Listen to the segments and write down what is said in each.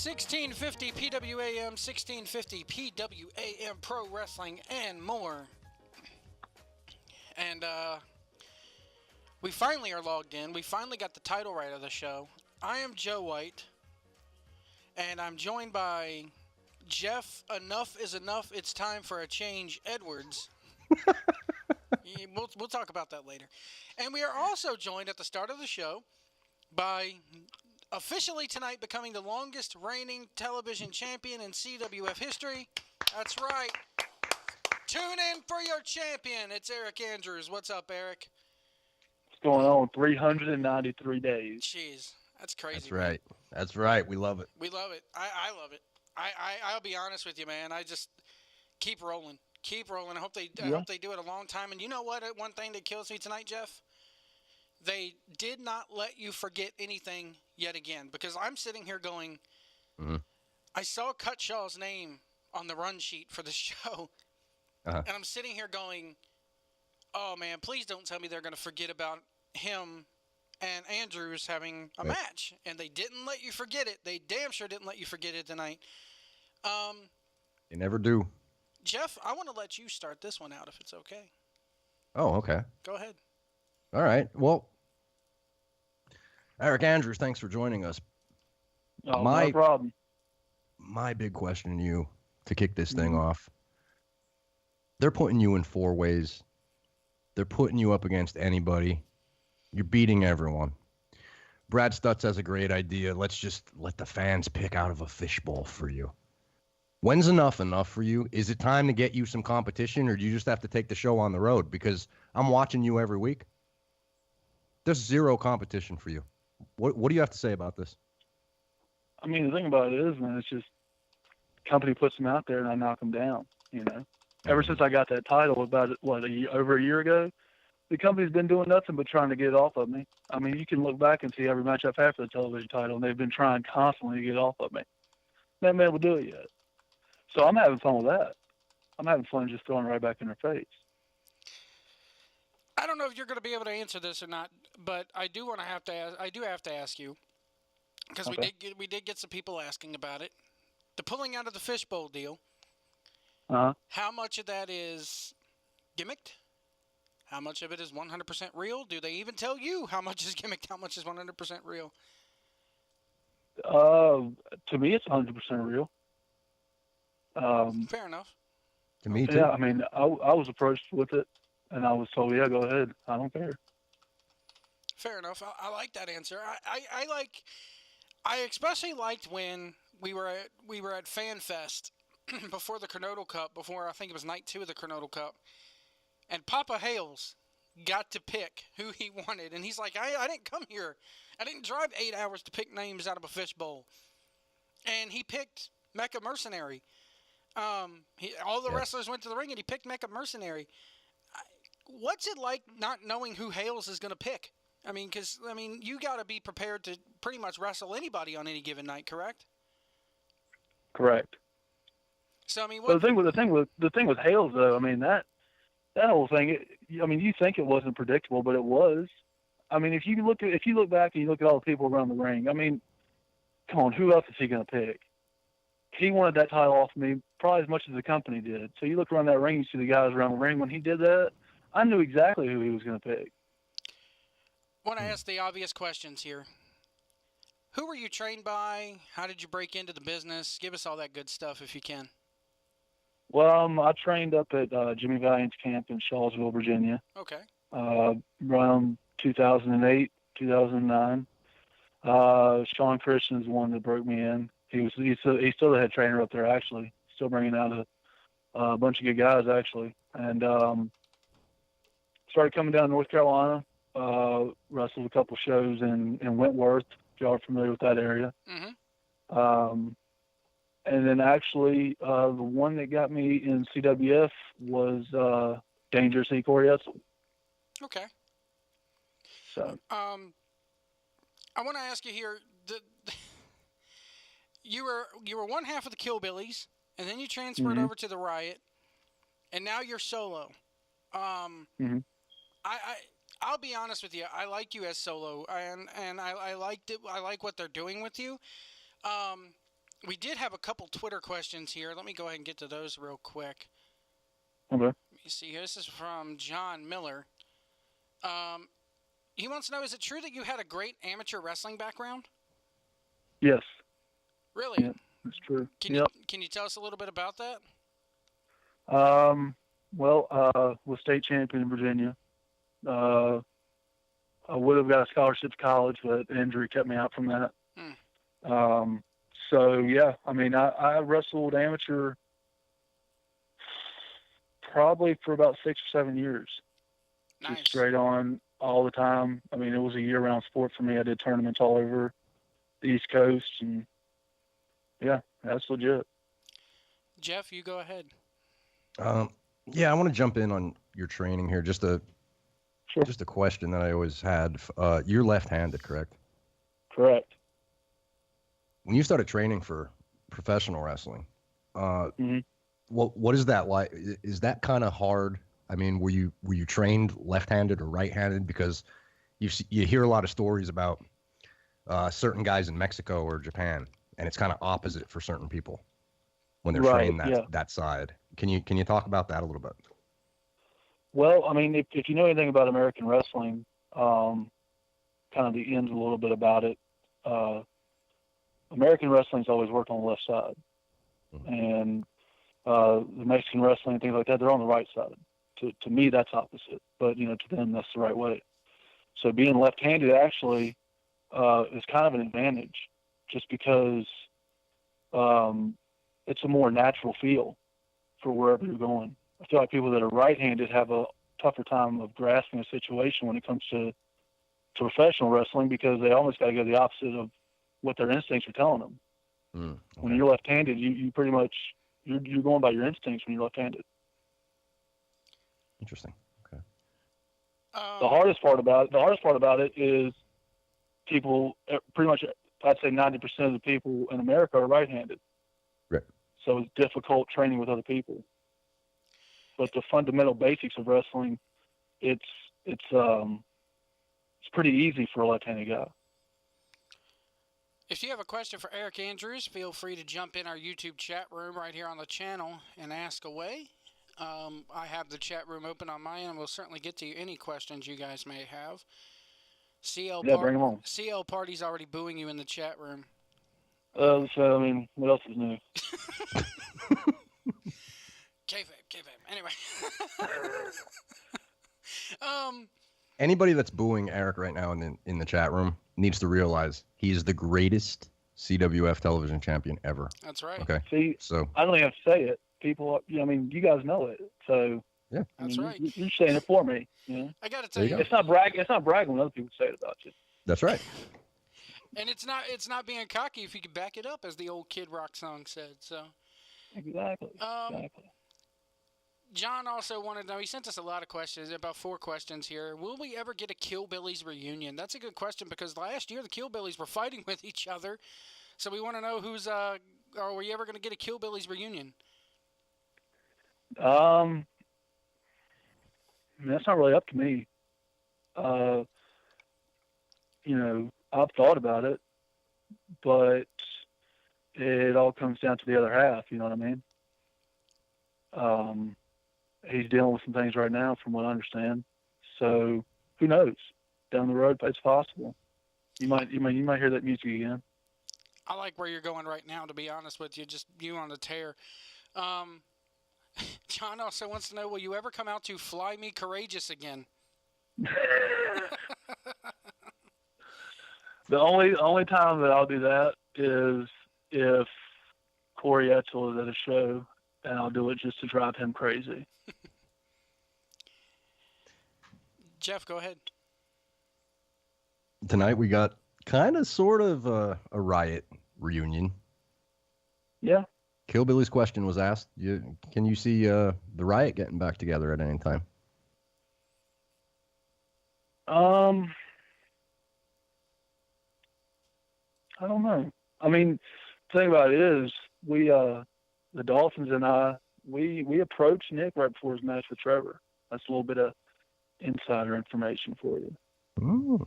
1650 PWAM, 1650 PWAM Pro Wrestling, and more. And we finally are logged in. We finally got the title right of the show. I am Joe White, and I'm joined by Jeff. Enough is enough. It's time for a change. Edwards. Yeah, we'll talk about that later. And we are also joined at the start of the show by officially tonight becoming the longest reigning television champion in CWF history. That's right. Tune in for your champion. It's Aric Andrews. What's up, Aric? What's going on? 393 days. Jeez, that's crazy. That's right. Man. That's right. We love it. We love it. I love it. I'll be honest with you, man. I just keep rolling. Keep rolling. I hope they do it a long time. And you know what? One thing that kills me tonight, Jeff? They did not let you forget anything yet again. Because I'm sitting here going, I saw Cutshaw's name on the run sheet for the show. And I'm sitting here going, oh, man, please don't tell me they're going to forget about him and Andrews having a match. And they didn't let you forget it. They damn sure didn't let you forget it tonight. They never do. Jeff, I want to let you start this one out if it's okay. Oh, okay. Go ahead. All right. Well, Aric Andrews, thanks for joining us. Oh, no problem. My big question to you to kick this thing off. They're putting you in 4 ways. They're putting you up against anybody. You're beating everyone. Brad Stutz has a great idea. Let's just let the fans pick out of a fishbowl for you. When's enough for you? Is it time to get you some competition, or do you just have to take the show on the road? Because I'm watching you every week. There's zero competition for you. What do you have to say about this? I mean, the thing about it is, man, it's just company puts them out there and I knock them down, you know. Ever since I got that title about, over a year ago, the company's been doing nothing but trying to get it off of me. I mean, you can look back and see every match I've had for the television title, and they've been trying constantly to get it off of me. They haven't been able to do it yet. So I'm having fun with that. I'm having fun just throwing it right back in their face. I don't know if you're going to be able to answer this or not, but I do have to ask you, because we did get some people asking about it. The pulling out of the fishbowl deal. How much of that is gimmicked? How much of it is 100% real? Do they even tell you how much is gimmicked, how much is 100% real? To me, it's 100% real. Fair enough. To me, too. Yeah, I mean, I was approached with it, and I was told, yeah, go ahead. I don't care. Fair enough. I like that answer. I especially liked when we were at Fan Fest before the Kernodle Cup, before I think it was night 2 of the Kernodle Cup, and Papa Hales got to pick who he wanted, and he's like, I didn't come here. I didn't drive 8 hours to pick names out of a fishbowl. And he picked Mecha Mercenary. All the wrestlers went to the ring, and he picked Mecha Mercenary. What's it like not knowing who Hales is going to pick? I mean, because you got to be prepared to pretty much wrestle anybody on any given night, correct? Correct. So I mean, the thing with Hales, though, I mean that whole thing. You think it wasn't predictable, but it was. I mean, if you look back and you look at all the people around the ring, I mean, come on, who else is he going to pick? He wanted that title off me probably as much as the company did. So you look around that ring, you see the guys around the ring. When he did that, I knew exactly who he was going to pick. I want to ask the obvious questions here. Who were you trained by? How did you break into the business? Give us all that good stuff if you can. Well, I trained up at Jimmy Valiant's camp in Shawsville, Virginia. Okay. Around 2008, 2009. Sean Christian is the one that broke me in. He's still the head trainer up there, actually. Still bringing out a bunch of good guys, actually. And started coming down to North Carolina. Wrestled a couple shows in Wentworth, if y'all are familiar with that area. Mm-hmm. And then actually, the one that got me in CWF was Dangerous E. Corietzel. Okay. So. I want to ask you here. You were one half of the Killbillies, and then you transferred over to the Riot, and now you're solo. I'll be honest with you. I like you as solo, and I liked it. I like what they're doing with you. We did have a couple Twitter questions here. Let me go ahead and get to those real quick. Okay. Let me see here. This is from John Miller. He wants to know, is it true that you had a great amateur wrestling background? Yes. Really? Yeah, that's true. Can you tell us a little bit about that? Was state champion in Virginia. I would have got a scholarship to college, but injury kept me out from that. So yeah, I mean, I wrestled amateur probably for about 6 or 7 years. Nice. Just straight on all the time. I mean, it was a year-round sport for me. I did tournaments all over the East Coast, and yeah, that's legit. Jeff, you go ahead. Yeah, I want to jump in on your training here. Just a question that I always had. You're left-handed, correct? Correct. When you started training for professional wrestling, Mm-hmm. what is that like? Is that kind of hard? I mean, were you trained left-handed or right-handed? Because you hear a lot of stories about certain guys in Mexico or Japan, and it's kind of opposite for certain people when they're trained that side. Can you talk about that a little bit? Well, I mean, if you know anything about American wrestling, kind of the ins a little bit about it. American wrestling's always worked on the left side, and the Mexican wrestling and things like that, they're on the right side. To me, that's opposite, but to them, that's the right way. So being left-handed actually is kind of an advantage, just because it's a more natural feel for wherever you're going. I feel like people that are right-handed have a tougher time of grasping a situation when it comes to professional wrestling, because they almost got to go the opposite of what their instincts are telling them. Okay. When you're left-handed, you pretty much you're going by your instincts when you're left-handed. Interesting. Okay. The hardest part about it is people, pretty much, I'd say 90% of the people in America are right-handed. Right. So it's difficult training with other people. But the fundamental basics of wrestling, it's pretty easy for a left-handed guy. If you have a question for Aric Andrews, feel free to jump in our YouTube chat room right here on the channel and ask away. I have the chat room open on my end, and we'll certainly get to any questions you guys may have. Bring them on. CL Party's already booing you in the chat room. So, I mean, what else is new? K-Fab. Anyway. Anybody that's booing Aric right now in the chat room needs to realize he is the greatest CWF television champion ever. That's right. Okay. See, so I don't even have to say it. People, I mean, you guys know it. So yeah, that's right. You're saying it for me. I got to tell you, it's not bragging. It's not bragging when other people say it about you. That's right. And it's not being cocky if you can back it up, as the old Kid Rock song said. So exactly. John also wanted to know, he sent us a lot of questions, about 4 questions here. Will we ever get a Killbillies reunion? That's a good question, because last year the Killbillies were fighting with each other. So we want to know are we ever going to get a Killbillies reunion? That's not really up to me. I've thought about it, but it all comes down to the other half, you know what I mean? He's dealing with some things right now, from what I understand. So who knows? Down the road, it's possible. You might hear that music again. I like where you're going right now, to be honest with you. Just you on the tear. John also wants to know, will you ever come out to Fly Me Courageous again? The only time that I'll do that is if Corey Etzel is at a show, and I'll do it just to drive him crazy. Jeff, go ahead. Tonight we got kind of sort of a Riot reunion. Yeah. Killbilly's question was asked. Can you see the Riot getting back together at any time? I don't know. I mean, the thing about it is, we, the Dolphins and I, we approached Nick right before his match with Trevor. That's a little bit of insider information for you. Ooh.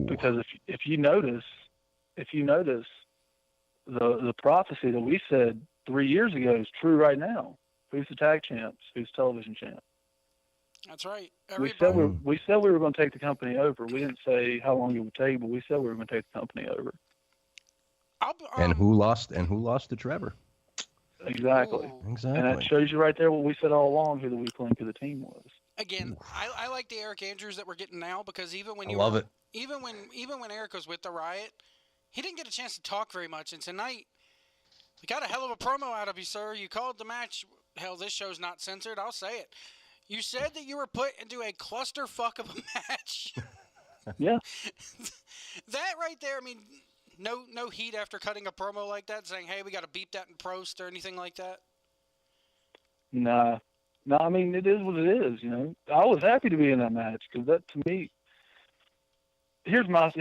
Because if you notice, the prophecy that we said 3 years ago is true right now. Who's the tag champs? Who's television champ? That's right. We said we were going to take the company over. We didn't say how long it would take, but we said we were going to take the company over. And who lost? And who lost to Trevor? Exactly. Ooh. Exactly. And that shows you right there what we said all along, who the weak link of the team was. Again, I like the Aric Andrews that we're getting now, because even when even when Aric was with the Riot, he didn't get a chance to talk very much. And tonight, we got a hell of a promo out of you, sir. You called the match. Hell, this show's not censored. I'll say it. You said that you were put into a clusterfuck of a match. Yeah. That right there, I mean, no heat after cutting a promo like that, saying, hey, we got to beep that in post or anything like that? Nah. No, I mean, it is what it is, you know. I was happy to be in that match because that, to me, here's my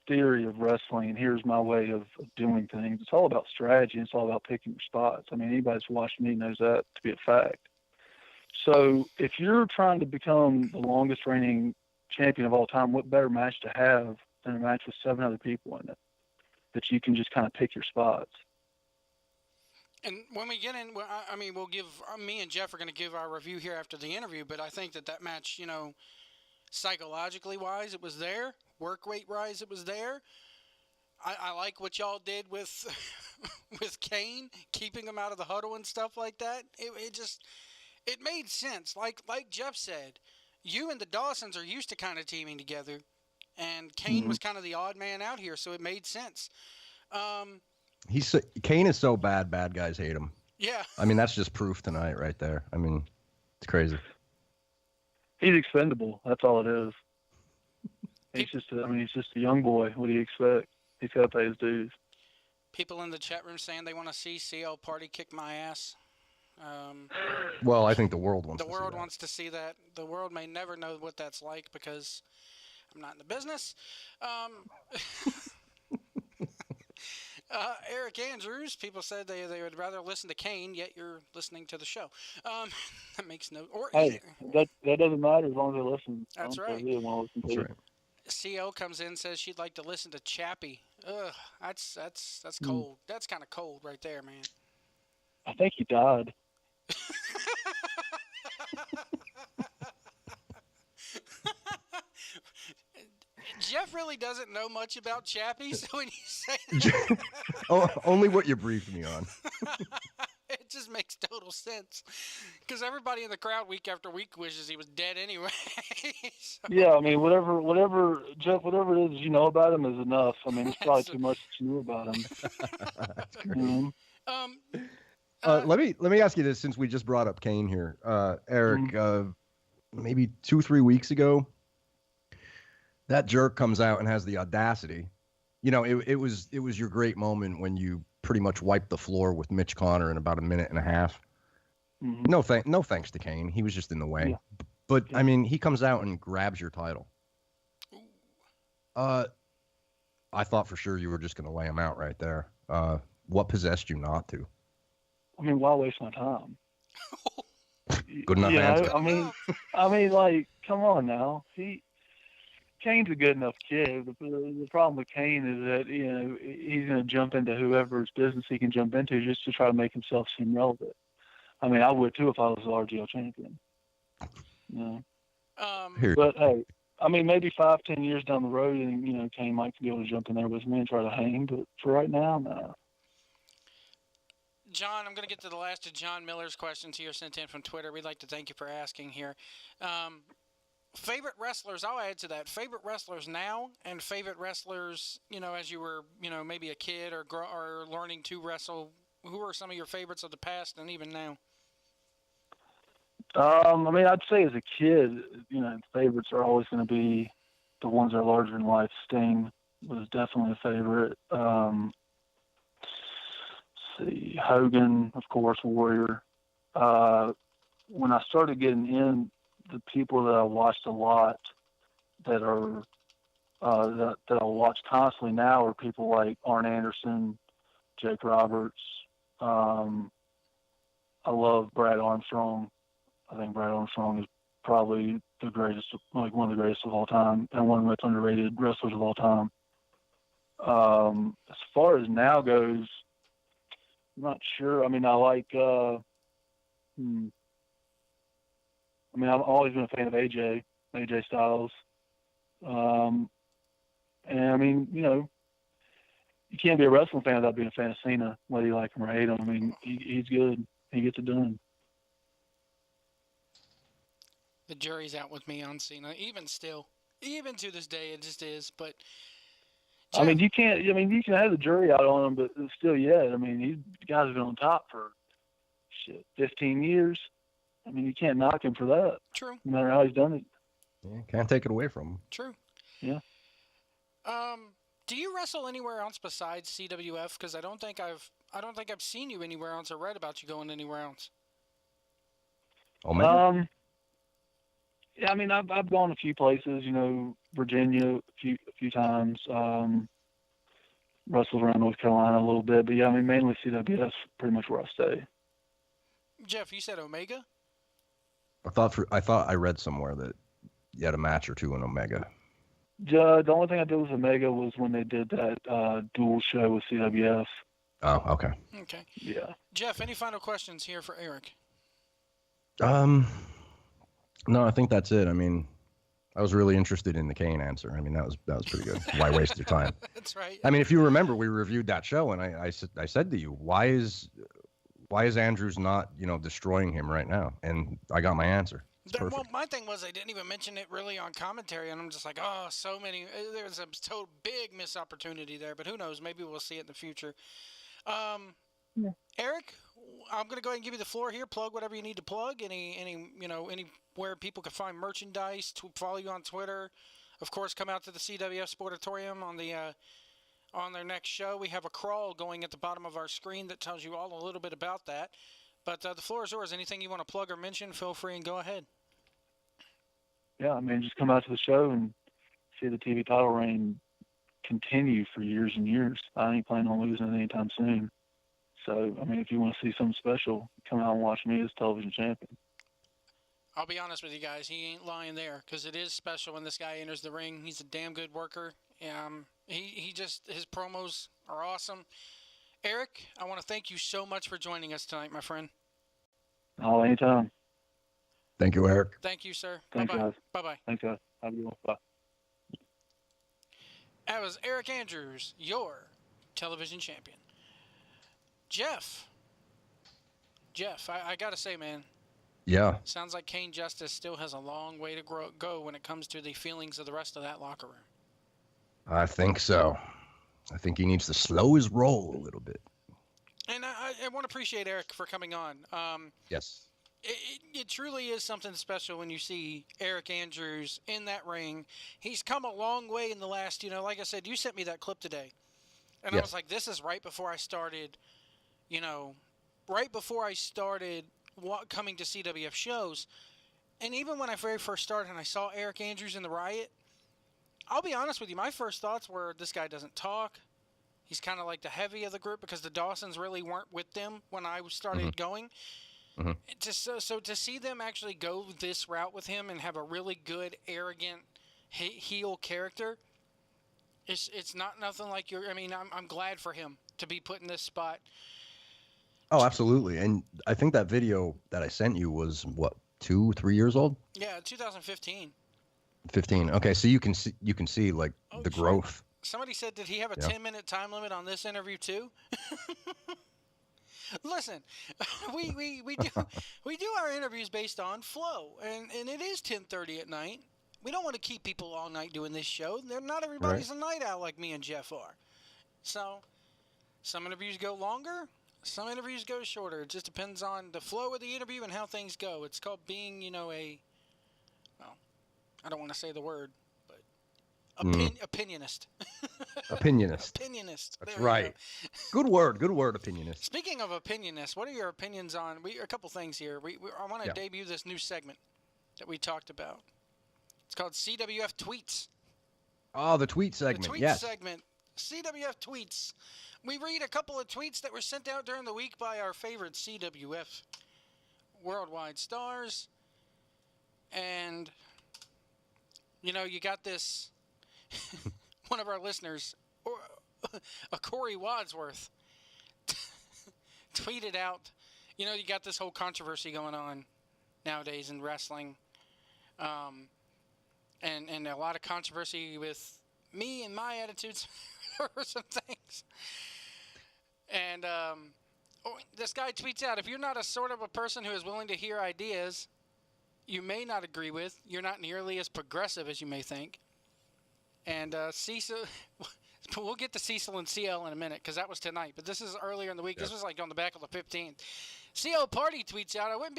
theory of wrestling, and here's my way of doing things. It's all about strategy. It's all about picking your spots. I mean, anybody that's watched me knows that to be a fact. So if you're trying to become the longest reigning champion of all time, what better match to have than a match with 7 other people in it that you can just kind of pick your spots? And when we get in, I mean, we'll give, me and Jeff are going to give our review here after the interview, but I think that match, you know, psychologically wise, it was there. Work rate wise, it was there. I like what y'all did with with Kane, keeping him out of the huddle and stuff like that. It made sense. Like Jeff said, you and the Dawsons are used to kind of teaming together, and Kane was kind of the odd man out here, so it made sense. Kane is so bad guys hate him. Yeah. I mean, that's just proof tonight right there. I mean, it's crazy. He's expendable. That's all it is. He's just a young boy. What do you expect? He's got to pay his dues. People in the chat room saying they want to see CL Party kick my ass. Well, I think the world wants to see that. The world may never know what that's like because I'm not in the business. Aric Andrews, people said they would rather listen to Kane, yet you're listening to the show. That makes no... Hey, that doesn't matter as long as they listen. That's right. Really want to listen to right. CO comes in, says she'd like to listen to Chappie. Ugh, that's cold. That's kind of cold right there, man. I think he died. Jeff really doesn't know much about Chappie, so when you say that... only what you briefed me on. It just makes total sense. Because everybody in the crowd week after week wishes he was dead anyway. So. Yeah, I mean, whatever, Jeff, whatever it is you know about him is enough. I mean, it's probably too much that you knew about him. That's great. Mm-hmm. Let me ask you this, since we just brought up Kane here. Aric, maybe 2-3 weeks ago, that jerk comes out and has the audacity. You know, it was your great moment when you pretty much wiped the floor with Mitch Connor in about a minute and a half. Mm-hmm. No thanks to Kane. He was just in the way. Yeah. But I mean, he comes out and grabs your title. I thought for sure you were just going to lay him out right there. What possessed you not to? I mean, why waste my time? Good enough answer. I mean, like, come on now. Kane's a good enough kid. The problem with Kane is that, you know, he's going to jump into whoever's business he can jump into just to try to make himself seem relevant. I mean, I would too if I was the RGL champion. You know? But hey, I mean, maybe 5-10 years down the road, and you know, Kane might be able to jump in there with me and try to hang. But for right now, no. John, I'm going to get to the last of John Miller's questions here sent in from Twitter. We'd like to thank you for asking here. Favorite wrestlers, I'll add to that. Favorite wrestlers now and favorite wrestlers, you know, as you were, you know, maybe a kid or learning to wrestle. Who are some of your favorites of the past and even now? I mean, I'd say as a kid, you know, favorites are always going to be the ones that are larger than life. Sting was definitely a favorite. Let's see, Hogan, of course, Warrior. When I started getting in, the people that I watched a lot that are that I watch constantly now are people like Arn Anderson, Jake Roberts. I love Brad Armstrong. I think Brad Armstrong is probably the greatest, like one of the greatest of all time, and one of the most underrated wrestlers of all time. As far as now goes, I'm not sure. I mean, I like. I mean, I've always been a fan of AJ Styles. And I mean, you can't be a wrestling fan without being a fan of Cena, whether you like him or hate him. I mean, he's good. He gets it done. The jury's out with me on Cena, even to this day, it just is. But Jeff, I mean, you can't. I mean, you can have the jury out on him, but still, I mean, these guys have been on top for 15 years. I mean, you can't knock him for that. True. No matter how he's done it. Yeah, can't take it away from him. True. Yeah. Do you wrestle anywhere else besides CWF? Because I don't think I've seen you anywhere else or read about you going anywhere else. Omega? Yeah, I mean, I've gone a few places. Virginia a few times. Wrestled around North Carolina a little bit, but yeah, I mean, mainly CWF, pretty much where I stay. Jeff, you said Omega? I thought I read somewhere that you had a match or two in Omega. The only thing I did with Omega was when they did that dual show with CWF. Oh, okay. Okay. Yeah. Jeff, any final questions here for Aric? No, I think that's it. I mean, I was really interested in the Kane answer. I mean, that was pretty good. Why waste your time? That's right. I mean, if you remember, we reviewed that show, and I said to you, why is Andrews not destroying him right now? And I got my answer. Well, my thing was they didn't even mention it really on commentary, and I'm just like, oh, so many. There's a total big missed opportunity there, but who knows? Maybe we'll see it in the future. Yeah. Aric, I'm going to go ahead and give you the floor here. Plug whatever you need to plug. Anywhere people can find merchandise, to follow you on Twitter. Of course, come out to the CWF Sportatorium on their next show. We have a crawl going at the bottom of our screen that tells you all a little bit about that. But the floor is yours. Anything you want to plug or mention, feel free and go ahead. Yeah, I mean, just come out to the show and see the TV title reign continue for years and years. I ain't planning on losing it anytime soon. So, I mean, if you want to see something special, come out and watch me as television champion. I'll be honest with you guys. He ain't lying there, because it is special when this guy enters the ring. He's a damn good worker. His promos are awesome. Aric, I want to thank you so much for joining us tonight, my friend. Oh, anytime. Thank you, Aric. Thank you, sir. Thanks, Bye-bye. guys. Bye-bye. Thanks, guys. Have a good one. Bye. That was Aric Andrews, your television champion. Jeff, I got to say, man. Yeah. Sounds like Kane Justice still has a long way to go when it comes to the feelings of the rest of that locker room. I think so. I think he needs to slow his roll a little bit. And I want to appreciate Aric for coming on. Yes. It truly is something special when you see Aric Andrews in that ring. He's come a long way in the last, like I said, you sent me that clip today. And yes. I was like, this is right before I started, coming to CWF shows. And even when I very first started and I saw Aric Andrews in the Riot, I'll be honest with you, my first thoughts were this guy doesn't talk. He's kind of like the heavy of the group because the Dawsons really weren't with them when I started going. Mm-hmm. So to see them actually go this route with him and have a really good, arrogant heel character, it's not nothing like I'm glad for him to be put in this spot. Oh, absolutely. And I think that video that I sent you was, 2-3 years old? Yeah, 2015. 15. Okay, so you can see like the growth. Somebody said, did he have a 10-minute time limit on this interview too? Listen, we do our interviews based on flow, and it is 10:30 at night. We don't want to keep people all night doing this show. Not everybody's a night owl like me and Jeff are. So some interviews go longer, some interviews go shorter. It just depends on the flow of the interview and how things go. It's called being, I don't want to say the word, but opinionist. Opinionist. Opinionist. That's right. Good word, opinionist. Speaking of opinionist, what are your opinions on a couple things here? I want to debut this new segment that we talked about. It's called CWF Tweets. Oh, the tweet segment. The tweet segment. CWF Tweets. We read a couple of tweets that were sent out during the week by our favorite CWF worldwide stars. And, you got this. One of our listeners, Corey Wadsworth tweeted out, you got this whole controversy going on nowadays in wrestling, and a lot of controversy with me and my attitudes over some things. And this guy tweets out, if you're not a sort of a person who is willing to hear ideas you may not agree with, you're not nearly as progressive as you may think. And Cecil, we'll get to Cecil and CL in a minute because that was tonight. But this is earlier in the week. Yes. This was like on the back of the 15th. CL Party tweets out, I wouldn't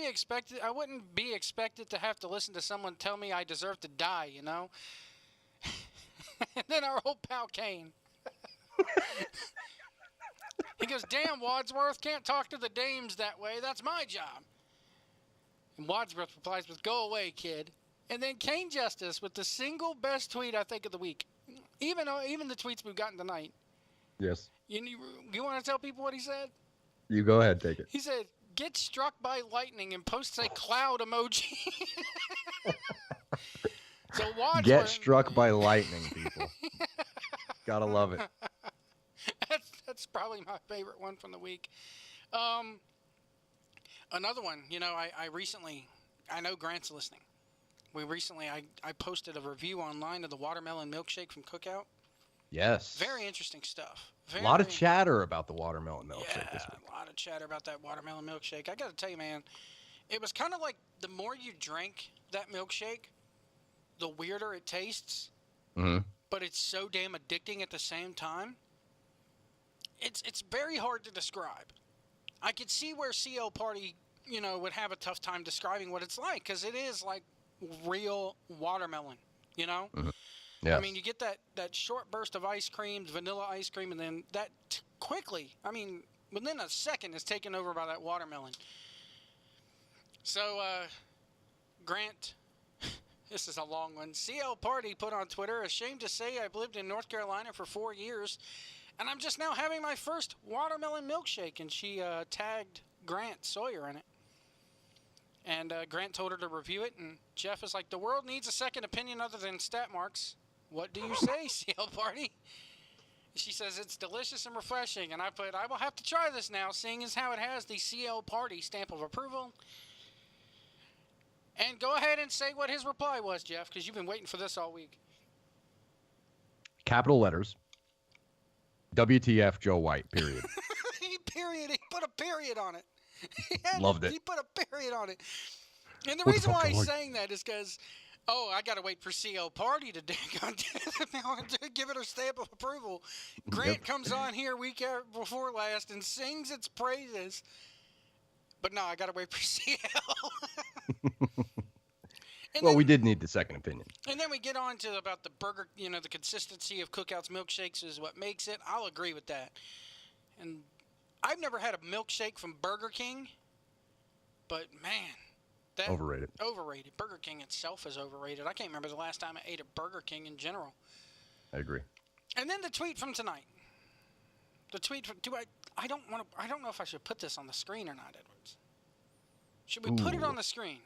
be expected to have to listen to someone tell me I deserve to die, And then our old pal Kane. He goes, damn, Wadsworth, can't talk to the dames that way. That's my job. And Wadsworth replies with, go away, kid. And then Kane Justice with the single best tweet, I think, of the week. Even the tweets we've gotten tonight. Yes. You want to tell people what he said? You go ahead, take it. He said, get struck by lightning and posts a cloud emoji. So Wadsworth... Get struck by lightning, people. Gotta love it. That's probably my favorite one from the week. Another one, I know Grant's listening. I posted a review online of the watermelon milkshake from Cookout. Yes. Very interesting stuff. A lot of chatter about the watermelon milkshake this week. A lot of chatter about that watermelon milkshake. I got to tell you, man, it was kind of like the more you drink that milkshake, the weirder it tastes. Mm-hmm. But it's so damn addicting at the same time. It's very hard to describe. I could see where CL Party, would have a tough time describing what it's like because it is like real watermelon, Mm-hmm. Yes. I mean, you get that short burst of ice cream, vanilla ice cream, and then that quickly, within a second, is taken over by that watermelon. So, Grant, this is a long one. CL Party put on Twitter, ashamed to say I've lived in North Carolina for 4 years, and I'm just now having my first watermelon milkshake, and she tagged Grant Sawyer in it. And Grant told her to review it, and Jeff is like, the world needs a second opinion other than stat marks. What do you say, CL Party? She says, it's delicious and refreshing. And I put, I will have to try this now, seeing as how it has the CL Party stamp of approval. And go ahead and say what his reply was, Jeff, because you've been waiting for this all week. Capital letters. WTF Joe White, period. He put a period on it. Loved it. He put a period on it. And the reason why he's saying that is because, I got to wait for CL Party to give it her stamp of approval. Grant comes on here week before last and sings its praises. But no, I got to wait for CL. Well, we did need the second opinion. And then we get on to about the burger, the consistency of Cookout's milkshakes is what makes it. I'll agree with that. And I've never had a milkshake from Burger King, but man, overrated. Overrated. Burger King itself is overrated. I can't remember the last time I ate a Burger King in general. I agree. And then the tweet from tonight. The tweet from I don't know if I should put this on the screen or not, Edwards. Should we put it on the screen?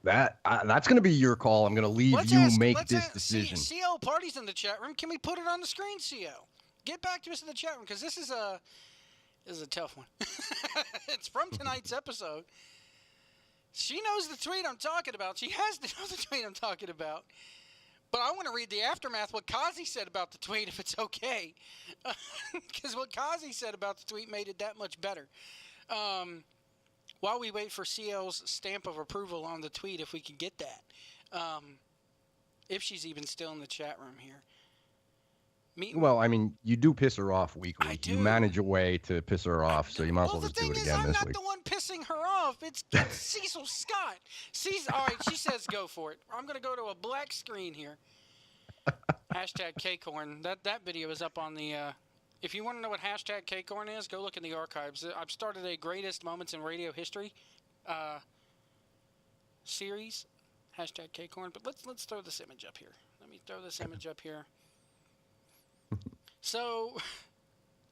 That's going to be your call. I'm going to leave make this decision. CL Party's in the chat room. Can we put it on the screen, CL? Get back to us in the chat room because this is a tough one. It's from tonight's episode. She knows the tweet I'm talking about. She has to know the tweet I'm talking about. But I want to read the aftermath, what Kazi said about the tweet, if it's okay. Because what Kazi said about the tweet made it that much better. While we wait for CL's stamp of approval on the tweet, if we can get that. If she's even still in the chat room here. Well, you do piss her off weekly. I do. You manage a way to piss her off, so you might as well just do it again this week. I'm not the one pissing her off. It's Cecil Scott. All right, she says go for it. I'm going to go to a black screen here. Hashtag Kcorn. That video is up on the... if you want to know what hashtag Kcorn is, go look in the archives. I've started a greatest moments in radio history series. Hashtag Kcorn. But let's throw this image up here. Let me throw this image up here. So,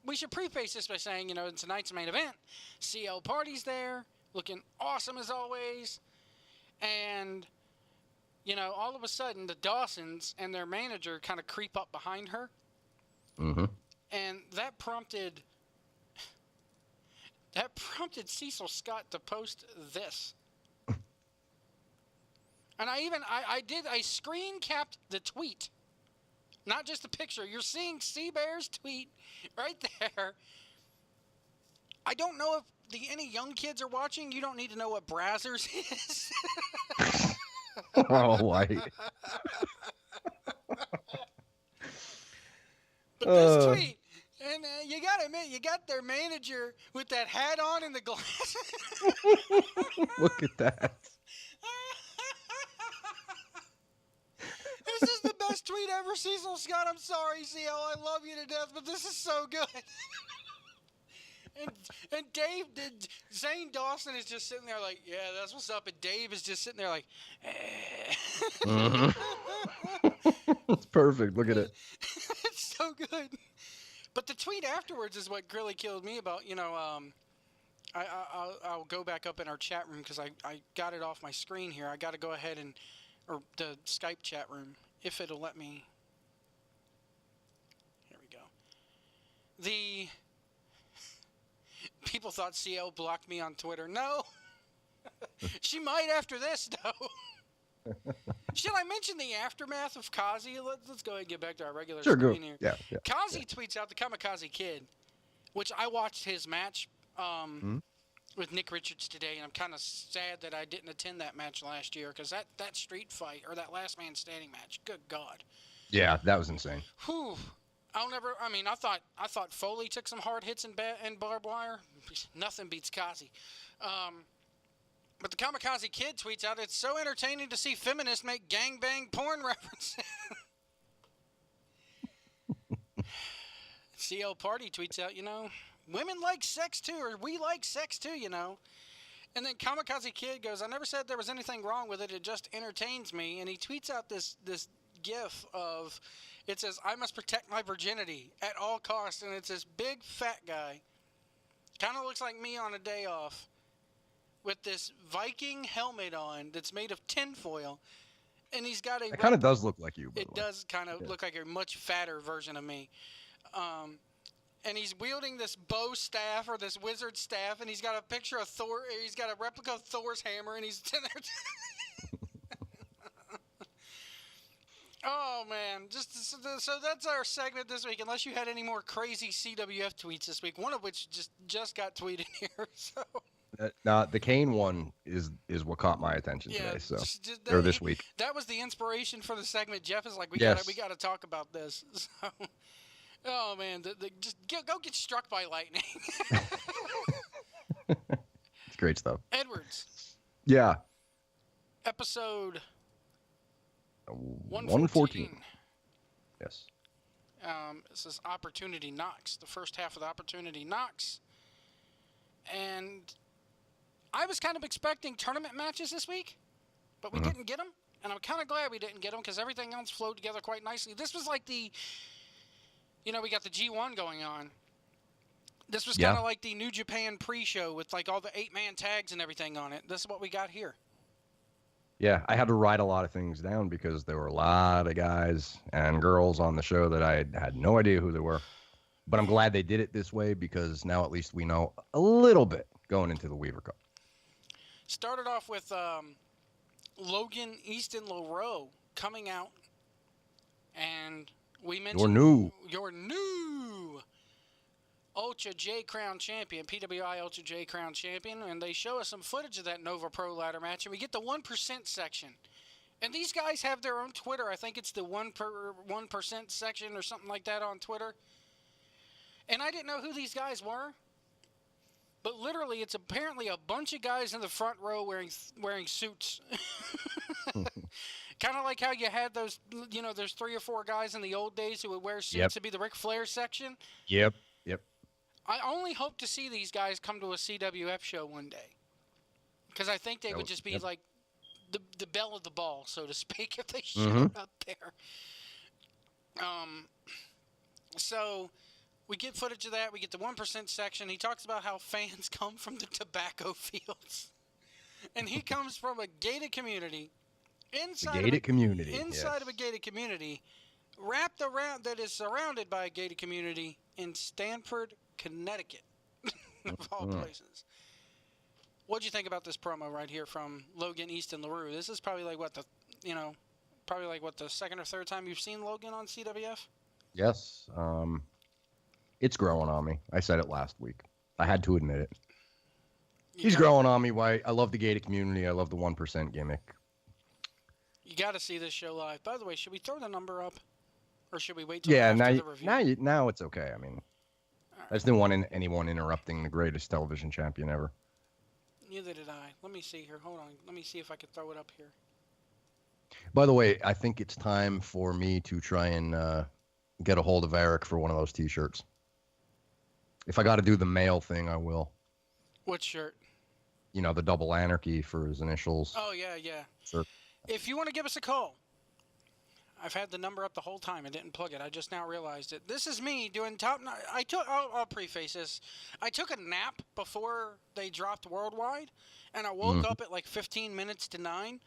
we should preface this by saying, in tonight's main event, CL Party's there, looking awesome as always, and, all of a sudden, the Dawsons and their manager kind of creep up behind her, mm-hmm. and prompted Cecil Scott to post this. And I screen capped the tweet. Not just the picture. You're seeing C-Bear's tweet right there. I don't know if any young kids are watching. You don't need to know what Brazzers is. Oh, white. But this tweet, and you got to admit, you got their manager with that hat on and the glasses. Look at that. This is the best tweet ever, Cecil Scott. I'm sorry, CL. I love you to death, but this is so good. And Zane Dawson is just sitting there like, yeah, that's what's up. And Dave is just sitting there like, It's perfect. Look at it. It's so good. But the tweet afterwards is what really killed me about, I'll go back up in our chat room because I got it off my screen here. I got to go ahead or the Skype chat room, if it'll let me. Here we go. The people thought CL blocked me on Twitter. No. She might after this, though. Should I mention the aftermath of Kazi? Let's go ahead and get back to our regular screen here. Yeah. Kazi tweets out the Kamikaze Kid, which I watched his match with Nick Richards today, and I'm kind of sad that I didn't attend that match last year because that street fight or that last man standing match, good God. Yeah, that was insane. Whew. I thought Foley took some hard hits in barbed wire. Nothing beats Kazi. But the Kamikaze Kid tweets out, it's so entertaining to see feminists make gangbang porn references. CL Party tweets out, women like sex too, or we like sex too, And then Kamikaze Kid goes, I never said there was anything wrong with it. It just entertains me. And he tweets out this gif of, it says, I must protect my virginity at all costs. And it's this big fat guy. Kind of looks like me on a day off. With this Viking helmet on that's made of tinfoil. And he's got It kind of does look like you, by the way. It does kind of look like a much fatter version of me. And he's wielding this bow staff or this wizard staff, and he's got a picture of Thor. He's got a replica of Thor's hammer, and he's sitting there. Oh, man. So that's our segment this week, unless you had any more crazy CWF tweets this week, one of which just got tweeted here. So. The Kane one is what caught my attention today. So or this week. That was the inspiration for the segment. Jeff is like, we got to talk about this. So, oh man, just go get struck by lightning. It's great stuff. Edwards. Yeah. Episode 114. Yes. This is Opportunity Knocks. The first half of the Opportunity Knocks, and I was kind of expecting tournament matches this week, but we didn't get them, and I'm kind of glad we didn't get them because everything else flowed together quite nicely. This was like we got the G1 going on. This was kind of like the New Japan pre-show with like all the 8-man tags and everything on it. This is what we got here. Yeah, I had to write a lot of things down because there were a lot of guys and girls on the show that I had no idea who they were. But I'm glad they did it this way because now at least we know a little bit going into the Weaver Cup. Started off with Logan Easton LaRoe coming out, and we mentioned your new Ultra J Crown champion, PWI Ultra J Crown champion, and they show us some footage of that Nova Pro ladder match, and we get the 1% section. And these guys have their own Twitter. I think it's the 1% section or something like that on Twitter. And I didn't know who these guys were. But literally, it's apparently a bunch of guys in the front row wearing suits. Kind of like how you had those, there's 3 or 4 guys in the old days who would wear suits to be the Ric Flair section. Yep. I only hope to see these guys come to a CWF show one day. Because I think they would just be like the belle of the ball, so to speak, if they showed up there. So we get footage of that. We get the 1% section. He talks about how fans come from the tobacco fields. And he comes from a gated community. Inside of a gated community, wrapped around, that is surrounded by a gated community in Stamford, Connecticut, of all places. What'd you think about this promo right here from Logan Easton LaRue? This is probably like what the second or third time you've seen Logan on CWF? Yes. It's growing on me. I said it last week. I had to admit it. He's growing on me. Why? I love the gated community. I love the 1% gimmick. You got to see this show live. By the way, should we throw the number up, or should we wait till after the review? Now it's okay. I mean, right. I just didn't want anyone interrupting the greatest television champion ever. Neither did I. Let me see here. Hold on. Let me see if I can throw it up here. By the way, I think it's time for me to try and get a hold of Aric for one of those T-shirts. If I got to do the mail thing, I will. What shirt? You know, the double anarchy for his initials. Oh, yeah. Sure. If you want to give us a call, I've had the number up the whole time. I didn't plug it. I just now realized it. This is me doing top. I'll preface this. I took a nap before they dropped worldwide, and I woke up at like 15 minutes to 9.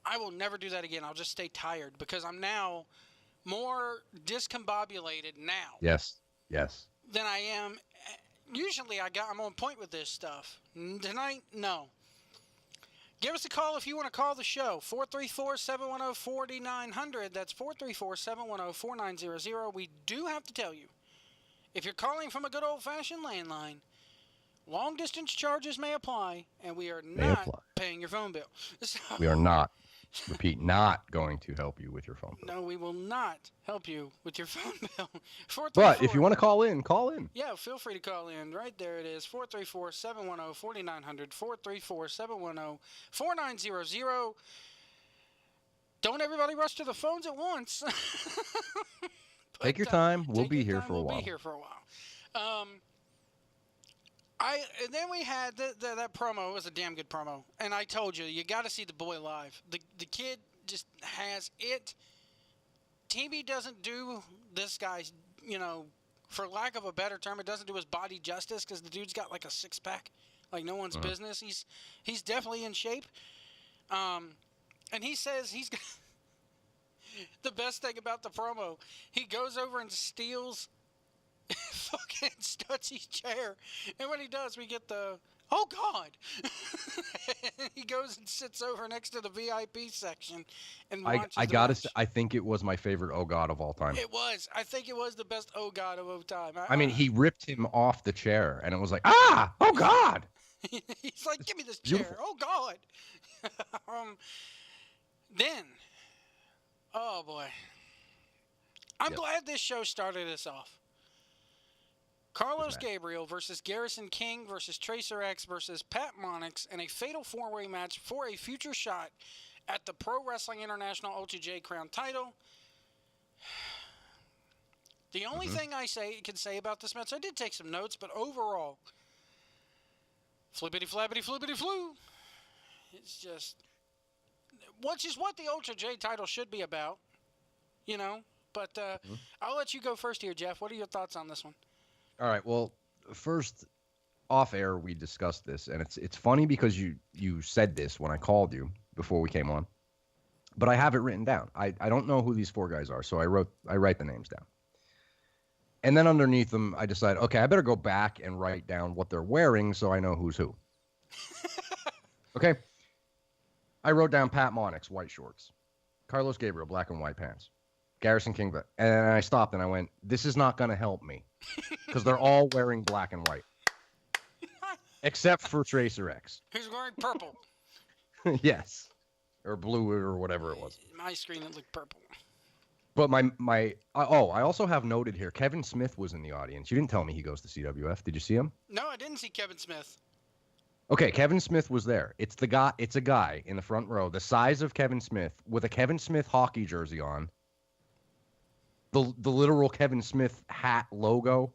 I will never do that again. I'll just stay tired because I'm now more discombobulated now. Yes. Than I am. Usually I'm on point with this stuff. Tonight, no. Give us a call if you want to call the show. 434-710-4900. That's 434-710-4900. We do have to tell you, if you're calling from a good old-fashioned landline, long-distance charges may apply, and we are not paying your phone bill. So, we are not. Repeat, not going to help you with your phone bill. No, we will not help you with your phone bill. But if you want to call in, call in. Yeah, feel free to call in. Right there it is, 434-710-4900, 434-710-4900. Don't everybody rush to the phones at once. Take your time. We'll be here for a while. We'll be here for a while. And then we had that promo. It was a damn good promo. And I told you got to see the boy live. The kid just has it. TV doesn't do this guy's, for lack of a better term, it doesn't do his body justice because the dude's got like a six-pack, like no one's business. He's definitely in shape. And he says he's got the best thing about the promo, he goes over and steals fucking Stutzy's chair, and when he does, we get the "oh God!" He goes and sits over next to the VIP section and watches. I gotta say, I think it was my favorite "oh God" of all time. It was. I think it was the best "oh God" of all time. I mean, he ripped him off the chair, and it was like, "ah, oh God!" He's like, "Give me this chair, oh God!" Then, oh boy, I'm glad this show started us off. Carlos Gabriel versus Garrison King versus Tracer X versus Pat Monix in a fatal four-way match for a future shot at the Pro Wrestling International Ultra J Crown title. The only thing I can say about this match, I did take some notes, but overall, flippity flappity flippity flu. It's just, which is what the Ultra J title should be about, But I'll let you go first here, Jeff. What are your thoughts on this one? All right. Well, first, off air, we discussed this, and it's funny because you said this when I called you before we came on, but I have it written down. I don't know who these four guys are, so I write the names down, and then underneath them, I decided, okay, I better go back and write down what they're wearing so I know who's who. Okay. I wrote down Pat Monix, white shorts, Carlos Gabriel, black and white pants, Garrison King, and I stopped and I went, this is not going to help me. Because they're all wearing black and white. Except for Tracer X. Who's wearing purple. Yes. Or blue or whatever it was. My screen, it looked purple. But I also have noted here, Kevin Smith was in the audience. You didn't tell me he goes to CWF. Did you see him? No, I didn't see Kevin Smith. Okay, Kevin Smith was there. It's a guy in the front row, the size of Kevin Smith, with a Kevin Smith hockey jersey on. The literal Kevin Smith hat logo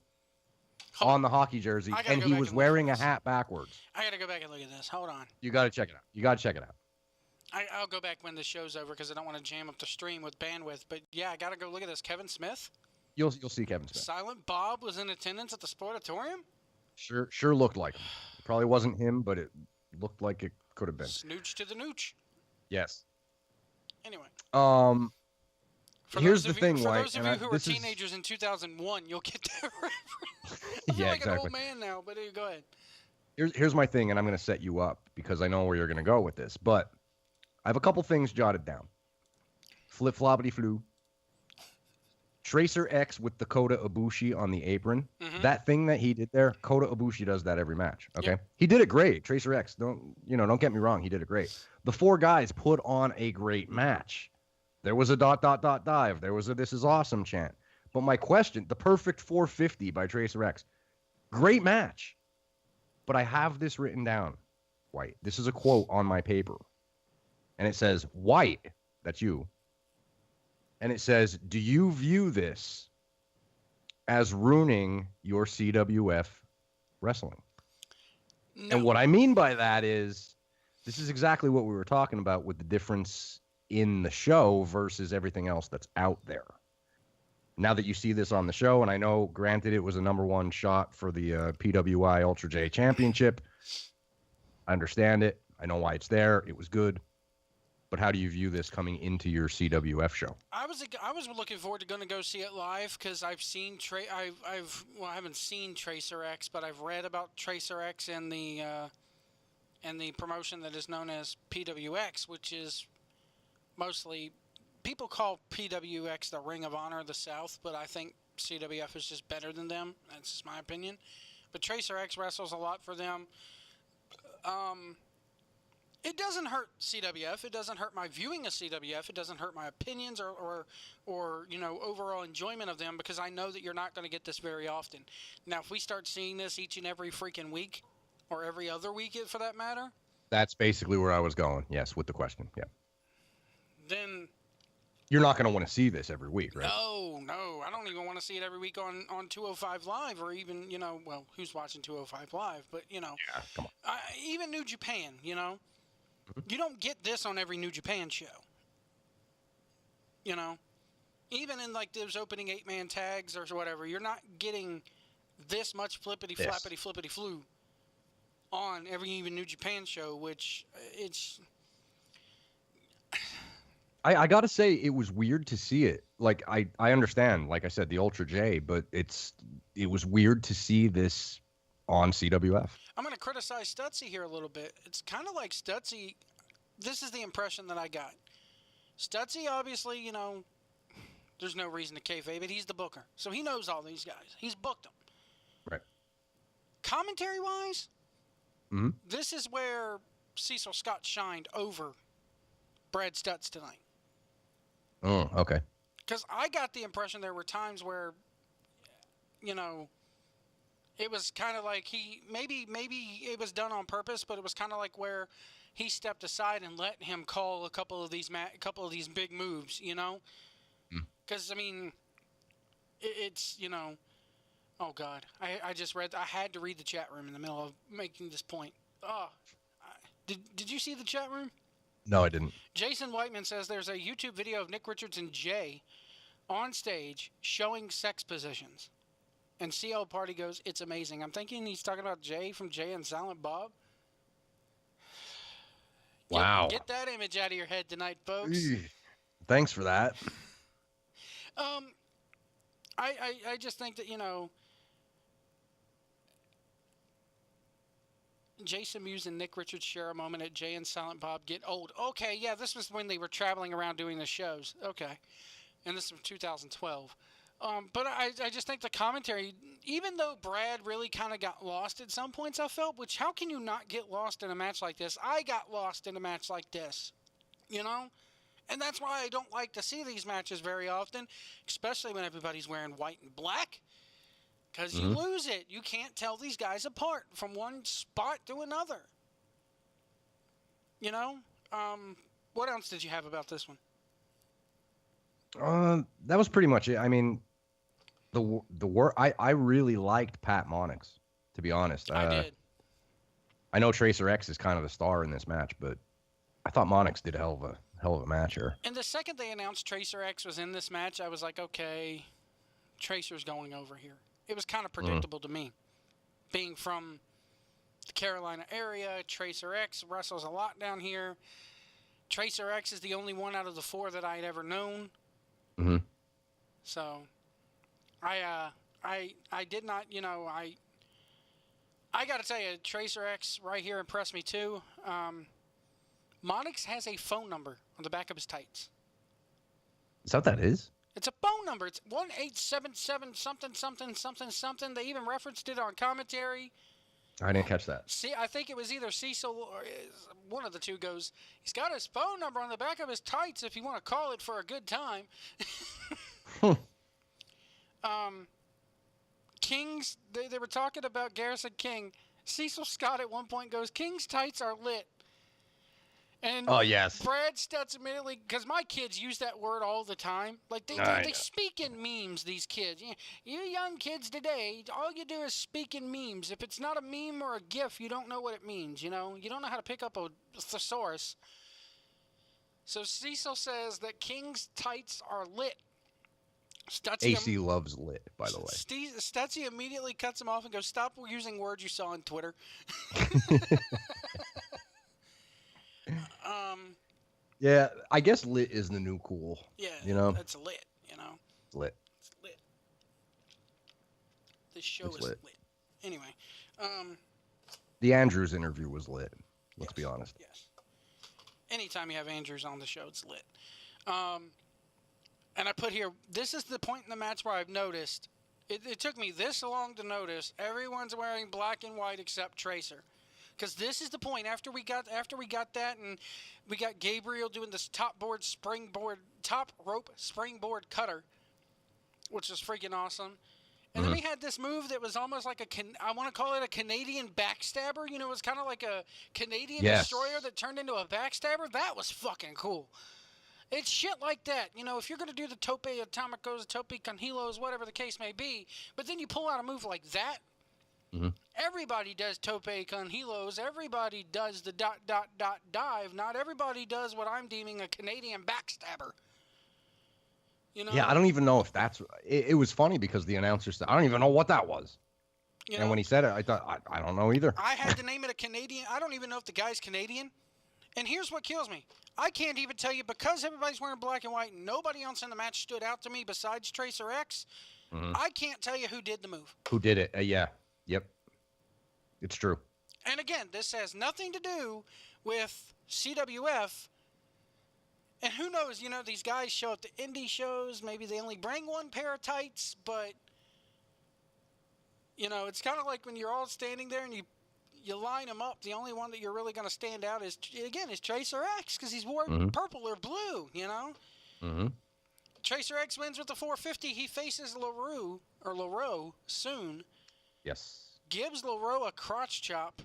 on the hockey jersey, and he was wearing a hat backwards. I got to go back and look at this. Hold on. You got to check it out. I'll go back when the show's over because I don't want to jam up the stream with bandwidth. But yeah, I got to go look at this. Kevin Smith? You'll see Kevin Smith. Silent Bob was in attendance at the Sportatorium? Sure looked like him. It probably wasn't him, but it looked like it could have been. Snooch to the nooch. Yes. Anyway. Here's the thing, for White. those of you who were teenagers in 2001, you'll get that reference. I feel like an old man now, but go ahead. Here's my thing, and I'm going to set you up because I know where you're going to go with this. But I have a couple things jotted down. Flip floppity flu. Tracer X with the Kota Ibushi on the apron. Mm-hmm. That thing that he did there, Kota Ibushi does that every match. Okay, Yep. He did it great. Tracer X, don't get me wrong, he did it great. The four guys put on a great match. There was a ... dive. There was a "this is awesome" chant. But my question, the perfect 450 by Tracer X, great match. But I have this written down, White. This is a quote on my paper, and it says, "White," that's you. And it says, "Do you view this as ruining your CWF wrestling?" No. And what I mean by that is, this is exactly what we were talking about with the difference in the show versus everything else that's out there. Now that you see this on the show, and I know, granted, it was a #1 shot for the PWI Ultra J Championship. I understand it. I know why it's there. It was good. But how do you view this coming into your CWF show? I was looking forward to going to go see it live because I've seen I haven't seen Tracer X, but I've read about Tracer X and the promotion that is known as PWX, which is mostly, people call PWX the Ring of Honor of the South, but I think CWF is just better than them. That's just my opinion. But Tracer X wrestles a lot for them. It doesn't hurt CWF. It doesn't hurt my viewing of CWF. It doesn't hurt my opinions or overall enjoyment of them, because I know that you're not going to get this very often. Now, if we start seeing this each and every freaking week, or every other week for that matter. That's basically where I was going, yes, with the question, yeah. Then you're not going to want to see this every week, right? No. I don't even want to see it every week on 205 Live, or even, well, who's watching 205 Live? But, Yeah, come on. Even New Japan, Mm-hmm. You don't get this on every New Japan show. Even in, like, those opening 8-man tags or whatever, you're not getting this much flippity flu on every even New Japan show, which it's... I got to say, it was weird to see it. Like, I understand, like I said, the Ultra J, but it was weird to see this on CWF. I'm going to criticize Stutzy here a little bit. It's kind of like Stutzy, this is the impression that I got. Stutzy, obviously, there's no reason to kayfabe it. He's the booker. So he knows all these guys. He's booked them. Right. Commentary-wise, mm-hmm. This is where Cecil Scott shined over Brad Stutz tonight. Oh, okay. Because I got the impression there were times where, it was kind of like maybe it was done on purpose, but it was kind of like where he stepped aside and let him call a couple of these big moves, Because, it's, oh, God. I just read, I had to read the chat room in the middle of making this point. Did you see the chat room? No, I didn't. Jason Whiteman says there's a YouTube video of Nick Richards and Jay on stage showing sex positions. And CL Party goes, "It's amazing." I'm thinking he's talking about Jay from Jay and Silent Bob. Wow. Get that image out of your head tonight, folks. Thanks for that. I just think that, Jason Mewes and Nick Richards share a moment at Jay and Silent Bob Get Old. Okay, yeah, this was when they were traveling around doing the shows. Okay. And this was 2012. But I just think the commentary, even though Brad really kind of got lost at some points, I felt, which how can you not get lost in a match like this? I got lost in a match like this, And that's why I don't like to see these matches very often, especially when everybody's wearing white and black. Because you lose it. You can't tell these guys apart from one spot to another. What else did you have about this one? That was pretty much it. I mean, I really liked Pat Monix, to be honest. I did. I know Tracer X is kind of the star in this match, but I thought Monix did a hell of a match here. And the second they announced Tracer X was in this match, I was like, okay, Tracer's going over here. It was kind of predictable to me. Being from the Carolina area, Tracer X wrestles a lot down here. Tracer X is the only one out of the four that I had ever known. Mm-hmm. So, I did not, I got to tell you, Tracer X right here impressed me too. Monix has a phone number on the back of his tights. Is that what that is? It's a phone number. It's 1877 something something something something. They even referenced it on commentary. I didn't catch that. See, I think it was either Cecil or one of the two goes, he's got his phone number on the back of his tights if you want to call it for a good time. King's, they were talking about Garrison King. Cecil Scott at one point goes, King's tights are lit. And Oh, yes. Brad Stutz immediately, because my kids use that word all the time. Like, they speak in memes, these kids. You young kids today, all you do is speak in memes. If it's not a meme or a GIF, you don't know what it means, You don't know how to pick up a thesaurus. So Cecil says that King's tights are lit. Stutzy AC loves lit, by the way. Stutzy immediately cuts him off and goes, stop using words you saw on Twitter. Yeah, I guess lit is the new cool. Yeah, it's lit, It's lit. It's lit. This show is lit. Anyway. The Andrews interview was lit. Let's be honest. Yes. Anytime you have Andrews on the show, it's lit. And I put here, this is the point in the match where I've noticed, it took me this long to notice, everyone's wearing black and white except Tracer. Because this is the point, after we got that, and we got Gabriel doing this top rope springboard cutter, which was freaking awesome. And then we had this move that was almost like I want to call it a Canadian backstabber. It was kind of like a Canadian destroyer that turned into a backstabber. That was fucking cool. It's shit like that. If you're going to do the tope atomicos, tope con hilos, whatever the case may be, but then you pull out a move like that, everybody does tope con hilos. Everybody does the ... dive. Not everybody does what I'm deeming a Canadian backstabber. Yeah, I don't even know if that's... It was funny because the announcer said, I don't even know what that was. And when he said it, I thought, I don't know either. I had to name it a Canadian... I don't even know if the guy's Canadian. And here's what kills me. I can't even tell you, because everybody's wearing black and white, nobody else in the match stood out to me besides Tracer X. I can't tell you who did the move. Who did it? Yeah. Yep. It's true. And again, this has nothing to do with CWF. And who knows, these guys show up to indie shows. Maybe they only bring one pair of tights, but, it's kind of like when you're all standing there and you line them up. The only one that you're really going to stand out is Tracer X, because he's wore purple or blue, Tracer X wins with the 450. He faces LaRoe soon. Yes. Gives LaRoe a crotch chop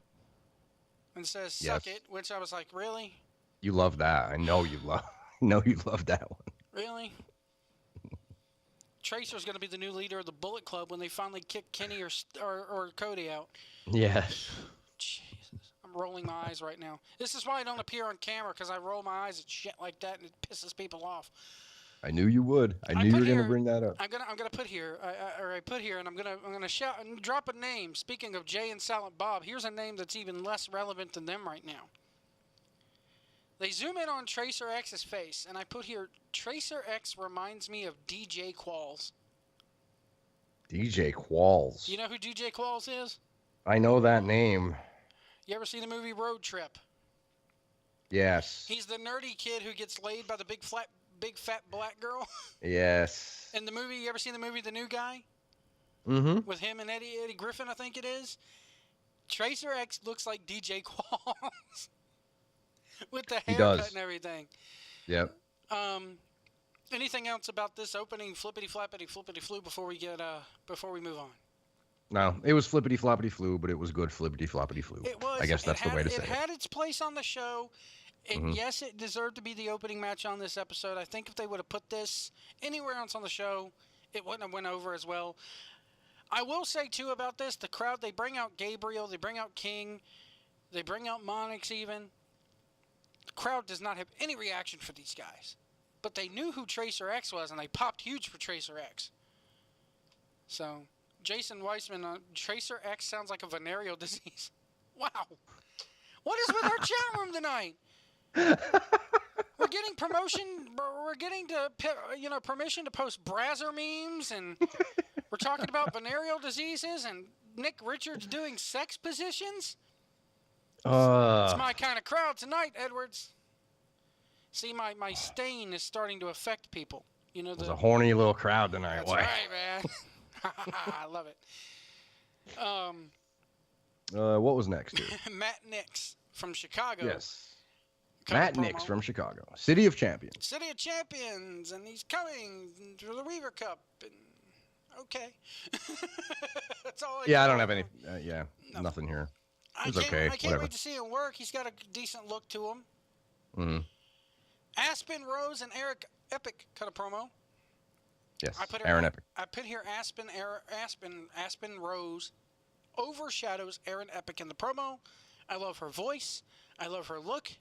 and says, suck it, which I was like, really? You love that. I know you love that one. Really? Tracer's going to be the new leader of the Bullet Club when they finally kick Kenny or Cody out. Yes. Jesus. I'm rolling my eyes right now. This is why I don't appear on camera, because I roll my eyes at shit like that and it pisses people off. I knew you would. I knew you were going to bring that up. I'm gonna put here. I put here, and I'm gonna shout and drop a name. Speaking of Jay and Silent Bob, here's a name that's even less relevant than them right now. They zoom in on Tracer X's face, and I put here, Tracer X reminds me of DJ Qualls. DJ Qualls. You know who DJ Qualls is? I know that name. You ever seen the movie Road Trip? Yes. He's the nerdy kid who gets laid by the big fat black girl. Yes. In the movie, you ever seen the movie The New Guy? Mm-hmm. With him and Eddie Griffin, I think it is. Tracer X looks like DJ Qualls. With the haircut and everything. Yep. Anything else about this opening flippity flu before we move on? No, it was flippity floppity flu, but it was good flippity floppity flu. It was. I guess that's the way to say it. It had its place on the show. Yes, it deserved to be the opening match on this episode. I think if they would have put this anywhere else on the show, it wouldn't have went over as well. I will say, too, about this, the crowd, they bring out Gabriel, they bring out King, they bring out Monix even. The crowd does not have any reaction for these guys. But they knew who Tracer X was, and they popped huge for Tracer X. So, Jason Weissman, Tracer X sounds like a venereal disease. Wow. What is with our chat room tonight? We're getting promotion. We're getting permission to post Brazzer memes, and we're talking about venereal diseases and Nick Richards doing sex positions. It's my kind of crowd tonight, Edwards. See, my stain is starting to affect people. You know, It's a horny little crowd tonight. That's right, man. I love it. What was next here? Matt Nix from Chicago. Yes. Matt Nix from Chicago. City of Champions. City of Champions, and he's coming to the Weaver Cup. And okay. That's all I don't have any. Nothing here. I can't wait to see him work. He's got a decent look to him. Mm-hmm. Aspen Rose and Aric Epic cut a promo. Yes, Aaron Epic. I put here Aspen Rose overshadows Aaron Epic in the promo. I love her voice. I love her look.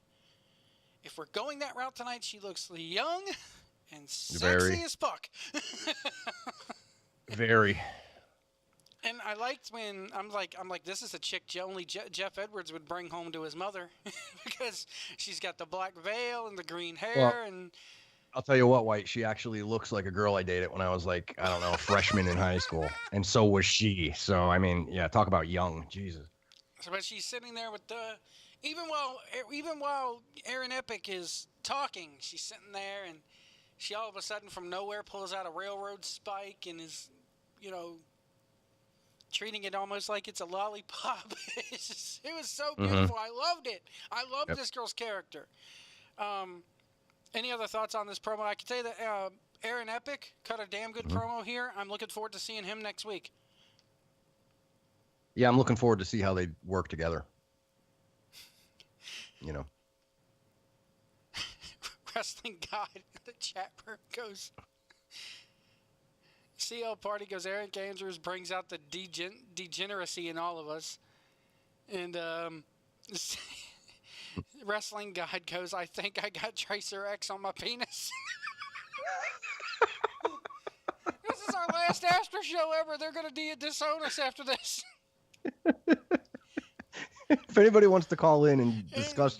If we're going that route tonight, she looks young and sexy as fuck. Very. And I liked when I'm like, this is a chick only Jeff Edwards would bring home to his mother because she's got the black veil and the green hair. And I'll tell you what, White, she actually looks like a girl I dated when I was like, I don't know, a freshman in high school. And so was she. So, I mean, yeah, talk about young. Jesus. So, but she's sitting there with even while Aaron Epic is talking, she's sitting there and she all of a sudden from nowhere pulls out a railroad spike and is, treating it almost like it's a lollipop. It was so beautiful. I loved it. I loved this girl's character. Any other thoughts on this promo? I can tell you that Aaron Epic cut a damn good promo here. I'm looking forward to seeing him next week. Yeah, I'm looking forward to see how they work together. Wrestling God in the chat room goes... CL Party goes, Eric Andrews brings out the degeneracy in all of us. And Wrestling God goes, I think I got Tracer X on my penis. This is our last After Show ever. They're going to disown us after this. If anybody wants to call in and discuss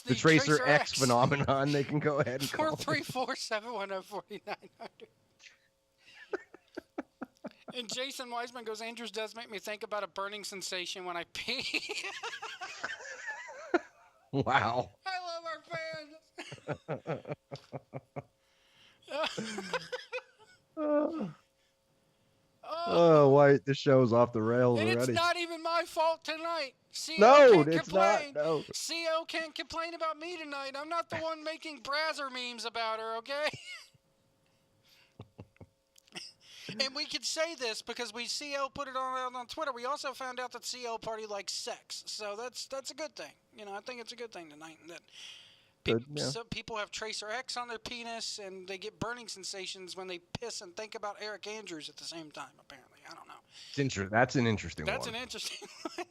the Tracer X X phenomenon, they can go ahead and call 434-710-4900. And Jason Wiseman goes, Andrews does make me think about a burning sensation when I pee. Wow. I love our fans. Oh, White, this show's off the rails and already. It's not even my fault tonight. CO no, can't it's complain. not. No. CO can't complain about me tonight. I'm not the one making Brazzer memes about her, okay? And we could say this because CL put it on Twitter. We also found out that CL Party likes sex, so that's a good thing. I think it's a good thing tonight that people have Tracer X on their penis and they get burning sensations when they piss and think about Eric Andrews at the same time. Apparently, I don't know. That's an interesting one. That's an interesting one.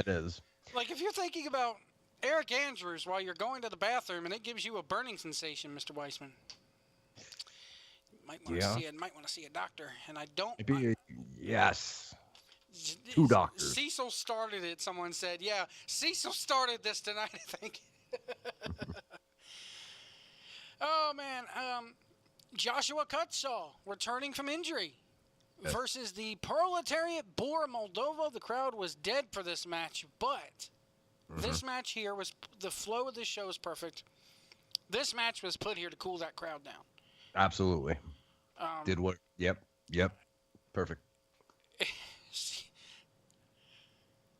It is. Like if you're thinking about Eric Andrews while you're going to the bathroom and it gives you a burning sensation, Mr. Weissman. Might want to see a doctor, and I don't. Yes. 2 doctors. Cecil started it. Someone said, "Yeah, Cecil started this tonight." I think. Oh man, Joshua Cutshaw returning from injury versus the Proletariat Boar Moldova. The crowd was dead for this match, but this match here was the flow of this show is perfect. This match was put here to cool that crowd down. Absolutely. Did what? Yep. Perfect.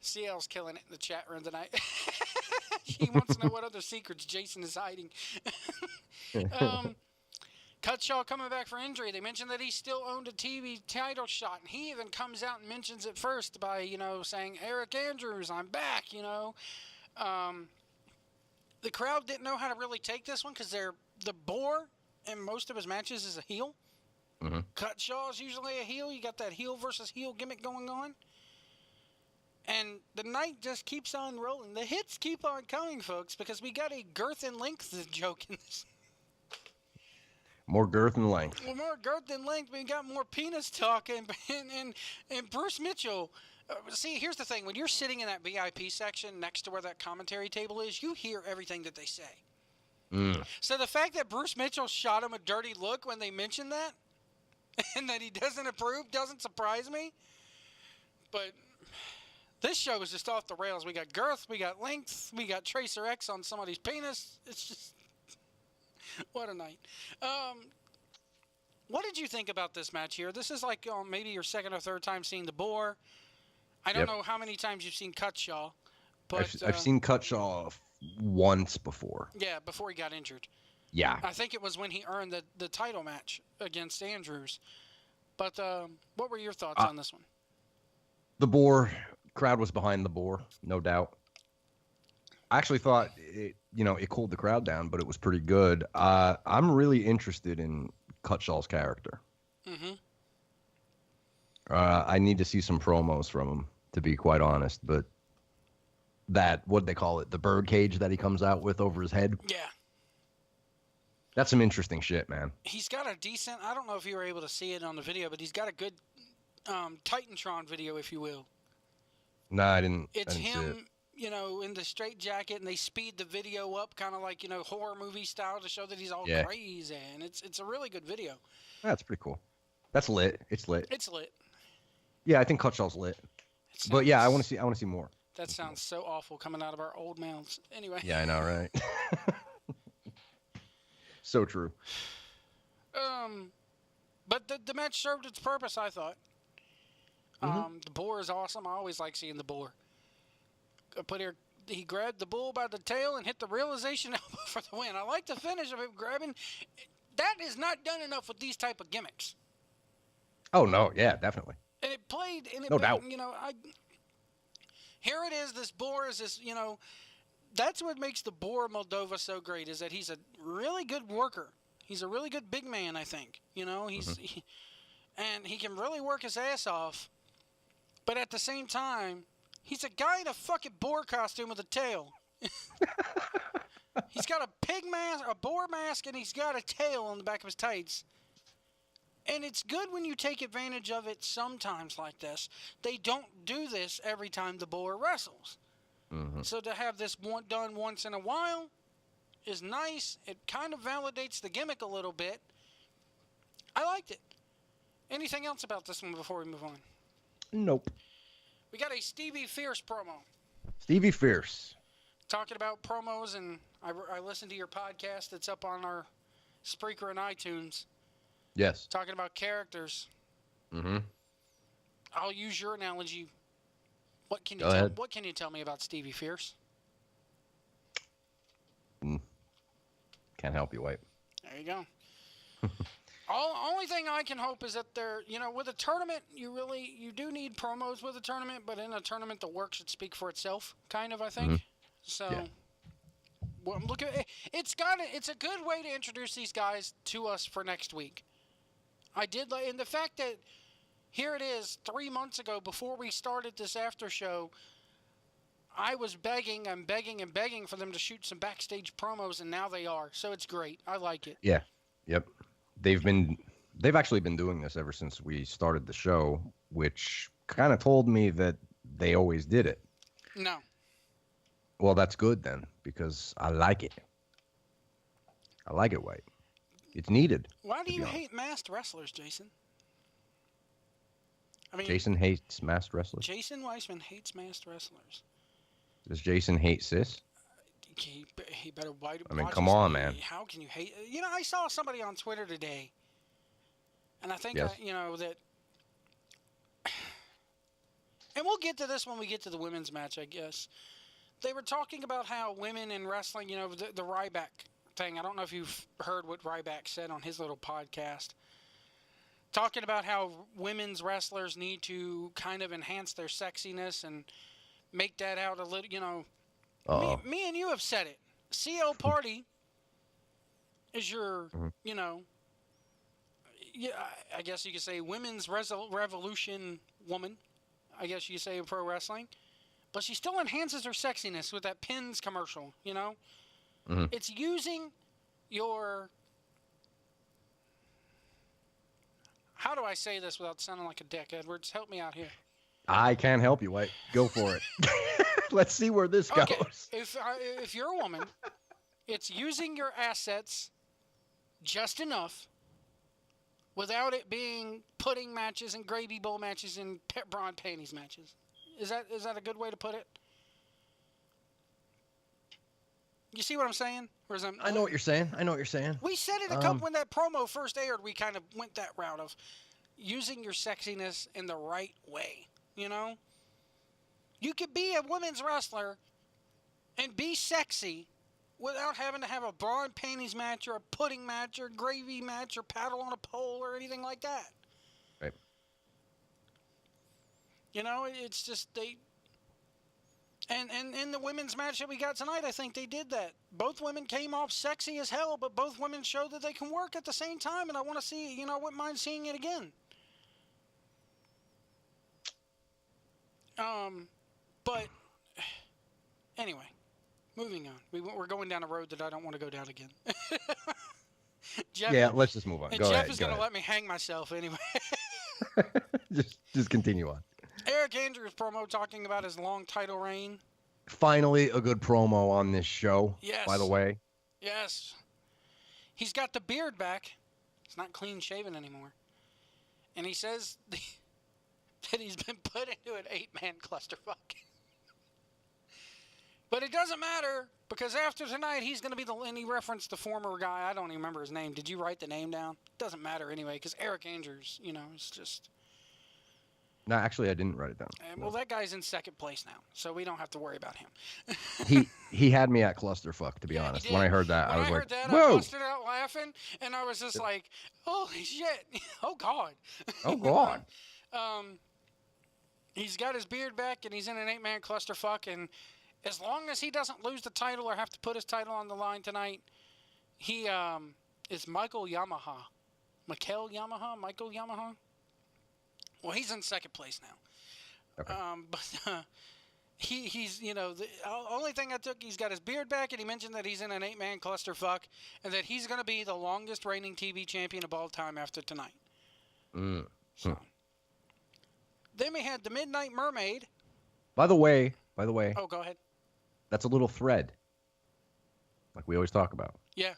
CL's killing it in the chat room tonight. She wants to know what other secrets Jason is hiding. Cutshaw coming back for injury. They mentioned that he still owned a TV title shot, and he even comes out and mentions it first by, saying, Eric Andrews, I'm back, The crowd didn't know how to really take this one because the Boar in most of his matches is a heel. Cutshaw is usually a heel. You got that heel versus heel gimmick going on. And the night just keeps on rolling. The hits keep on coming, folks, because we got a girth and length joke in this. More girth and length. Well, more girth and length. We got more penis talk. And Bruce Mitchell. See, here's the thing. When you're sitting in that VIP section next to where that commentary table is, you hear everything that they say. So the fact that Bruce Mitchell shot him a dirty look when they mentioned that, and that he doesn't approve, doesn't surprise me. But this show is just off the rails. We got girth, we got length, we got Tracer X on somebody's penis. It's just, what a night. What did you think about this match here? This is like maybe your second or third time seeing the Boar. I don't know how many times you've seen Cutshaw, but I've seen Cutshaw once before. Yeah, before he got injured. Yeah. I think it was when he earned the title match against Andrews. But what were your thoughts on this one? The Boar crowd was behind the Boar, no doubt. I actually thought it cooled the crowd down, but it was pretty good. I'm really interested in Cutshaw's character. Mm-hmm. I need to see some promos from him, to be quite honest. But what'd they call it? The bird cage that he comes out with over his head? Yeah. That's some interesting shit, man. He's got a decent, I don't know if you were able to see it on the video, but he's got a good Titantron video, if you will. No, I didn't. It's I didn't see him, in the straight jacket, and they speed the video up kind of like, horror movie style to show that he's all crazy. And it's a really good video. That's pretty cool. That's lit. It's lit. It's lit. Yeah, I think Cutshaw's lit. But yeah, I want to see more. That sounds so awful coming out of our old mouths. Anyway. Yeah, I know, right? So true. But the match served its purpose, I thought. The Boar is awesome. I always like seeing the Boar. He grabbed the bull by the tail and hit the realization elbow for the win. I like the finish of him grabbing. That is not done enough with these type of gimmicks. Oh no, yeah, definitely. And it played. And it no doubt. Here it is. This Boar is this. That's what makes the Boar Moldova so great, is that he's a really good worker. He's a really good big man, I think. And he can really work his ass off. But at the same time, he's a guy in a fucking boar costume with a tail. He's got a pig mask, a boar mask, and he's got a tail on the back of his tights. And it's good when you take advantage of it sometimes like this. They don't do this every time the Boar wrestles. Mm-hmm. So to have this done once in a while is nice. It kind of validates the gimmick a little bit. I liked it. Anything else about this one before we move on? Nope. We got a Stevie Fierce promo. Stevie Fierce. Talking about promos, and I listened to your podcast that's up on our Spreaker and iTunes. Yes. Talking about characters. Mm-hmm. I'll use your analogy. What can you tell me about Stevie Fierce? Can't help you, White. There you go. Only thing I can hope is that they're, with a tournament, you do need promos with a tournament, but in a tournament, the work should speak for itself, kind of, I think. Mm-hmm. So, yeah. Well, it's a good way to introduce these guys to us for next week. I did like, and the fact that here it is 3 months ago before we started this after show, I was begging for them to shoot some backstage promos, and now they are. So it's great. I like it. Yeah. Yep. They've actually been doing this ever since we started the show, which kind of told me that they always did it. No. Well, that's good then, because I like it. I like it, White. It's needed. Why do you hate masked wrestlers, Jason? Jason hates masked wrestlers. Jason Weissman hates masked wrestlers. Does Jason hate cis? He better watch. Come on, man. How can you hate? I saw somebody on Twitter today, and I think yes. That. And we'll get to this when we get to the women's match, I guess. They were talking about how women in wrestling, the Ryback thing. I don't know if you've heard what Ryback said on his little podcast. Talking about how women's wrestlers need to kind of enhance their sexiness and make that out a little, Me and you have said it. CL Party is your, I guess you could say women's revolution woman. I guess you could say in pro wrestling. But she still enhances her sexiness with that Pins commercial, Mm-hmm. It's using your... How do I say this without sounding like a dick, Edwards? Help me out here. I can't help you, White. Go for it. Let's see where this goes. If you're a woman It's using your assets just enough without it being pudding matches and gravy bowl matches and bra and panties matches. Is that a good way to put it? You see what I'm saying? I know what you're saying. We said it a couple when that promo first aired. We kind of went that route of using your sexiness in the right way. You know, you could be a women's wrestler and be sexy without having to have a bra and panties match or a pudding match or gravy match or paddle on a pole or anything like that. Right. You know, it's just they. And in the women's match that we got tonight, I think they did that. Both women came off sexy as hell, but both women showed that they can work at the same time, and I want to see, you know, I wouldn't mind seeing it again. But anyway, moving on. We're going down a road that I don't want to go down again. Jeff, yeah, let's just move on. And Go Jeff ahead, is going to let me hang myself anyway. just continue on. Aric Andrews promo talking about his long title reign. Finally, a good promo on this show. Yes. By the way. Yes. He's got the beard back. It's not clean shaven anymore. And he says that he's been put into an 8-man clusterfuck. But it doesn't matter, because after tonight, he's going to be and he referenced the former guy. I don't even remember his name. Did you write the name down? Doesn't matter anyway, because Aric Andrews, you know, is just... No, actually, I didn't write it down. Well, that guy's in second place now, so we don't have to worry about him. he had me at clusterfuck, to be honest. When I heard that, I was like, whoa! I busted out laughing, and I was just like, holy shit. Oh, God. Oh, God. He's got his beard back, and he's in an 8-man clusterfuck, and as long as he doesn't lose the title or have to put his title on the line tonight, he is Michael Yamaha. Michael Yamaha? Well, he's in second place now. Okay. But he's, you know, the only thing I took, he's got his beard back, and he mentioned that he's in an 8-man clusterfuck, and that he's going to be the longest reigning TV champion of all time after tonight. So. Then we had the Midnight Mermaid. By the way. Oh, go ahead. That's a little thread. Like we always talk about. Yeah.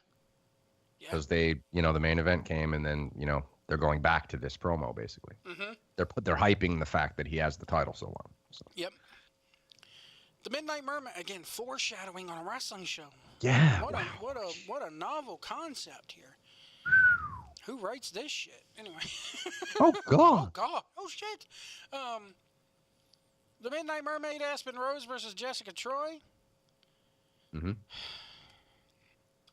Because they, you know, the main event came, and then, you know, they're going back to this promo, basically. Mm-hmm. They're hyping the fact that he has the title so long. So. Yep. The Midnight Mermaid, again, foreshadowing on a wrestling show. Yeah. What a novel concept here. Who writes this shit? Anyway. Oh, God. Oh, God. Oh, shit. The Midnight Mermaid, Aspen Rose versus Jessica Troy. Mm-hmm.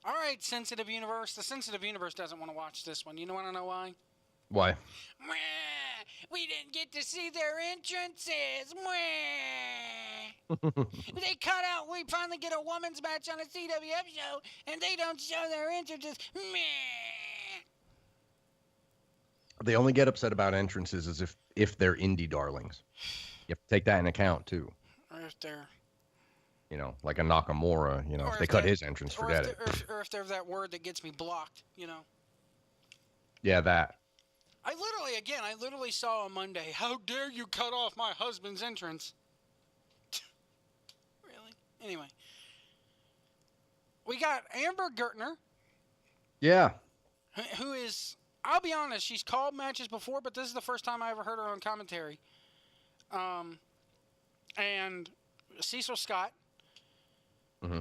All right, Sensitive Universe. The Sensitive Universe doesn't want to watch this one. You want to know why? Why? We didn't get to see their entrances. They cut out. We finally get a women's match on a CWF show, and they don't show their entrances. They only get upset about entrances as if they're indie darlings. You have to take that in account, too. Or if they're... You know, like a Nakamura, you know, if they cut his entrance, forget it. Or if they're that word that gets me blocked, you know. Yeah, that. I literally saw on Monday, how dare you cut off my husband's entrance? Really? Anyway. We got Amber Gertner. Yeah. Who is, I'll be honest, she's called matches before, but this is the first time I ever heard her on commentary. And Cecil Scott. Mm-hmm.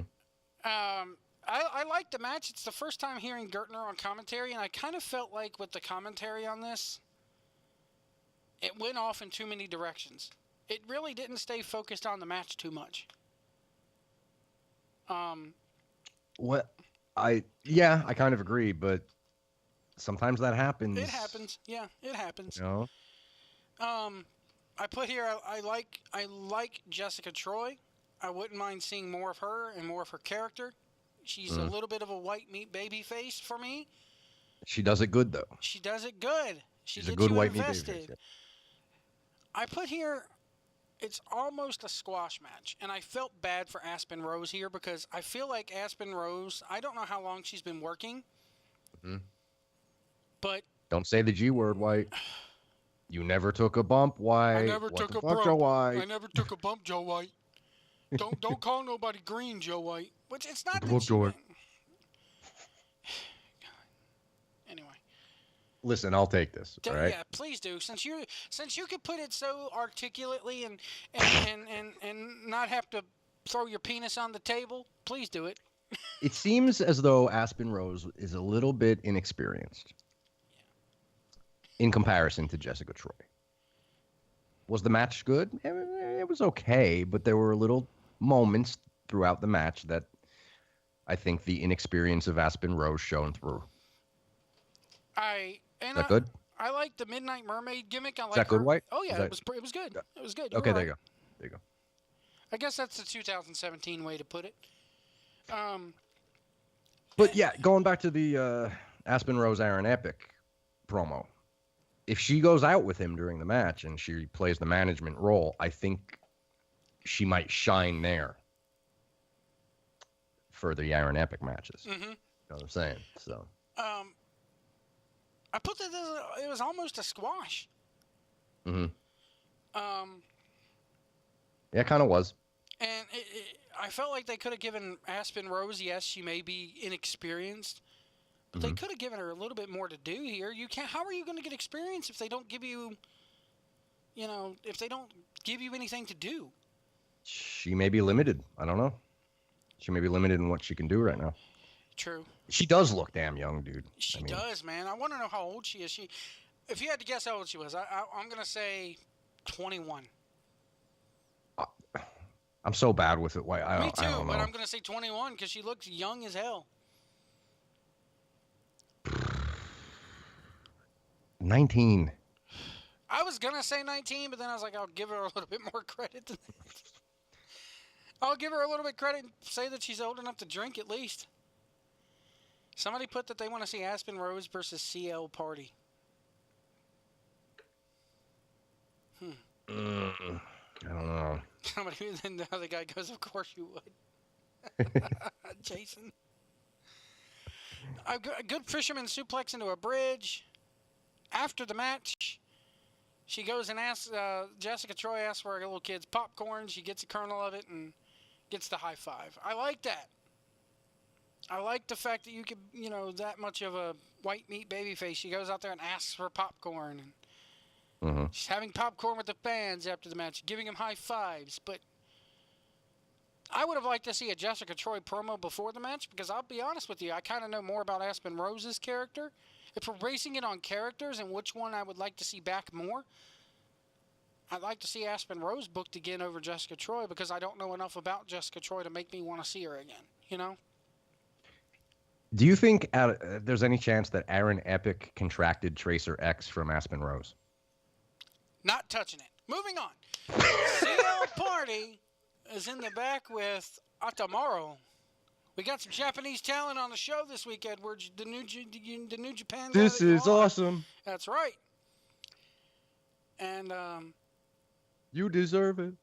I liked the match. It's the first time hearing Gertner on commentary, and I kind of felt like with the commentary on this, it went off in too many directions. It really didn't stay focused on the match too much. What? I kind of agree, but sometimes that happens. It happens. Yeah, it happens. You know? I put here, I like Jessica Troy. I wouldn't mind seeing more of her and more of her character. She's a little bit of a white meat baby face for me. She does it good, though. She does it good. She's a good white meat baby face. Yeah. I put here, it's almost a squash match, and I felt bad for Aspen Rose here because I feel like Aspen Rose, I don't know how long she's been working, but... Don't say the G word, White. You never took a bump, White. I never took a bump, Joe White. I never took a bump, Joe White. Don't call nobody green, Joe White. Which it's not that she, Listen, I'll take this. All right. Yeah, please do. Since you could put it so articulately and not have to throw your penis on the table, please do it. It seems as though Aspen Rose is a little bit inexperienced in comparison to Jessica Troy. Was the match good? It was okay, but there were little moments throughout the match that I think the inexperience of Aspen Rose shone through. Is that good? I like the Midnight Mermaid gimmick. Is that good, White? Oh yeah, it was good. It was good. Okay, there you go. There you go. I guess that's the 2017 way to put it. But yeah, going back to the Aspen Rose Aaron Epic promo, if she goes out with him during the match and she plays the management role, I think she might shine there for the Aaron Epic matches. Mm-hmm. You know what I'm saying? So. I put that it was almost a squash. Mm-hmm. Yeah, it kind of was. And I felt like they could have given Aspen Rose, yes, she may be inexperienced, but they could have given her a little bit more to do here. How are you going to get experience if they don't give you, if they don't give you anything to do? She may be limited. I don't know. She may be limited in what she can do right now. True. She does look damn young, dude. She does, man. I want to know how old she is. If you had to guess how old she was, I'm going to say 21. I'm so bad with it. Why? Me too, I don't know. but I'm going to say 21 because she looks young as hell. 19. I was going to say 19, but then I was like, I'll give her a little bit more credit than that. I'll give her a little bit of credit and say that she's old enough to drink at least. Somebody put that they want to see Aspen Rose versus CL Party. I don't know. Then the other guy goes, of course you would. Jason. A good fisherman suplex into a bridge. After the match, she goes and asks, Jessica Troy asks for a little kid's popcorn. She gets a kernel of it and gets the high five. I like that. I like the fact that you could, that much of a white meat babyface. She goes out there and asks for popcorn. And she's having popcorn with the fans after the match, giving them high fives. But I would have liked to see a Jessica Troy promo before the match because I'll be honest with you, I kind of know more about Aspen Rose's character. If we're basing it on characters and which one I would like to see back more, I'd like to see Aspen Rose booked again over Jessica Troy because I don't know enough about Jessica Troy to make me want to see her again, Do you think there's any chance that Aaron Epic contracted Tracer X from Aspen Rose? Not touching it. Moving on. CL Party is in the back with Atamaro. We got some Japanese talent on the show this week, Edward. The New Japan. This is awesome. That's right. And you deserve it.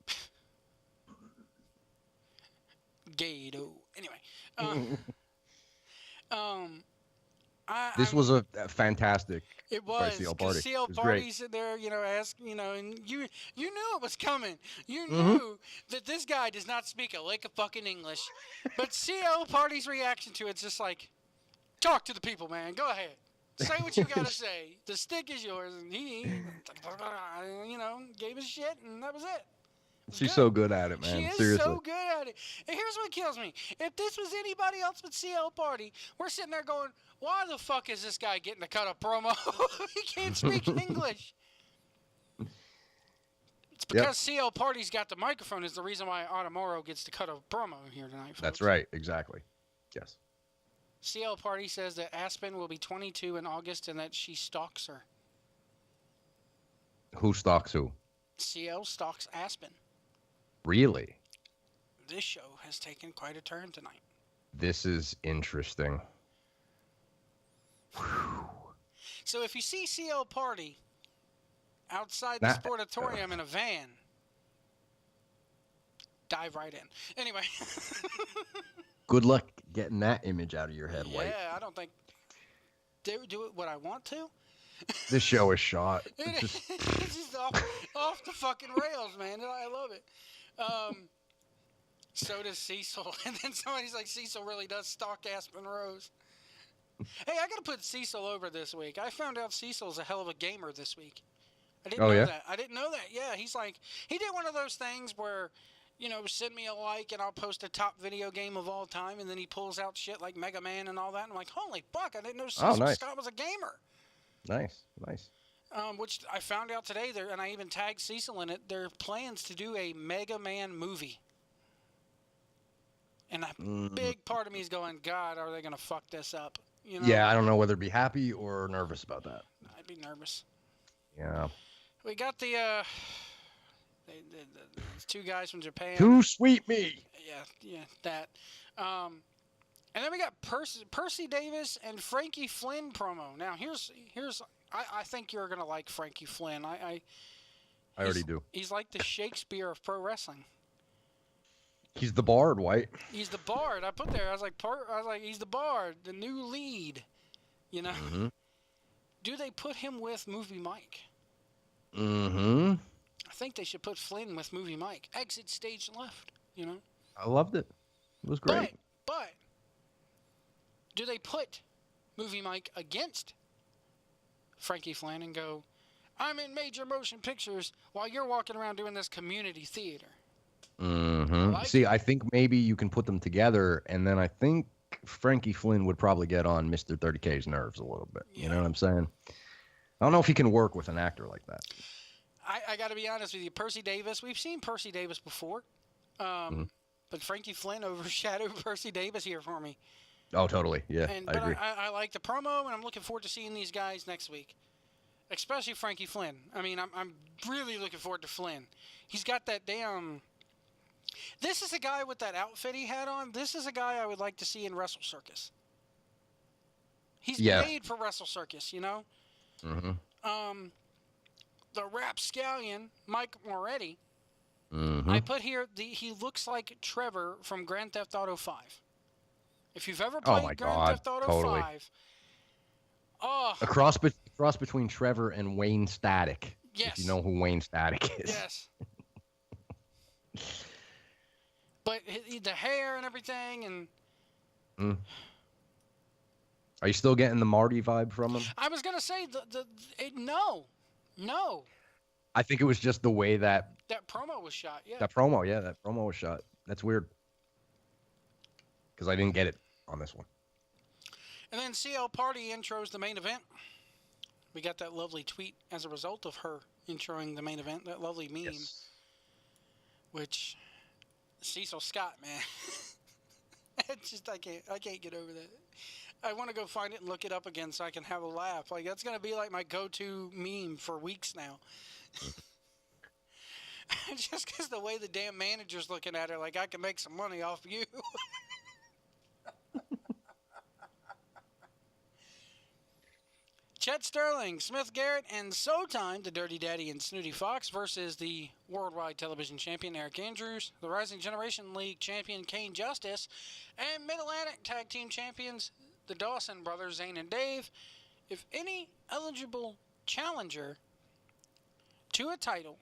Gato. Anyway. This was a fantastic. It was. CL Party. CL Party's in there, and you knew it was coming. You knew that this guy does not speak a lick of fucking English. But CL Party's reaction to it's just like, talk to the people, man. Go ahead. Say what you gotta say. The stick is yours. And he gave his shit, and that was it. She's so good at it, man. She is Seriously. so good at it. And here's what kills me. If this was anybody else but CL Party, we're sitting there going, why the fuck is this guy getting to cut a promo? He can't speak English. It's because CL Party's got the microphone is the reason why Atamaro gets to cut a promo here tonight, folks. That's right. Exactly. Yes. CL Party says that Aspen will be 22 in August and that she stalks her. Who stalks who? CL stalks Aspen. Really? This show has taken quite a turn tonight. This is interesting. So if you see CL Party outside the Sportatorium in a van, dive right in. Anyway. Good luck getting that image out of your head, White. Yeah, I don't think they would do it what I want to. This show is shot. It's just off the fucking rails, man. I love it. So does Cecil. And then somebody's like, Cecil really does stalk Aspen Rose. Hey, I got to put Cecil over this week. I found out Cecil's a hell of a gamer this week. I didn't Oh, know yeah? that. I didn't know that. Yeah, he did one of those things where, send me a like and I'll post a top video game of all time, and then he pulls out shit like Mega Man and all that. And I'm like, holy fuck, I didn't know Oh, Cecil nice. Scott was a gamer. Nice. Which I found out today, and I even tagged Cecil in it. There are plans to do a Mega Man movie. And a big part of me is going, God, are they going to fuck this up? Yeah, I don't know whether to be happy or nervous about that. I'd be nervous. Yeah. We got the two guys from Japan. Too sweet me. Yeah, that. And then we got Percy Davis and Frankie Flynn promo. Now here's I think you're gonna like Frankie Flynn. I already do. He's like the Shakespeare of pro wrestling. He's the Bard, White. He's the Bard. I put there. I was like, he's the Bard, the new lead. Mm-hmm. Do they put him with Movie Mike? Mm-hmm. I think they should put Flynn with Movie Mike. Exit stage left. I loved it. It was great. But do they put Movie Mike against Frankie Flynn and go, I'm in major motion pictures while you're walking around doing this community theater? Mm-hmm. See, I think maybe you can put them together, and then I think Frankie Flynn would probably get on Mr. 30K's nerves a little bit. You know what I'm saying? I don't know if he can work with an actor like that. I got to be honest with you. Percy Davis, we've seen Percy Davis before. But Frankie Flynn overshadowed Percy Davis here for me. Oh, totally. Yeah, But I agree. I like the promo, and I'm looking forward to seeing these guys next week. Especially Frankie Flynn. I mean, I'm really looking forward to Flynn. He's got that damn... This is a guy with that outfit he had on. This is a guy I would like to see in Wrestle Circus. He's made for Wrestle Circus, Mm-hmm. The rapscallion, Mike Moretti. Mm-hmm. I put here, he looks like Trevor from Grand Theft Auto 5. If you've ever played Grand Theft Auto 5... Oh. A cross between Trevor and Wayne Static. Yes. If you know who Wayne Static is. Yes. But the hair and everything, and Are you still getting the Marty vibe from him? I was gonna say no. I think it was just the way that promo was shot. Yeah. that promo was shot. That's weird. Because I didn't get it on this one. And then CL Party intros the main event. We got that lovely tweet as a result of her introing the main event. That lovely meme, which Cecil Scott, man, it's just I can't get over that. I want to go find it and look it up again so I can have a laugh. Like that's gonna be like my go-to meme for weeks now. Just because the way the damn manager's looking at her, like I can make some money off you. Chet Sterling, Smith Garrett, and Showtime, the Dirty Daddy and Snooty Fox versus the Worldwide Television Champion Eric Andrews, the Rising Generation League Champion Kane Justice, and Mid-Atlantic Tag Team Champions, the Dawson Brothers, Zane and Dave. If any eligible challenger to a title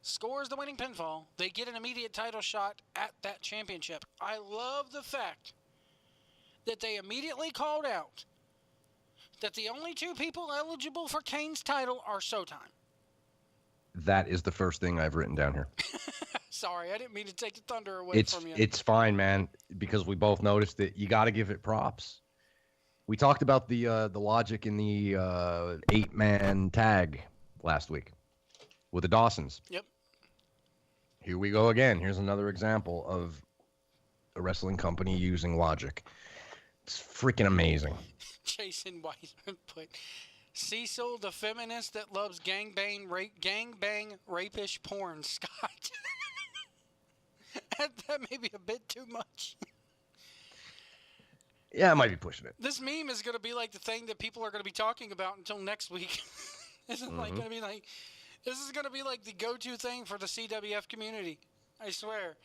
scores the winning pinfall, they get an immediate title shot at that championship. I love the fact that they immediately called out that the only two people eligible for Kane's title are Showtime. That is the first thing I've written down here. Sorry, I didn't mean to take the thunder away from you. It's fine, man, because we both noticed it. You got to give it props. We talked about the logic in the 8-man tag last week with the Dawsons. Yep. Here we go again. Here's another example of a wrestling company using logic. It's freaking amazing. Jason Wiseman put Cecil, the feminist that loves gangbang rapish porn, Scott. that may be a bit too much. Yeah, I might be pushing it. This meme is going to be like the thing that people are going to be talking about until next week. Isn't like going to be like, this is going to be like the go-to thing for the CWF community. I swear.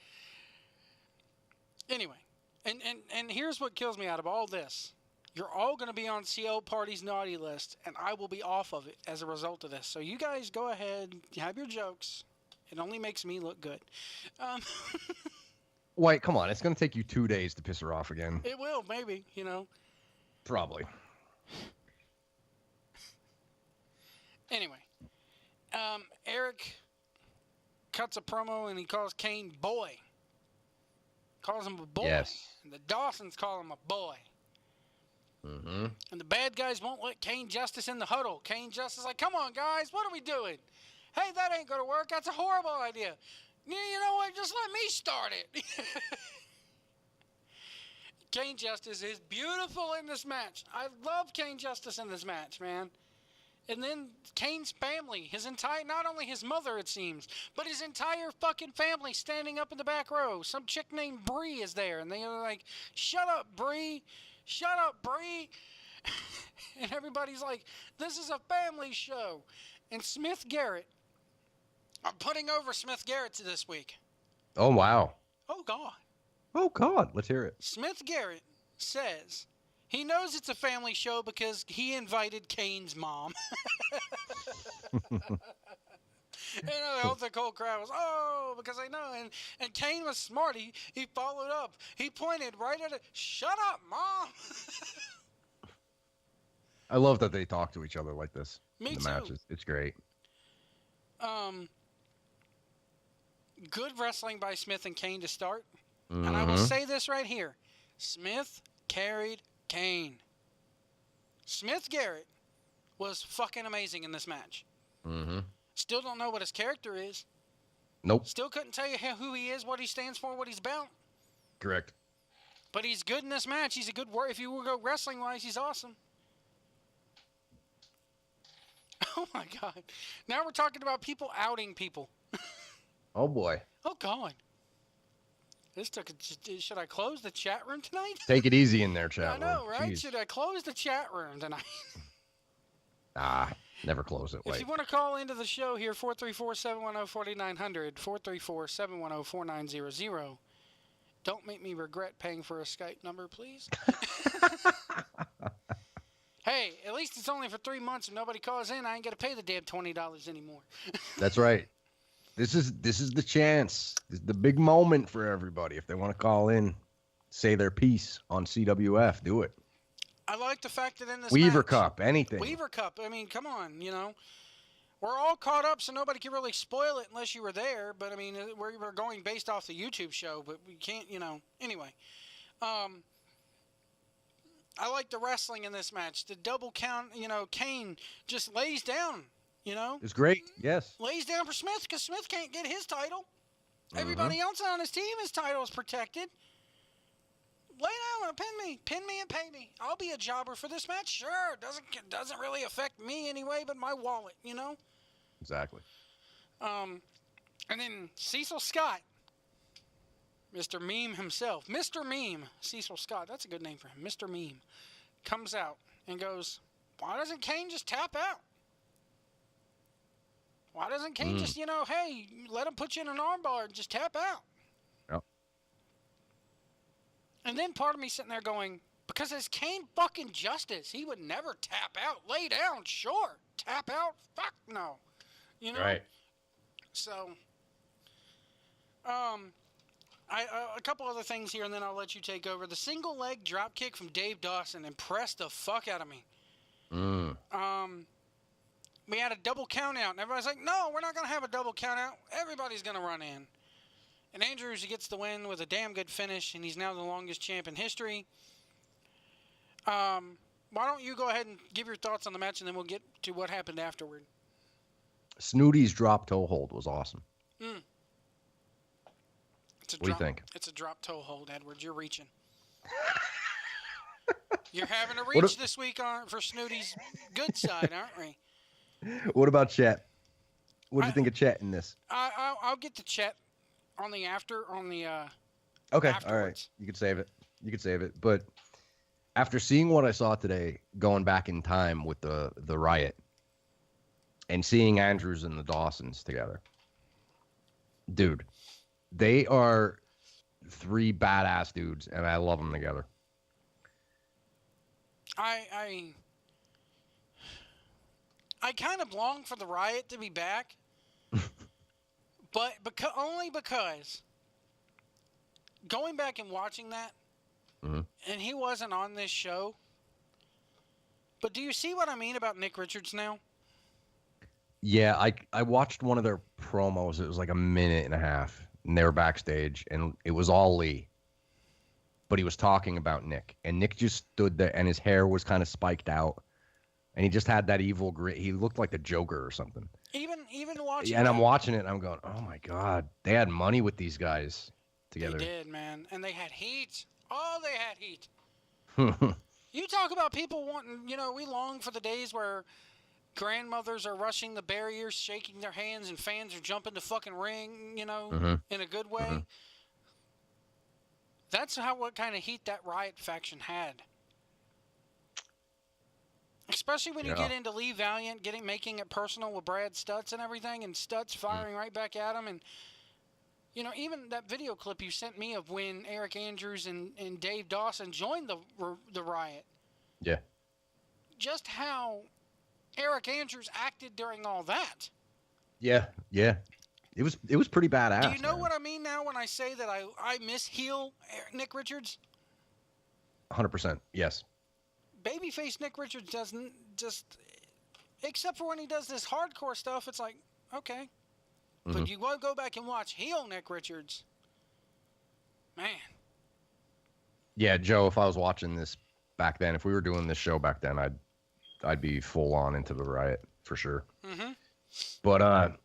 Anyway, and here's what kills me out of all this. You're all going to be on CL Party's naughty list, and I will be off of it as a result of this. So you guys go ahead, have your jokes. It only makes me look good. Wait, come on. It's going to take you 2 days to piss her off again. It will, maybe, Probably. Anyway, Aric cuts a promo and he calls Kane boy. Calls him a boy. Yes. And the Dawsons call him a boy. Mm-hmm. And the bad guys won't let Kane Justice in the huddle. Kane Justice is like, come on, guys, what are we doing? Hey, that ain't going to work. That's a horrible idea. You know what? Just let me start it. Kane Justice is beautiful in this match. I love Kane Justice in this match, man. And then Kane's family, not only his mother, it seems, but his entire fucking family standing up in the back row. Some chick named Bree is there, and they're like, shut up, Bree. Shut up, Bree. And everybody's like, this is a family show. And Smith Garrett, I'm putting over Smith Garrett to this week. Oh, wow. Oh, God. Oh, God. Let's hear it. Smith Garrett says he knows it's a family show because he invited Kane's mom. And the whole crowd was, oh, because I know. And Kane was smart. He followed up. He pointed right at it. Shut up, Mom. I love that they talk to each other like this. Me in the too. Matches. It's great. Good wrestling by Smith and Kane to start. Mm-hmm. And I will say this right here. Smith carried Kane. Smith Garrett was fucking amazing in this match. Mm-hmm. Still don't know what his character is. Nope. Still couldn't tell you who he is, what he stands for, what he's about. Correct. But he's good in this match. He's a good worker. If you will go wrestling-wise, he's awesome. Oh, my God. Now we're talking about people outing people. Oh, boy. Oh, God. Should I close the chat room tonight? Take it easy in there, chat I know, room. right? Jeez. Should I close the chat room tonight? Never close it. If Wait. you want to call into the show here, 434-710-4900, 434-710-4900. Don't make me regret paying for a Skype number, please. Hey, at least it's only for 3 months. If nobody calls in, I ain't got to pay the damn $20 anymore. That's right. This is the chance. This is the big moment for everybody. If they want to call in, say their piece on CWF, do it. I like the fact that in this Weaver match, Cup, anything. Weaver Cup. I mean, come on, We're all caught up, so nobody can really spoil it unless you were there. But, I mean, we're going based off the YouTube show, but we can't, Anyway. I like the wrestling in this match. The double count, Kane just lays down, It's great, yes. Lays down for Smith because Smith can't get his title. Everybody else on his team, his title is protected. Lay down and pin me and pay me. I'll be a jobber for this match. Sure, doesn't really affect me anyway, but my wallet, Exactly. And then Cecil Scott, Mr. Meme himself, Mr. Meme, Cecil Scott, that's a good name for him. Mr. Meme comes out and goes, "Why doesn't Kane just tap out? Why doesn't Kane just, hey, let him put you in an armbar and just tap out?" Yep. And then part of me sitting there going, because it's Kane fucking Justice. He would never tap out. Lay down, sure. Tap out? Fuck no. Right. So, a couple other things here, and then I'll let you take over. The single leg drop kick from Dave Dawson impressed the fuck out of me. We had a double count out, and everybody's like, no, we're not going to have a double count out. Everybody's going to run in. And Andrews gets the win with a damn good finish, and he's now the longest champ in history. Why don't you go ahead and give your thoughts on the match, and then we'll get to what happened afterward. Snooty's drop toe hold was awesome. What do you think? It's a drop toe hold, Edwards. You're reaching. You're having a reach this week for Snooty's good side, aren't we? What about Chet? What do you think of Chet in this? I'll get to Chet on the Okay, afterwards. all right. You could save it. But after seeing what I saw today, going back in time with the riot, and seeing Andrews and the Dawsons together, dude, they are three badass dudes, and I love them together. I kind of long for the riot to be back, but only because going back and watching that, and he wasn't on this show, But do you see what I mean about Nick Richards now? Yeah, I watched one of their promos. It was like a minute and a half, and they were backstage, and it was all Lee. But he was talking about Nick, and Nick just stood there, and his hair was kind of spiked out, and he just had that evil grin. He looked like the Joker or something. Even watching. And I'm watching it, and I'm going, oh my God, they had money with these guys together. They did, man, and they had heat. Oh, they had heat. You talk about people wanting, we long for the days where grandmothers are rushing the barriers, shaking their hands, and fans are jumping the fucking ring, in a good way. Mm-hmm. That's what kind of heat that Riot faction had. Especially when you get into Lee Valiant, making it personal with Brad Stutz and everything, and Stutz firing right back at him. And, even that video clip you sent me of when Aric Andrews and Dave Dawson joined the Riot. Yeah. Just how Aric Andrews acted during all that. Yeah. It was pretty badass. Do you know man. what I mean now when I say that I miss heel Nick Richards? 100%. Yes. Babyface Nick Richards doesn't just, except for when he does this hardcore stuff, it's like, okay. Mm-hmm. But you won't go back and watch heel Nick Richards. Man. Yeah, Joe, if I was watching this back then, if we were doing this show back then, I'd be full on into the Riot for sure. Mm-hmm. But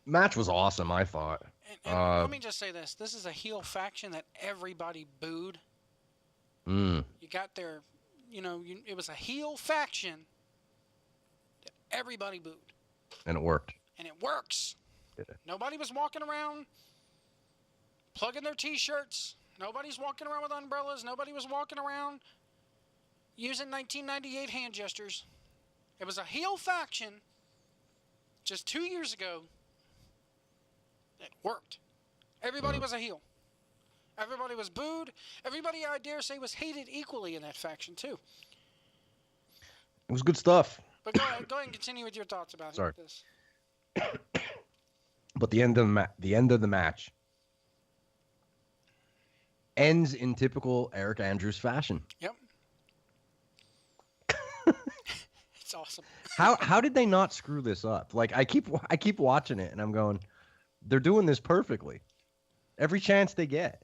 match was awesome, I thought. And let me just say this. This is a heel faction that everybody booed. You got their, it was a heel faction that everybody booed. And it worked. And it works. Yeah. Nobody was walking around plugging their T-shirts. Nobody's walking around with umbrellas. Nobody was walking around using 1998 hand gestures. It was a heel faction just 2 years ago that worked. Everybody was a heel. Everybody was booed. Everybody, I dare say, was hated equally in that faction, too. It was good stuff. But go ahead and continue with your thoughts about this. But the end of the match ends in typical Aric Andrews fashion. Yep. It's awesome. How did they not screw this up? Like I keep watching it and I'm going, they're doing this perfectly. Every chance they get.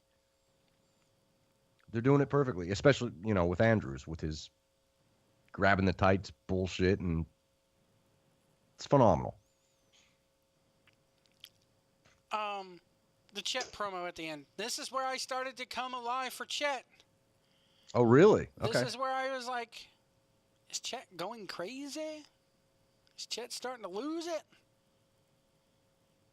They're doing it perfectly, especially, with Andrews with his grabbing the tights bullshit, and it's phenomenal. The Chet promo at the end. This is where I started to come alive for Chet. Oh, really? Okay. This is where I was like, is Chet going crazy? Is Chet starting to lose it?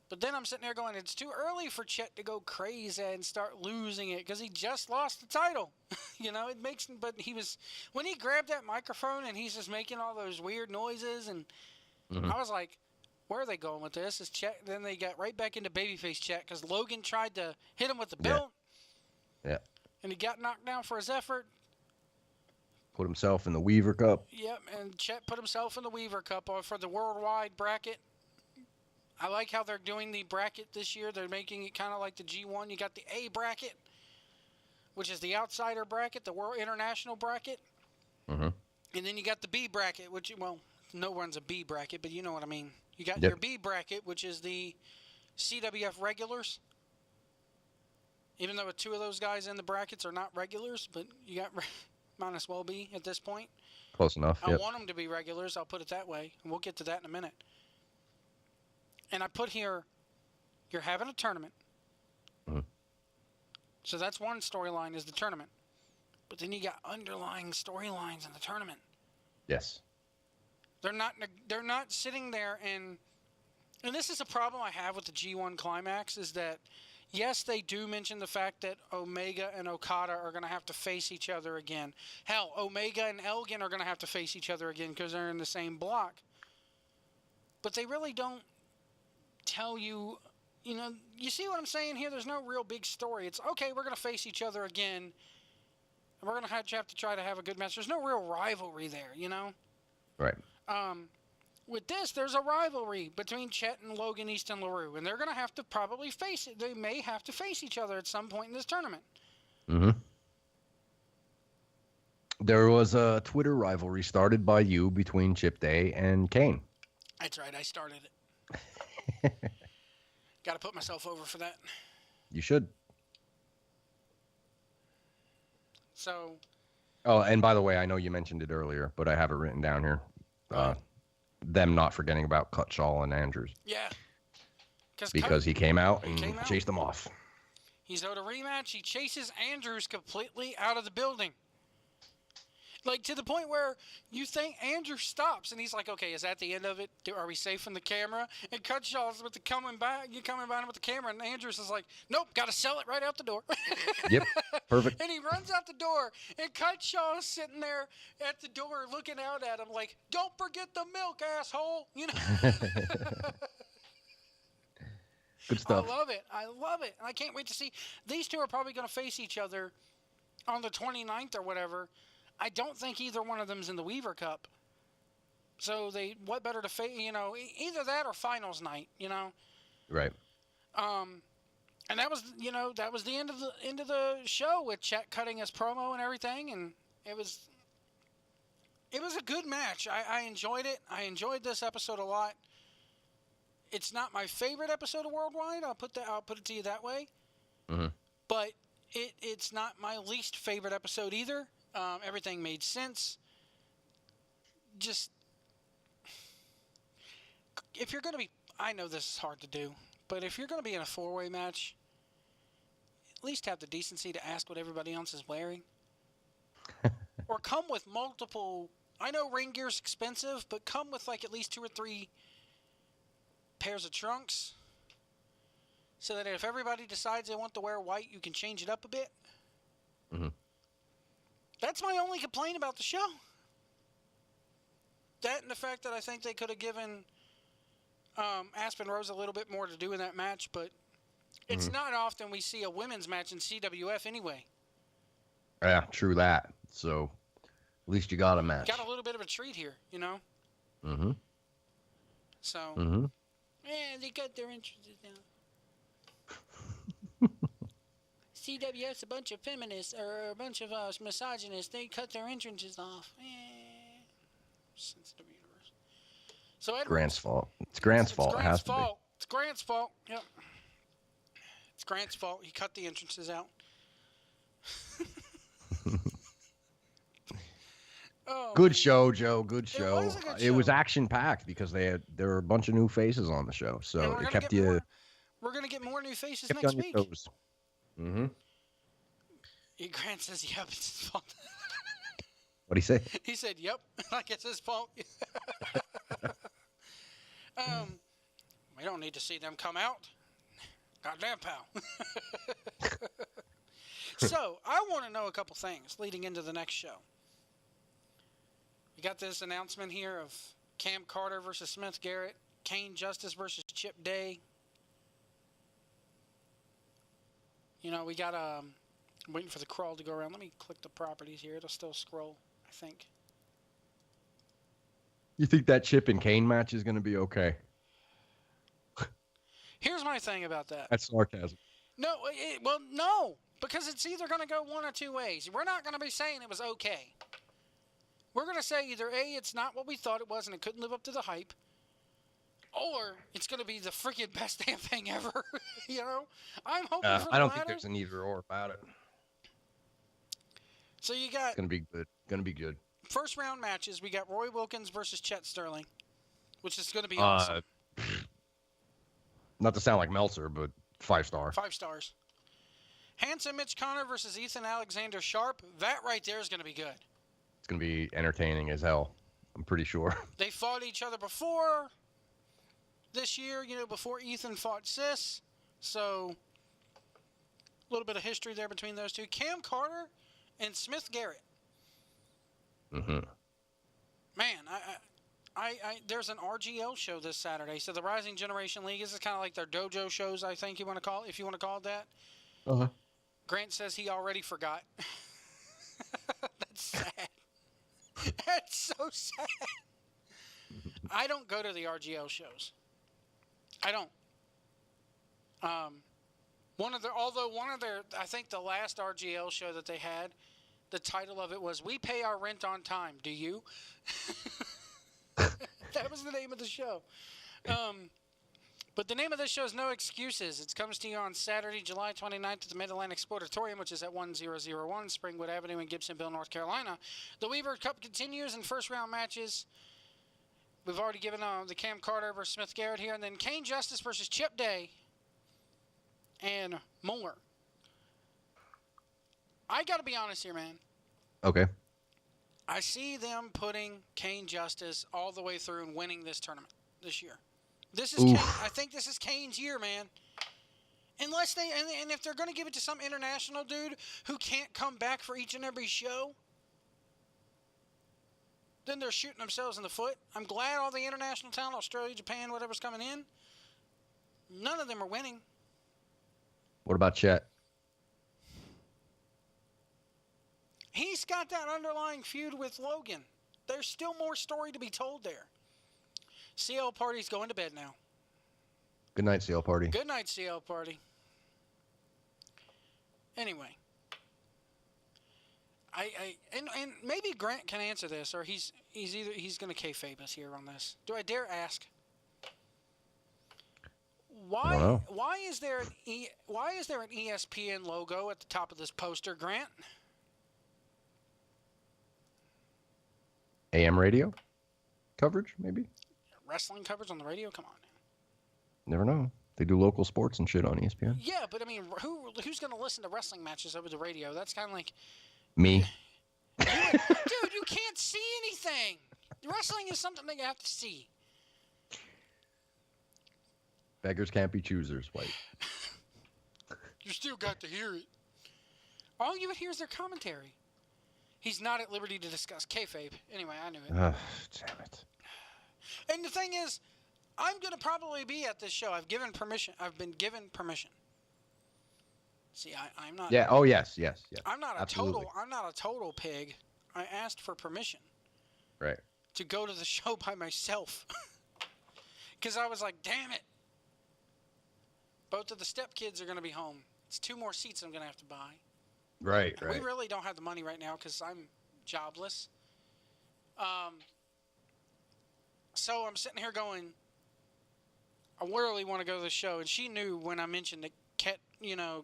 But then I'm sitting there going, it's too early for Chet to go crazy and start losing it because he just lost the title. It makes, but when he grabbed that microphone and he's just making all those weird noises, and I was like, where are they going with this? Is Chet? Then they got right back into babyface Chet because Logan tried to hit him with the belt. Yeah. And he got knocked down for his effort. Put himself in the Weaver Cup. Yep, and Chet put himself in the Weaver Cup for the worldwide bracket. I like how they're doing the bracket this year. They're making it kind of like the G1. You got the A bracket, which is the outsider bracket, the World International bracket. And then you got the B bracket, which, no one's a B bracket, but you know what I mean. You got your B bracket, which is the CWF regulars. Even though two of those guys in the brackets are not regulars, but you got might as well be at this point. Close enough. I want them to be regulars. I'll put it that way, and we'll get to that in a minute. And I put here, you're having a tournament. So that's one storyline, is the tournament. But then you got underlying storylines in the tournament. Yes. They're not sitting there and this is a problem I have with the G1 Climax, is that yes, they do mention the fact that Omega and Okada are going to have to face each other again. Hell, Omega and Elgin are going to have to face each other again because they're in the same block. But they really don't tell you, you see what I'm saying here? There's no real big story. It's, okay, we're going to face each other again, and we're going to have to try to have a good match. There's no real rivalry there, Right. With this, there's a rivalry between Chet and Logan Easton LaRue, and they're going to have to probably face it. They may have to face each other at some point in this tournament. There was a Twitter rivalry started by you between Chip Day and Kane. That's right. I started it. Got to put myself over for that. You should. So. Oh, and by the way, I know you mentioned it earlier, but I have it written down here. Right. Them not forgetting about Cutshaw and Andrews. Yeah. Because he came out and chased them off. He's owed a rematch. He chases Andrews completely out of the building. Like, to the point where you think Andrews stops, and he's like, okay, is that the end of it? Are we safe from the camera? And Cutshaw's with the coming by him with the camera, and Andrews is like, nope, got to sell it right out the door. Yep, perfect. And he runs out the door, and Cutshaw's sitting there at the door looking out at him like, don't forget the milk, asshole. You know? Good stuff. I love it. I can't wait to see. These two are probably going to face each other on the 29th or whatever. I don't think either one of them's in the Weaver Cup. So what better to face, either that or finals night, Right. And that was the end of the show with Chet cutting his promo and everything, and it was a good match. I enjoyed it. I enjoyed this episode a lot. It's not my favorite episode of Worldwide. I'll put it to you that way. Mm-hmm. But it's not my least favorite episode either. Everything made sense. Just, if you're going to be, I know this is hard to do, but if you're going to be in a four-way match, at least have the decency to ask what everybody else is wearing. Or come with multiple, I know ring gear's expensive, but come with like at least 2 or 3 pairs of trunks, so that if everybody decides they want to wear white, you can change it up a bit. Mm-hmm. That's my only complaint about the show. That and the fact that I think they could have given Aspen Rose a little bit more to do in that match, but it's not often we see a women's match in CWF anyway. Yeah, true that. So at least you got a match. Got a little bit of a treat here, Mm-hmm. So, Mm-hmm. yeah, they got their interests now. CWF's a bunch of feminists or a bunch of misogynists. They cut their entrances off. Sensitive universe. So Edwards, Grant's fault. It's Grant's fault. It's It Grant's has to be. fault. It's Grant's fault. Yep. It's Grant's fault. He cut the entrances out. Good show, Joe. Good show. Was a good It was show. action packed because there were a bunch of new faces on the show, so it kept you. We're gonna get more new faces Kept next you on week. your toes. Mm-hmm. Grant says, "Yep, it's his fault." What'd he say? He said, "Yep, like it's his fault." We don't need to see them come out. Goddamn, pal. So I want to know a couple things leading into the next show. We got this announcement here of Cam Carter versus Smith Garrett, Kane Justice versus Chip Day. We got I'm waiting for the crawl to go around. Let me click the properties here. It'll still scroll, I think. You think that Chip and Kane match is going to be okay? Here's my thing about that. That's sarcasm. No, no, because it's either going to go one or two ways. We're not going to be saying it was okay. We're going to say either A, it's not what we thought it was and it couldn't live up to the hype, or it's going to be the freaking best damn thing ever. I'm hoping for the I don't latter. think there's an either or about it. So you got It's going to be good. Going to be good. first round matches. We got Roy Wilkins versus Chet Sterling, which is going to be awesome. Not to sound like Meltzer, but 5-star. 5 stars. Handsome Mitch Connor versus Ethan Alexander Sharp. That right there is going to be good. It's going to be entertaining as hell. I'm pretty sure. They fought each other before this year, before Ethan fought Sis. So, a little bit of history there between those two. Cam Carter and Smith Garrett. Mm-hmm. Man, there's an RGL show this Saturday. So, the Rising Generation League, this is kind of like their dojo shows, I think you want to call it, if you want to call it that. Uh-huh. Grant says he already forgot. That's sad. That's so sad. I don't go to the RGL shows. I don't. One of their, I think the last RGL show that they had, The title of it was "We Pay Our Rent on Time. Do you?" That was the name of the show. But the name of this show is No Excuses. It comes to you on Saturday, July 29th at the Mid-Atlantic Sportatorium, which is at 1001 Springwood Avenue in Gibsonville, North Carolina. The Weaver Cup continues in first-round matches. We've already given the Cam Carter versus Smith Garrett here, and then Kane Justice versus Chip Day, and more. I got to be honest here, man. Okay. I see them putting Kane Justice all the way through and winning this tournament this year. This is Kane, I think this is Kane's year, man. Unless they and if they're going to give it to some international dude who can't come back for each and every show, then they're shooting themselves in the foot. I'm glad all the international talent, Australia, Japan, whatever's coming in, none of them are winning. What about Chet? He's got that underlying feud with Logan. There's still more story to be told there. CL Party's going to bed now. Good night, CL Party. Good night, CL Party. Anyway. And maybe Grant can answer this, or he's going to kayfabe us here on this. Do I dare ask? Why is there an ESPN logo at the top of this poster, Grant? AM radio coverage, maybe? Wrestling coverage on the radio? Come on. Never know. They do local sports and shit on ESPN. Yeah, but I mean, who's going to listen to wrestling matches over the radio? That's kind of like... Me. Dude, you can't see anything. Wrestling is something that you have to see. Beggars can't be choosers, White. You still got to hear it. All you would hear is their commentary. He's not at liberty to discuss kayfabe. Anyway, I knew it. Damn it. And the thing is, I'm going to probably be at this show. I've been given permission. See, I'm not. Yeah. Oh, yes. I'm not Absolutely. I'm not a total pig. I asked for permission. Right. To go to the show by myself. Because I was like, damn it. Both of the stepkids are going to be home. It's 2 more seats I'm going to have to buy. Right. We really don't have the money right now because I'm jobless. So I'm sitting here going, I really want to go to the show. And she knew when I mentioned that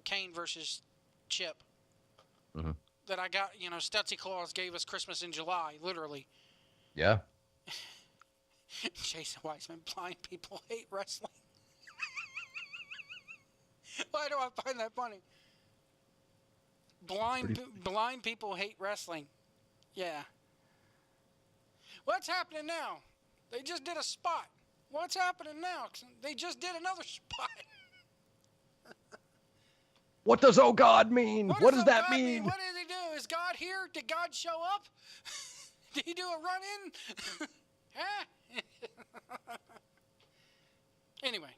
Kane versus Chip, that I got, Stutzy Claus gave us Christmas in July, literally. Yeah. Jason Weissman, blind people hate wrestling. Why do I find that funny? Blind people hate wrestling. Yeah. What's happening now? They just did a spot. What's happening now? They just did another spot. What does "oh God" mean? What does that God mean? What did he do? Is God here? Did God show up? Did he do a run-in? Huh? Anyway,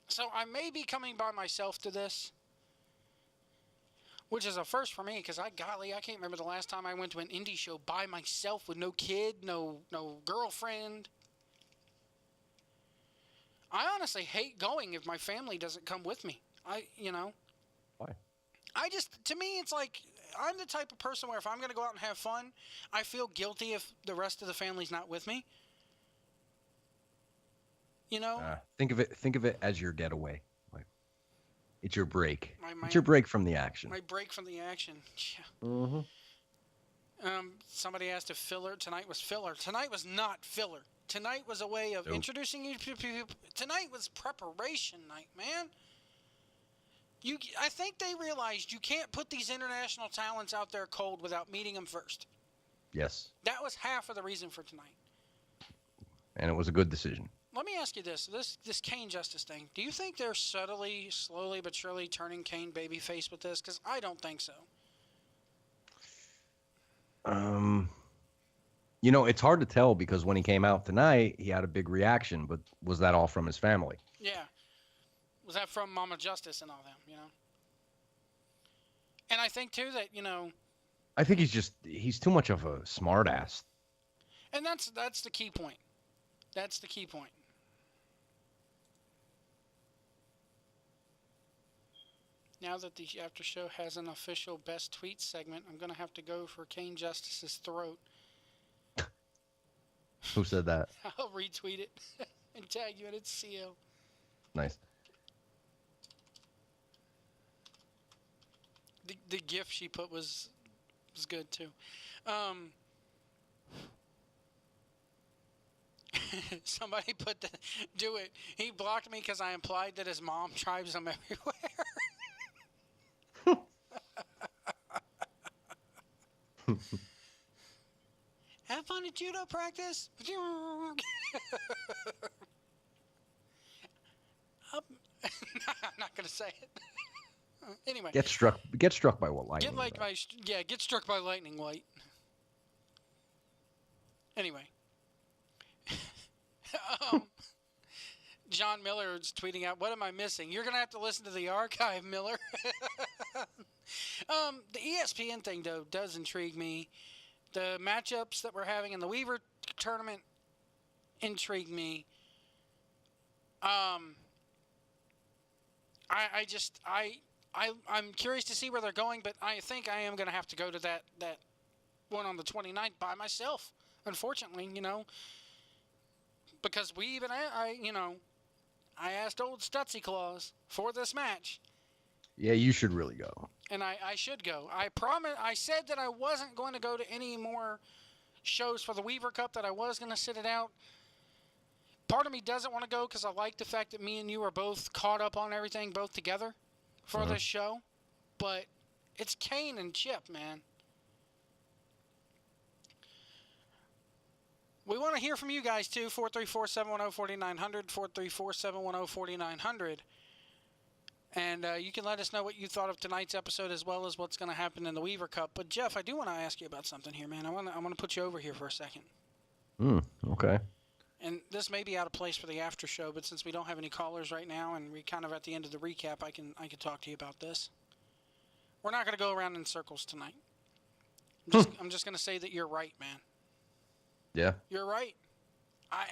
so I may be coming by myself to this, which is a first for me because I can't remember the last time I went to an indie show by myself with no kid, no girlfriend. I honestly hate going if my family doesn't come with me. Why? To me, it's like, I'm the type of person where if I'm going to go out and have fun, I feel guilty if the rest of the family's not with me. Think of it as your getaway. It's your break. It's your break from the action. My break from the action. Yeah. Mm-hmm. Somebody asked if filler tonight was filler. Tonight was not filler. Tonight was a way of introducing you to people. Tonight was preparation night, man. I think they realized you can't put these international talents out there cold without meeting them first. Yes. That was half of the reason for tonight. And it was a good decision. Let me ask you this Kane Justice thing. Do you think they're slowly but surely turning Kane babyface with this? Because I don't think so. It's hard to tell because when he came out tonight, he had a big reaction, but was that all from his family? Yeah. Was that from Mama Justice and all them, And I think, too, that, I think he's too much of a smartass. And that's the key point. That's the key point. Now that the after show has an official best tweet segment, I'm gonna have to go for Kane Justice's throat. Who said that? I'll retweet it and tag you in its CL. Nice. The GIF she put was good too. Somebody put do it. He blocked me because I implied that his mom tribes him everywhere. Have fun at judo practice. I'm not gonna say it. Anyway, Get struck by what lightning? get struck by lightning, White. Anyway, John Miller is tweeting out, "What am I missing? You're gonna have to listen to the archive, Miller." The ESPN thing though does intrigue me. The matchups that we're having in the Weaver tournament intrigue me. I'm curious to see where they're going, but I think I am going to have to go to that one on the 29th by myself, unfortunately, because I asked old Stutzy Claus for this match. Yeah, you should really go. And I should go. I said that I wasn't going to go to any more shows for the Weaver Cup, that I was going to sit it out. Part of me doesn't want to go because I like the fact that me and you are both caught up on everything, both together for this show. But it's Kane and Chip, man. We want to hear from you guys, too. 434-710-4900, 434-710-4900. And you can let us know what you thought of tonight's episode as well as what's going to happen in the Weaver Cup. But, Jeff, I do want to ask you about something here, man. I want to put you over here for a second. Okay. And this may be out of place for the after show, but since we don't have any callers right now and we're kind of at the end of the recap, I can talk to you about this. We're not going to go around in circles tonight. I'm just going to say that you're right, man. Yeah. You're right. I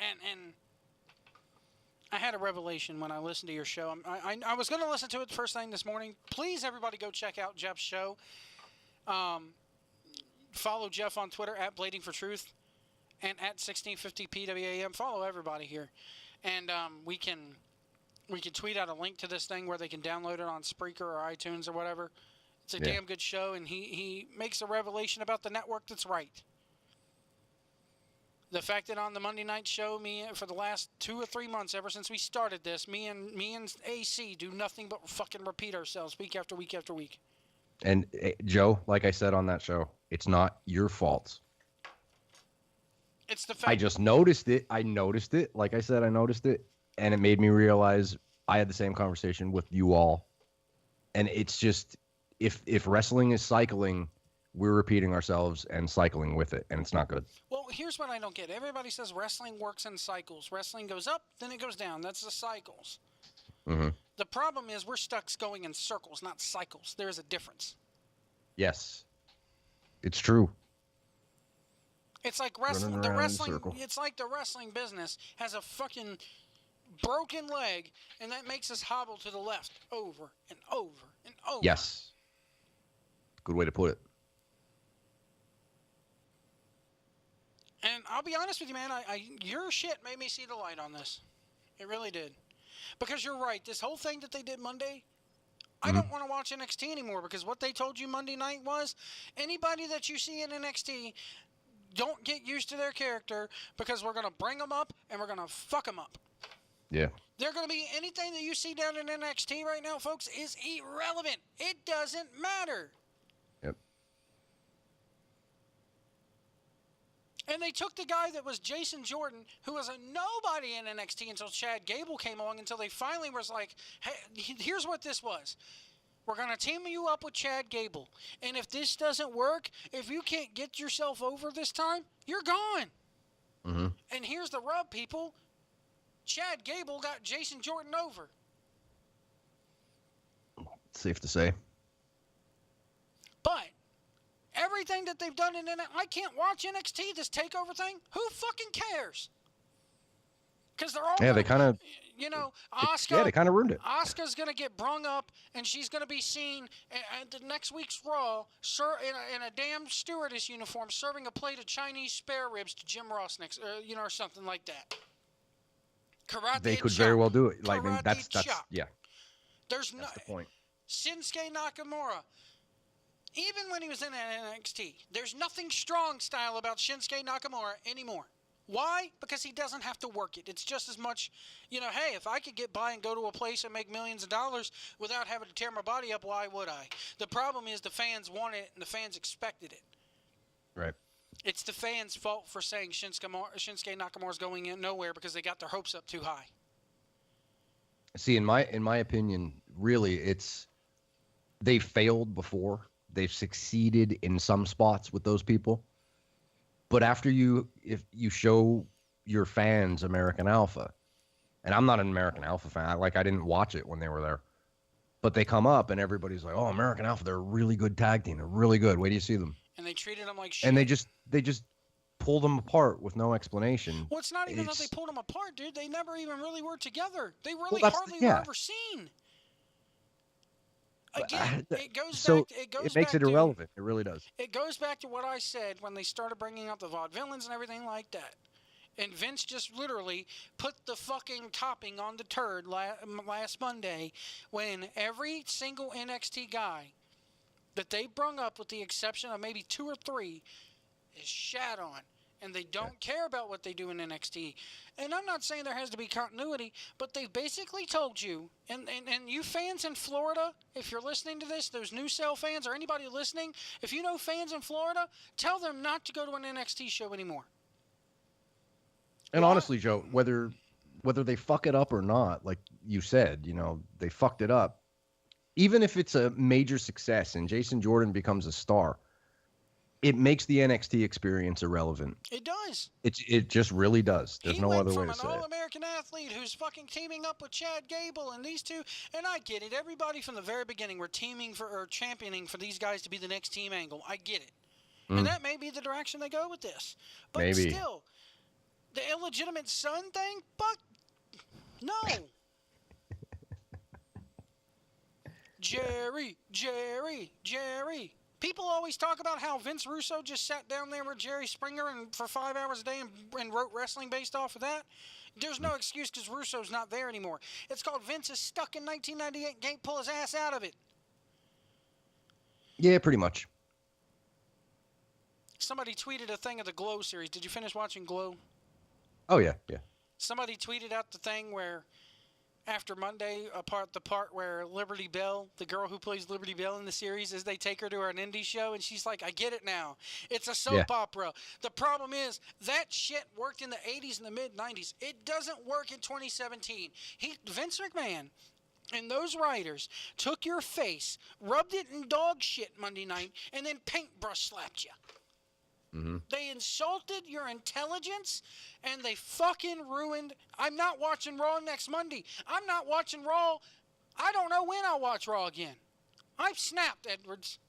had a revelation when I listened to your show. I was going to listen to it the first thing this morning. Please, everybody, go check out Jeff's show. Follow Jeff on Twitter at Blading for Truth and at 1650 PWAM. Follow everybody here, and we can tweet out a link to this thing where they can download it on Spreaker or iTunes or whatever. It's a damn good show, and he makes a revelation about the network that's right. The fact that on the Monday night show, for the last 2 or 3 months, ever since we started this, me and AC do nothing but fucking repeat ourselves week after week after week. And Joe, like I said on that show, it's not your fault. It's the fact. I just noticed it. I noticed it. Like I said, I noticed it, and it made me realize I had the same conversation with you all. And it's just, if wrestling is cycling, we're repeating ourselves and cycling with it, and it's not good. Well, here's what I don't get. Everybody says wrestling works in cycles. Wrestling goes up, then it goes down. That's the cycles. Mm-hmm. The problem is we're stuck going in circles, not cycles. There is a difference. Yes. It's true. It's like wrestling. It's like the wrestling business has a fucking broken leg, and that makes us hobble to the left over and over and over. Yes. Good way to put it. And I'll be honest with you, man. Your shit made me see the light on this. It really did. Because you're right. This whole thing that they did Monday, I don't want to watch NXT anymore, because what they told you Monday night was anybody that you see in NXT, don't get used to their character, because we're going to bring them up and we're going to fuck them up. Yeah. They're going to be anything that you see down in NXT right now, folks, is irrelevant. It doesn't matter. Yep. And they took the guy that was Jason Jordan, who was a nobody in NXT until Chad Gable came along, until they finally was like, hey, here's what this was. We're going to team you up with Chad Gable. And if this doesn't work, if you can't get yourself over this time, you're gone. Mm-hmm. And here's the rub, people. Chad Gable got Jason Jordan over. Safe to say. But everything that they've done in NXT, I can't watch NXT, this takeover thing. Who fucking cares? Because they're all they kind of Asuka. they kind of ruined it. Asuka's gonna get brung up, and she's gonna be seen at the next week's Raw, in a damn stewardess uniform, serving a plate of Chinese spare ribs to Jim Ross next, or something like that. Karate They could chop. very well do it. Like Karate that's chop. yeah. There's That's the point. Shinsuke Nakamura. Even when he was in NXT, there's nothing strong style about Shinsuke Nakamura anymore. Why? Because he doesn't have to work it. It's just as much, hey, if I could get by and go to a place and make millions of dollars without having to tear my body up, why would I? The problem is the fans want it and the fans expected it. Right. It's the fans' fault for saying Shinsuke Nakamura's going in nowhere because they got their hopes up too high. See, in my opinion, really, they failed before. They've succeeded in some spots with those people. But if you show your fans American Alpha, and I'm not an American Alpha fan. I didn't watch it when they were there. But they come up and everybody's like, "Oh, American Alpha, they're a really good tag team. They're really good. Wait till you see them." And they treated them like shit. And they just pull them apart with no explanation. Well, it's not even that they pulled them apart, dude. They never even really were together. They really hardly were ever seen. Again, it goes back. It makes it irrelevant. It really does. It goes back to what I said when they started bringing up the vaudevillains and everything like that. And Vince just literally put the fucking topping on the turd last Monday when every single NXT guy that they brung up, with the exception of maybe 2 or 3, is shat on. And they don't care about what they do in NXT. And I'm not saying there has to be continuity, but they've basically told you, and you fans in Florida, if you're listening to this, those New Cell fans or anybody listening, if you know fans in Florida, tell them not to go to an NXT show anymore. And honestly, Joe, whether they fuck it up or not, like you said, they fucked it up. Even if it's a major success and Jason Jordan becomes a star, it makes the NXT experience irrelevant. It does. It just really does. There's no other way to say it. He went from an All-American athlete who's fucking teaming up with Chad Gable and these two, and I get it. Everybody from the very beginning were championing for these guys to be the next team angle. I get it. And that may be the direction they go with this. But maybe. Still, the illegitimate son thing? Fuck. No. Jerry. People always talk about how Vince Russo just sat down there with Jerry Springer for 5 hours a day and wrote wrestling based off of that. There's no excuse because Russo's not there anymore. It's called Vince is stuck in 1998 and can't pull his ass out of it. Yeah, pretty much. Somebody tweeted a thing of the Glow series. Did you finish watching Glow? Oh, yeah. Somebody tweeted out the thing where after Monday, the part where Liberty Bell, the girl who plays Liberty Bell in the series, as they take her to an indie show, and she's like, I get it now. It's a soap opera. The problem is, that shit worked in the 80s and the mid-90s. It doesn't work in 2017. Vince McMahon and those writers took your face, rubbed it in dog shit Monday night, and then paintbrush slapped you. Mm-hmm. They insulted your intelligence, and they fucking ruined. I'm not watching Raw next Monday. I'm not watching Raw. I don't know when I'll watch Raw again. I've snapped, Edwards.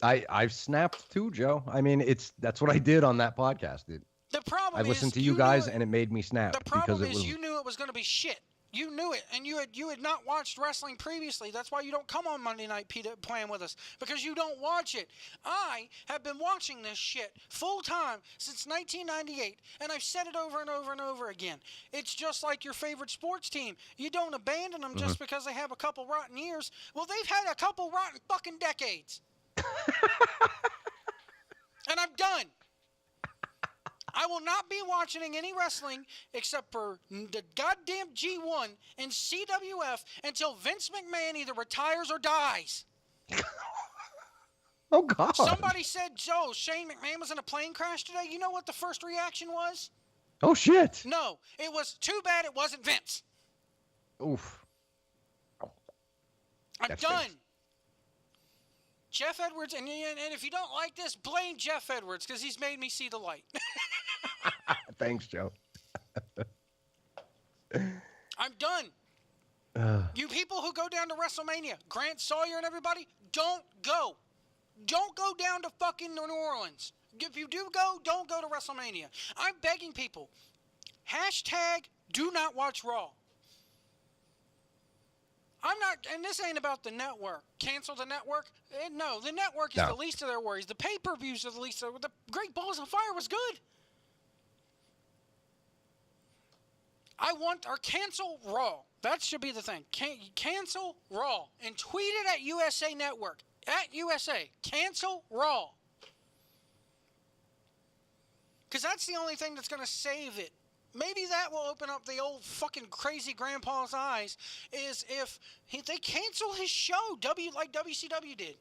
I've snapped too, Joe. I mean, that's what I did on that podcast. The problem is, I listened to you guys, and it made me snap. The problem is, you knew it was going to be shit. You knew it, and you had not watched wrestling previously. That's why you don't come on Monday night playing with us, because you don't watch it. I have been watching this shit full time since 1998, and I've said it over and over and over again. It's just like your favorite sports team. You don't abandon them just because they have a couple rotten years. Well, they've had a couple rotten fucking decades. And I'm done. I will not be watching any wrestling except for the goddamn G1 and CWF until Vince McMahon either retires or dies. Oh, God. Somebody said, Joe, Shane McMahon was in a plane crash today. You know what the first reaction was? Oh, shit. No, it was too bad it wasn't Vince. Oof. I'm done. Jeff Edwards, and if you don't like this, blame Jeff Edwards, because he's made me see the light. Thanks, Joe. I'm done. You people who go down to WrestleMania, Grant Sawyer and everybody, don't go. Don't go down to fucking New Orleans. If you do go, don't go to WrestleMania. I'm begging people. Hashtag Do not watch Raw. I'm not, and this ain't about the network. Cancel the network? No, the network is the least of their worries. The pay-per-views are the least of the Great Balls of Fire was good. Cancel Raw. That should be the thing. Cancel Raw and tweet it at USA Network. At USA. Cancel Raw. Because that's the only thing that's going to save it. Maybe that will open up the old fucking crazy grandpa's eyes, is if they cancel his show, like WCW did.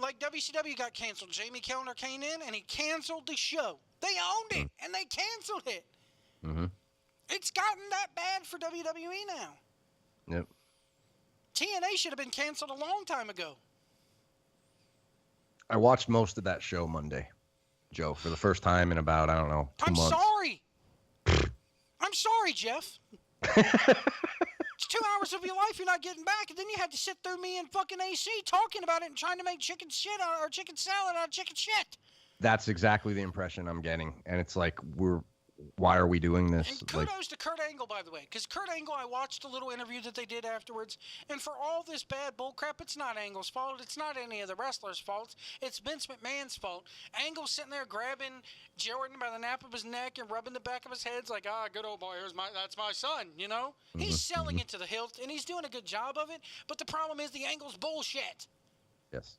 Like WCW got canceled. Jamie Kellner came in and he canceled the show. They owned it and they canceled it. Mm-hmm. It's gotten that bad for WWE now. Yep. TNA should have been canceled a long time ago. I watched most of that show Monday, Joe, for the first time in about, I don't know, 2 months. I'm sorry, Jeff. It's 2 hours of your life you're not getting back, and then you had to sit through me and fucking AC talking about it and trying to make chicken salad out of chicken shit. That's exactly the impression I'm getting, and it's like, why are we doing this? And kudos to Kurt Angle, by the way, because Kurt Angle, I watched a little interview that they did afterwards, and for all this bad bullcrap, it's not Angle's fault. It's not any of the wrestlers' fault. It's Vince McMahon's fault. Angle's sitting there grabbing Jordan by the nape of his neck and rubbing the back of his head. It's like, good old boy, that's my son, you know? Mm-hmm. He's selling it to the hilt, and he's doing a good job of it, but the problem is the Angle's bullshit. Yes.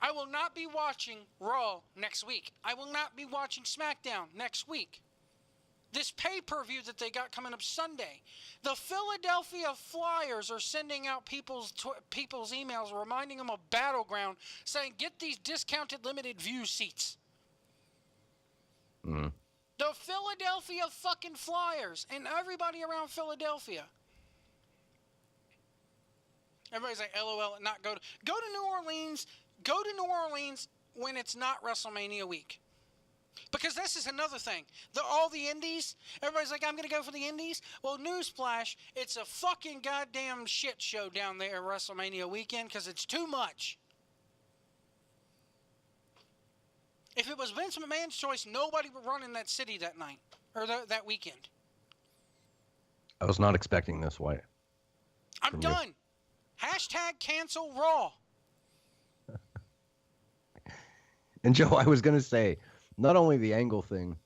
I will not be watching Raw next week. I will not be watching SmackDown next week. This pay-per-view that they got coming up Sunday. The Philadelphia Flyers are sending out people's emails reminding them of Battleground, saying, get these discounted limited view seats. Mm. The Philadelphia fucking Flyers and everybody around Philadelphia. Everybody's like, LOL, not go to New Orleans. Go to New Orleans when it's not WrestleMania week. Because this is another thing. All the indies, everybody's like, I'm going to go for the indies. Well, newsflash, it's a fucking goddamn shit show down there at WrestleMania weekend because it's too much. If it was Vince McMahon's choice, nobody would run in that city that night or that weekend. I was not expecting this, White. I'm done. Hashtag cancel Raw. And Joe, I was going to say, not only the Angle thing,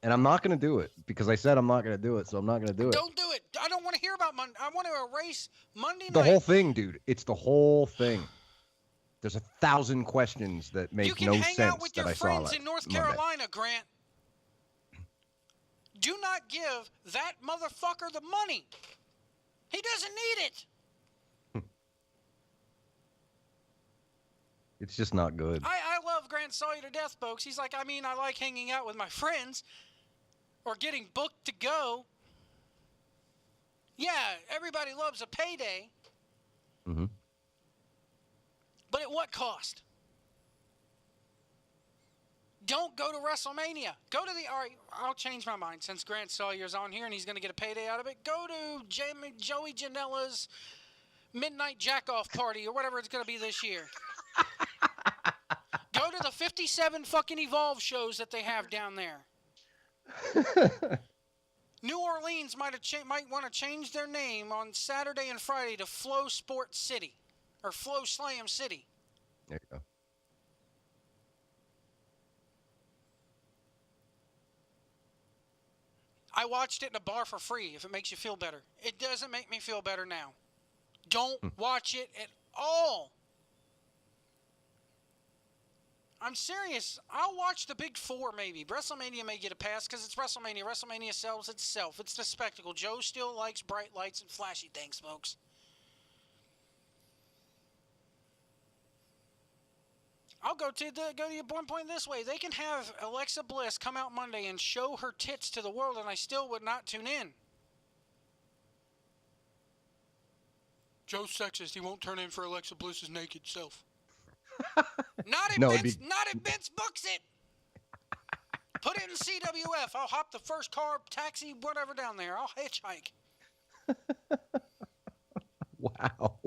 and I'm not going to do it because I said I'm not going to do it, so I'm not going to do it. Don't do it. I don't want to hear about Monday. I want to erase Monday night. The whole thing, dude. It's the whole thing. There's 1,000 questions that make no sense. You can hang out with your friends in North Carolina, Grant. Do not give that motherfucker the money. He doesn't need it. It's just not good. I love Grant Sawyer to death, folks. He's like, I like hanging out with my friends or getting booked to go. Yeah, everybody loves a payday. Mm-hmm. But at what cost? Don't go to WrestleMania. All right, I'll change my mind since Grant Sawyer's on here and he's going to get a payday out of it. Go to Joey Janela's Midnight Jack-Off Party or whatever it's going to be this year. Go to the 57 fucking Evolve shows that they have down there. New Orleans might want to change their name on Saturday and Friday to Flow Sport City or Flow Slam City. There you go. I watched it in a bar for free if it makes you feel better. It doesn't make me feel better now. Don't watch it at all. I'm serious. I'll watch the big four maybe. WrestleMania may get a pass because it's WrestleMania. WrestleMania sells itself. It's the spectacle. Joe still likes bright lights and flashy things, folks. I'll go to your one point this way. They can have Alexa Bliss come out Monday and show her tits to the world, and I still would not tune in. Joe's sexist. He won't turn in for Alexa Bliss's naked self. Not if Vince books it. Put it in CWF. I'll hop the first car, taxi, whatever down there. I'll hitchhike. Wow.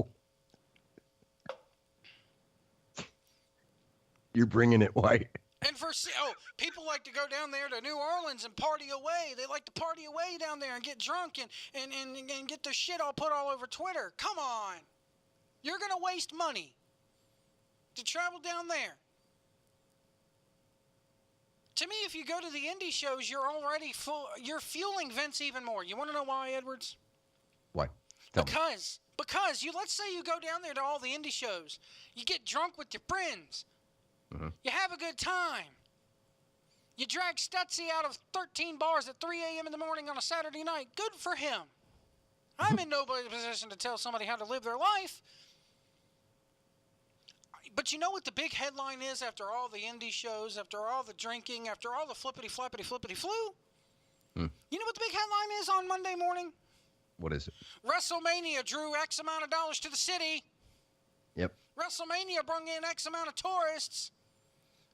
You're bringing it, White. And for people like to go down there to New Orleans and party away. They like to party away down there and get drunk and get their shit all put all over Twitter. Come on. You're going to waste money to travel down there. To me, if you go to the indie shows, you're already you're fueling Vince even more. You want to know why, Edwards? Why? Because let's say you go down there to all the indie shows. You get drunk with your friends. Mm-hmm. You have a good time. You drag Stutzy out of 13 bars at 3 a.m. in the morning on a Saturday night. Good for him. I'm in no position to tell somebody how to live their life. But you know what the big headline is after all the indie shows, after all the drinking, after all the flippity-flu? You know what the big headline is on Monday morning? What is it? WrestleMania drew X amount of dollars to the city. Yep. WrestleMania brought in X amount of tourists.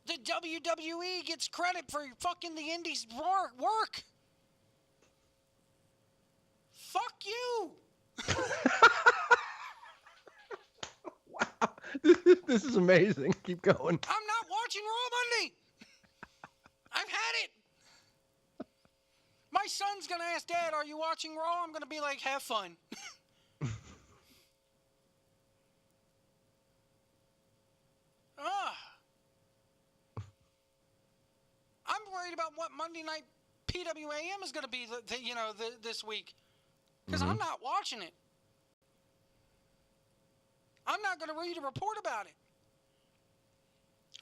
The WWE gets credit for fucking the indies' work. Fuck you. Wow. This is amazing. Keep going. I'm not watching Raw Monday. I've had it. My son's going to ask, Dad, are you watching Raw? I'm going to be like, have fun. I'm worried about what Monday night PWAM is going to be, this week. Because I'm not watching it. I'm not going to read a report about it.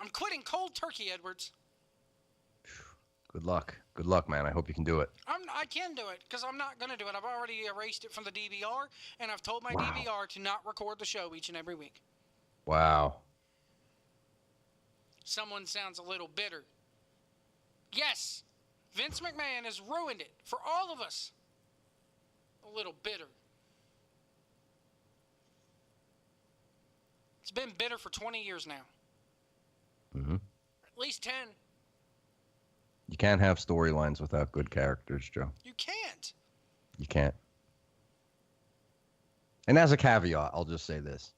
I'm quitting cold turkey, Edwards. Good luck. Good luck, man. I hope you can do it. I can do it because I'm not going to do it. I've already erased it from the DVR, and I've told my Wow. DVR to not record the show each and every week. Wow. Someone sounds a little bitter. Yes, Vince McMahon has ruined it for all of us. A little bitter. It's been bitter for 20 years now. Mm-hmm. At least 10. You can't have storylines without good characters, Joe. You can't. You can't. And as a caveat, I'll just say this.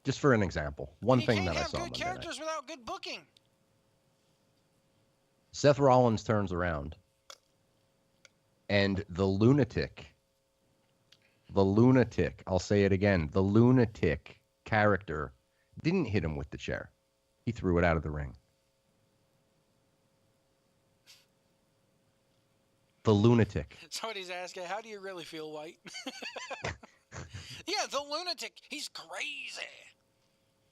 Just for an example. One thing that I saw You can't have good Monday characters night. without good booking. Seth Rollins turns around. And the lunatic, I'll say it again, the lunatic character didn't hit him with the chair. He threw it out of the ring. The lunatic. Somebody's asking, how do you really feel, White? Yeah, the lunatic. He's crazy.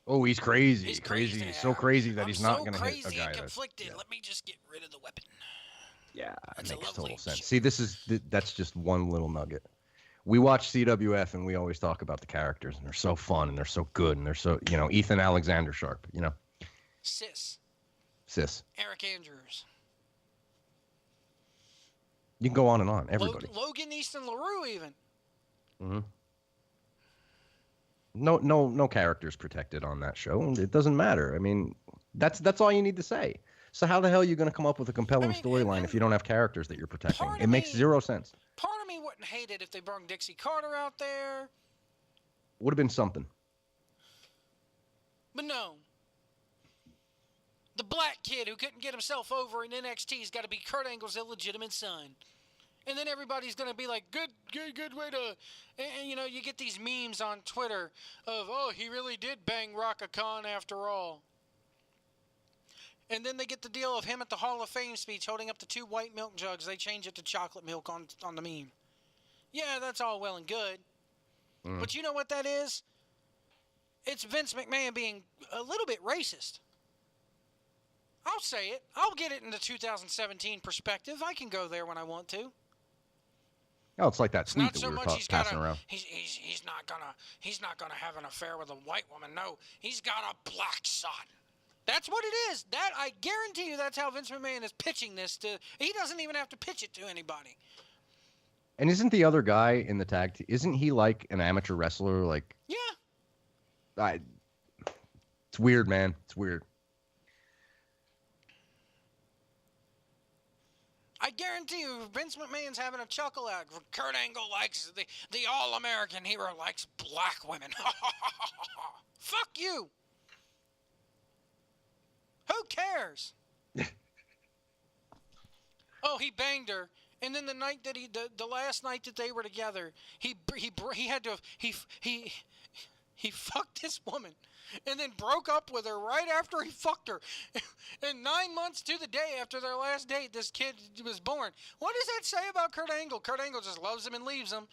Oh, he's crazy. He's crazy. crazy. He's so crazy that I'm he's not so going to hit a crazy guy and that's... conflicted. Yeah, Let me just get rid of the weapon. yeah, That's it a makes lovely total sense. joke. See, that's just one little nugget. We watch CWF and we always talk about the characters, and they're so fun and they're so good and they're so, Ethan Alexander Sharp, Sis. Aric Andrews. You can go on and on. Everybody. Logan Easton LaRue even. Mm-hmm. No characters protected on that show. It doesn't matter. I mean, that's all you need to say. So how the hell are you going to come up with a compelling storyline if you don't have characters that you're protecting? It makes zero sense. Part of me wouldn't hate it if they brought Dixie Carter out there. Would have been something. But no. The black kid who couldn't get himself over in NXT's got to be Kurt Angle's illegitimate son. And then everybody's going to be like, good way to... And, you get these memes on Twitter of, oh, he really did bang Raka Khan after all. And then they get the deal of him at the Hall of Fame speech holding up the 2 white milk jugs. They change it to chocolate milk on the meme. Yeah, that's all well and good. But you know what that is? It's Vince McMahon being a little bit racist. I'll say it. I'll get it in the 2017 perspective. I can go there when I want to. Oh, it's like that tweet Not that so we were much passing around. He's not gonna have an affair with a white woman. No, he's got a black son. That's what it is. That I guarantee you that's how Vince McMahon is pitching this to. He doesn't even have to pitch it to anybody. And isn't the other guy in the tag team, isn't he like an amateur wrestler? Like, yeah. It's weird, man. It's weird. I guarantee you, Vince McMahon's having a chuckle out. Kurt Angle likes the all-American hero likes black women. Fuck you. Who cares? Oh, he banged her. And then the night that the last night that they were together, he had to he fucked this woman, and then broke up with her right after he fucked her. And 9 months to the day after their last date, this kid was born. What does that say about Kurt Angle? Kurt Angle just loves him and leaves him.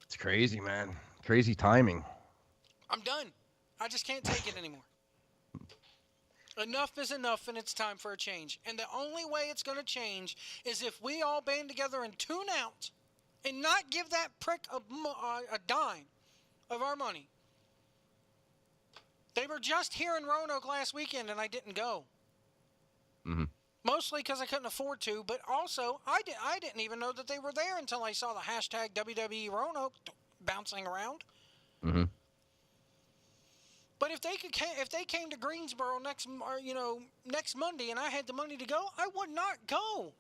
It's crazy, man. Crazy timing. I'm done. I just can't take it anymore. Enough is enough, and it's time for a change. And the only way it's going to change is if we all band together and tune out and not give that prick a dime of our money. They were just here in Roanoke last weekend, and I didn't go. Mm-hmm. Mostly because I couldn't afford to, but also I didn't even know that they were there until I saw the hashtag WWE Roanoke bouncing around. Mm-hmm. But if they came to Greensboro next Monday and I had the money to go, I would not go.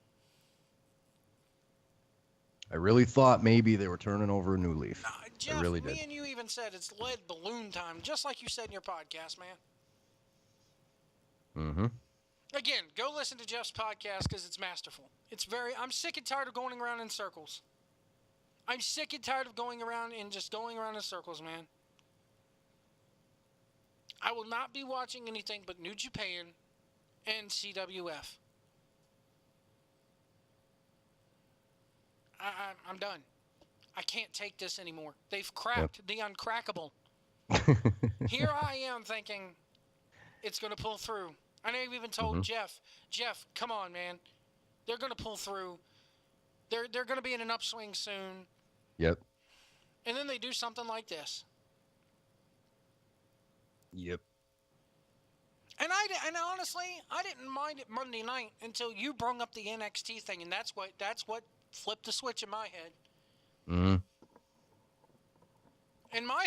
I really thought maybe they were turning over a new leaf. Jeff, I really did. Me and you even said it's lead balloon time, just like you said in your podcast, man. Mm-hmm. Again, go listen to Jeff's podcast because it's masterful. I'm sick and tired of going around in circles. I'm sick and tired of going around in circles, man. I will not be watching anything but New Japan and CWF. I'm done. I can't take this anymore. They've cracked the uncrackable. Here I am thinking it's going to pull through. I know you've even told Jeff, come on, man. They're going to pull through. They're going to be in an upswing soon. Yep. And then they do something like this. Yep. And honestly, I didn't mind it Monday night until you brung up the NXT thing, and that's what flipped the switch in my head. Mm-hmm. And my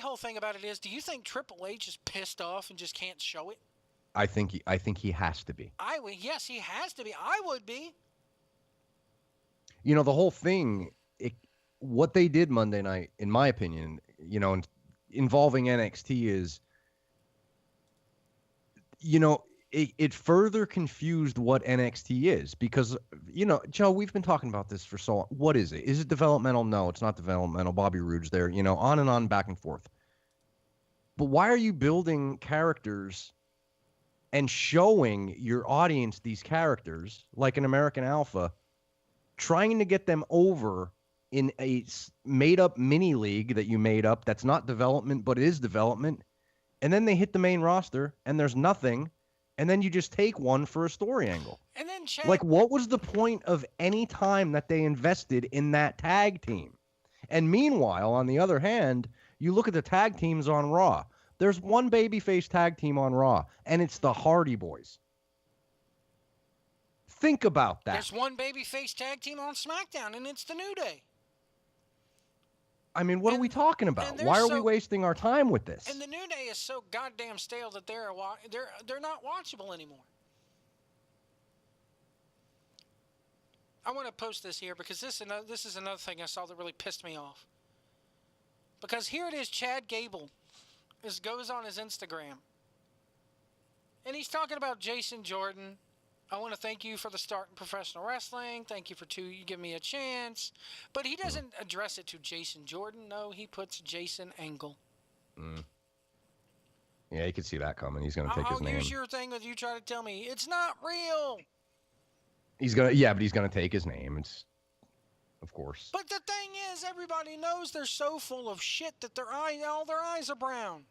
whole thing about it is, do you think Triple H is pissed off and just can't show it? I think he has to be. Yes, he has to be. I would be. You know, the whole thing, what they did Monday night, in my opinion, involving NXT is, it further confused what NXT is because, Joe, we've been talking about this for so long. What is it? Is it developmental? No, it's not developmental. Bobby Roode's there, on and on, back and forth. But why are you building characters and showing your audience these characters like an American Alpha, trying to get them over in a made-up mini league that you made up that's not development but is development, and then they hit the main roster and there's nothing, and then you just take one for a story angle. And then what was the point of any time that they invested in that tag team? And meanwhile, on the other hand, you look at the tag teams on Raw. There's one babyface tag team on Raw, and it's the Hardy Boys. Think about that. There's one babyface tag team on SmackDown, and it's the New Day. I mean, what are we talking about? Why are we wasting our time with this? And the New Day is so goddamn stale that they're not watchable anymore. I want to post this here because this is another thing I saw that really pissed me off. Because here it is, Chad Gable goes on his Instagram, and he's talking about Jason Jordan. I want to thank you for the start in professional wrestling. Thank you for you give me a chance. But he doesn't address it to Jason Jordan. No, he puts Jason Angle. Mm. Yeah, you could see that coming. He's going to take his name. I'll use your thing that you try to tell me. It's not real. But he's going to take his name. It's, of course. But the thing is, everybody knows they're so full of shit that all their eyes are brown.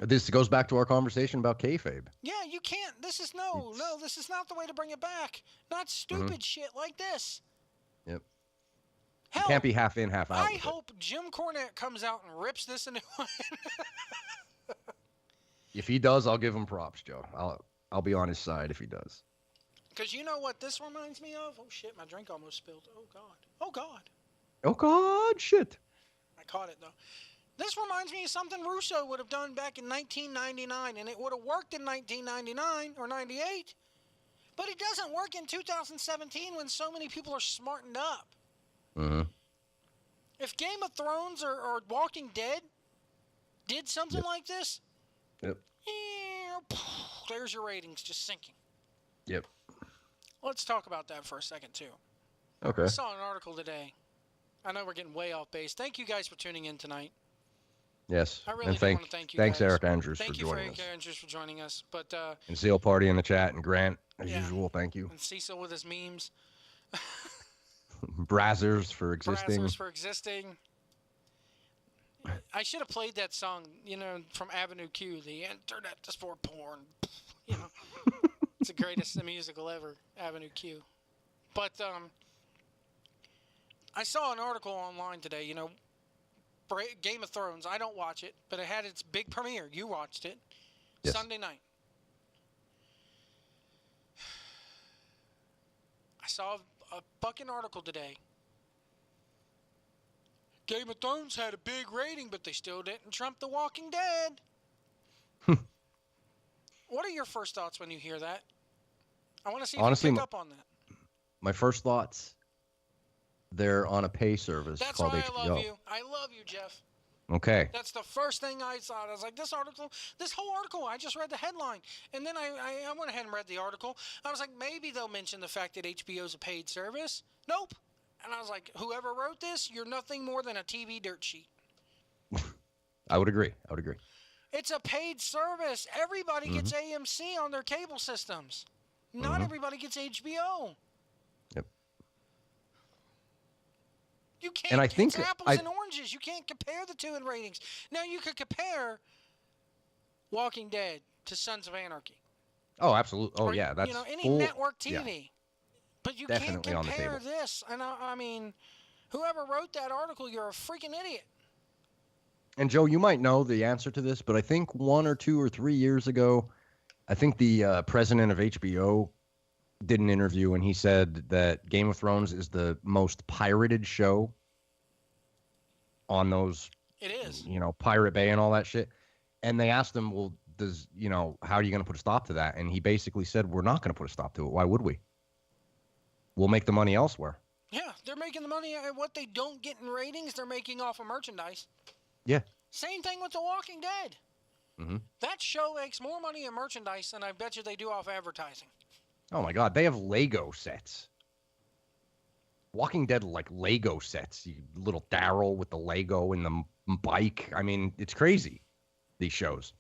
This goes back to our conversation about kayfabe. Yeah, you can't. This is this is not the way to bring it back. Not stupid shit like this. Yep. Hell, it can't be half in, half out. I hope Jim Cornette comes out and rips this a new one. If he does, I'll give him props, Joe. I'll be on his side if he does. Because you know what this reminds me of? Oh shit, my drink almost spilled. Oh god. Oh god. Oh god, shit. I caught it though. This reminds me of something Russo would have done back in 1999, and it would have worked in 1999 or 98. But it doesn't work in 2017 when so many people are smartened up. Mm-hmm. If Game of Thrones or Walking Dead did something like this, There's your ratings just sinking. Yep. Let's talk about that for a second, too. Okay. I saw an article today. I know we're getting way off base. Thank you guys for tuning in tonight. Yes. I really and do want to thank you thanks, guys. Aric Andrews, Thank for you joining us. Eric Andrews for joining us. But And Seal Party in the chat, and Grant, as Yeah. usual, thank you. and Cecil with his memes. Brazzers for existing. Brazzers for existing. I should have played that song, from Avenue Q, the internet is for porn. It's the greatest musical ever, Avenue Q. But I saw an article online today, Game of Thrones. I don't watch it, but it had its big premiere. You watched it. Yes. Sunday night. I saw a fucking article today. Game of Thrones had a big rating, but they still didn't trump The Walking Dead. What are your first thoughts when you hear that? I want to see if Honestly, you pick up on that. My first thoughts, they're on a pay service That's called why HBO. I love you. I love you, Jeff. Okay. That's the first thing I saw. I was like, this whole article, I just read the headline. And then I went ahead and read the article. I was like, maybe they'll mention the fact that HBO is a paid service. Nope. And I was like, whoever wrote this, you're nothing more than a TV dirt sheet. I would agree. It's a paid service. Everybody gets AMC on their cable systems. Not everybody gets HBO. Yep. You can't. And I think it's apples and oranges. You can't compare the two in ratings. Now you could compare Walking Dead to Sons of Anarchy. Oh, absolutely. Oh, or, yeah. That's any full, network TV. Yeah. But you Definitely can't on the compare table. this. And I mean, whoever wrote that article, you're a freaking idiot. And Joe, you might know the answer to this, but I think 1 or 2 or 3 years ago, I think the president of HBO did an interview, and he said that Game of Thrones is the most pirated show on those, It is. Pirate Bay and all that shit. And they asked him, well, how are you going to put a stop to that? And he basically said, we're not going to put a stop to it. Why would we? We'll make the money elsewhere. Yeah, they're making the money. What they don't get in ratings, they're making off of merchandise. Yeah. Same thing with The Walking Dead. Mm-hmm. That show makes more money in merchandise than I bet you they do off advertising. Oh, my God. They have Lego sets. Walking Dead, like Lego sets. Little Daryl with the Lego and the bike. I mean, it's crazy, these shows.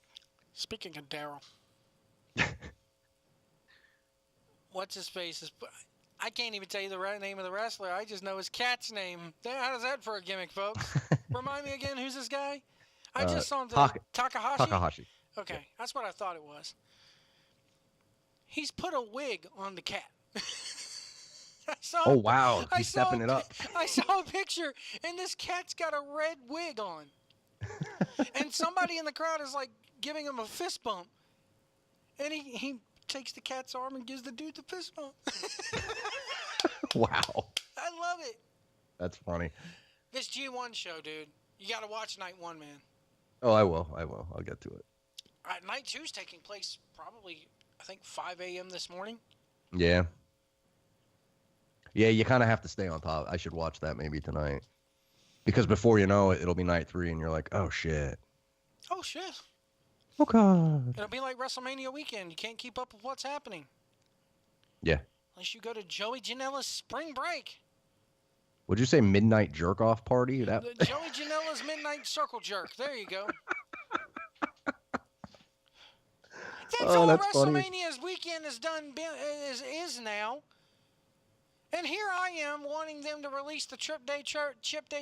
Speaking of Daryl. What's his face? I can't even tell you the name of the wrestler. I just know his cat's name. How's that for a gimmick, folks? Remind me again, who's this guy? I just saw him. Takahashi? Takahashi. Okay, yeah. That's what I thought it was. He's put a wig on the cat. Oh, wow. He's stepping it up. I saw a picture, and this cat's got a red wig on. And somebody in the crowd is, like, giving him a fist bump. And he takes the cat's arm and gives the dude the fist bump. Wow. I love it. That's funny. This G1 show, dude. You got to watch Night 1, man. Oh, I will. I'll get to it. Night 2 is taking place probably, I think, 5 a.m. this morning. Yeah. Yeah, you kind of have to stay on top. I should watch that maybe tonight. Because before you know it, it'll be night 3, and you're like, oh, shit. Oh, shit. Oh, God. It'll be like WrestleMania weekend. You can't keep up with what's happening. Yeah. Unless you go to Joey Janela's spring break. Would you say midnight jerk-off party? Joey Janela's midnight circle jerk. There you go. That's all that's WrestleMania's weekend is done is now. And here I am wanting them to release the Chip Day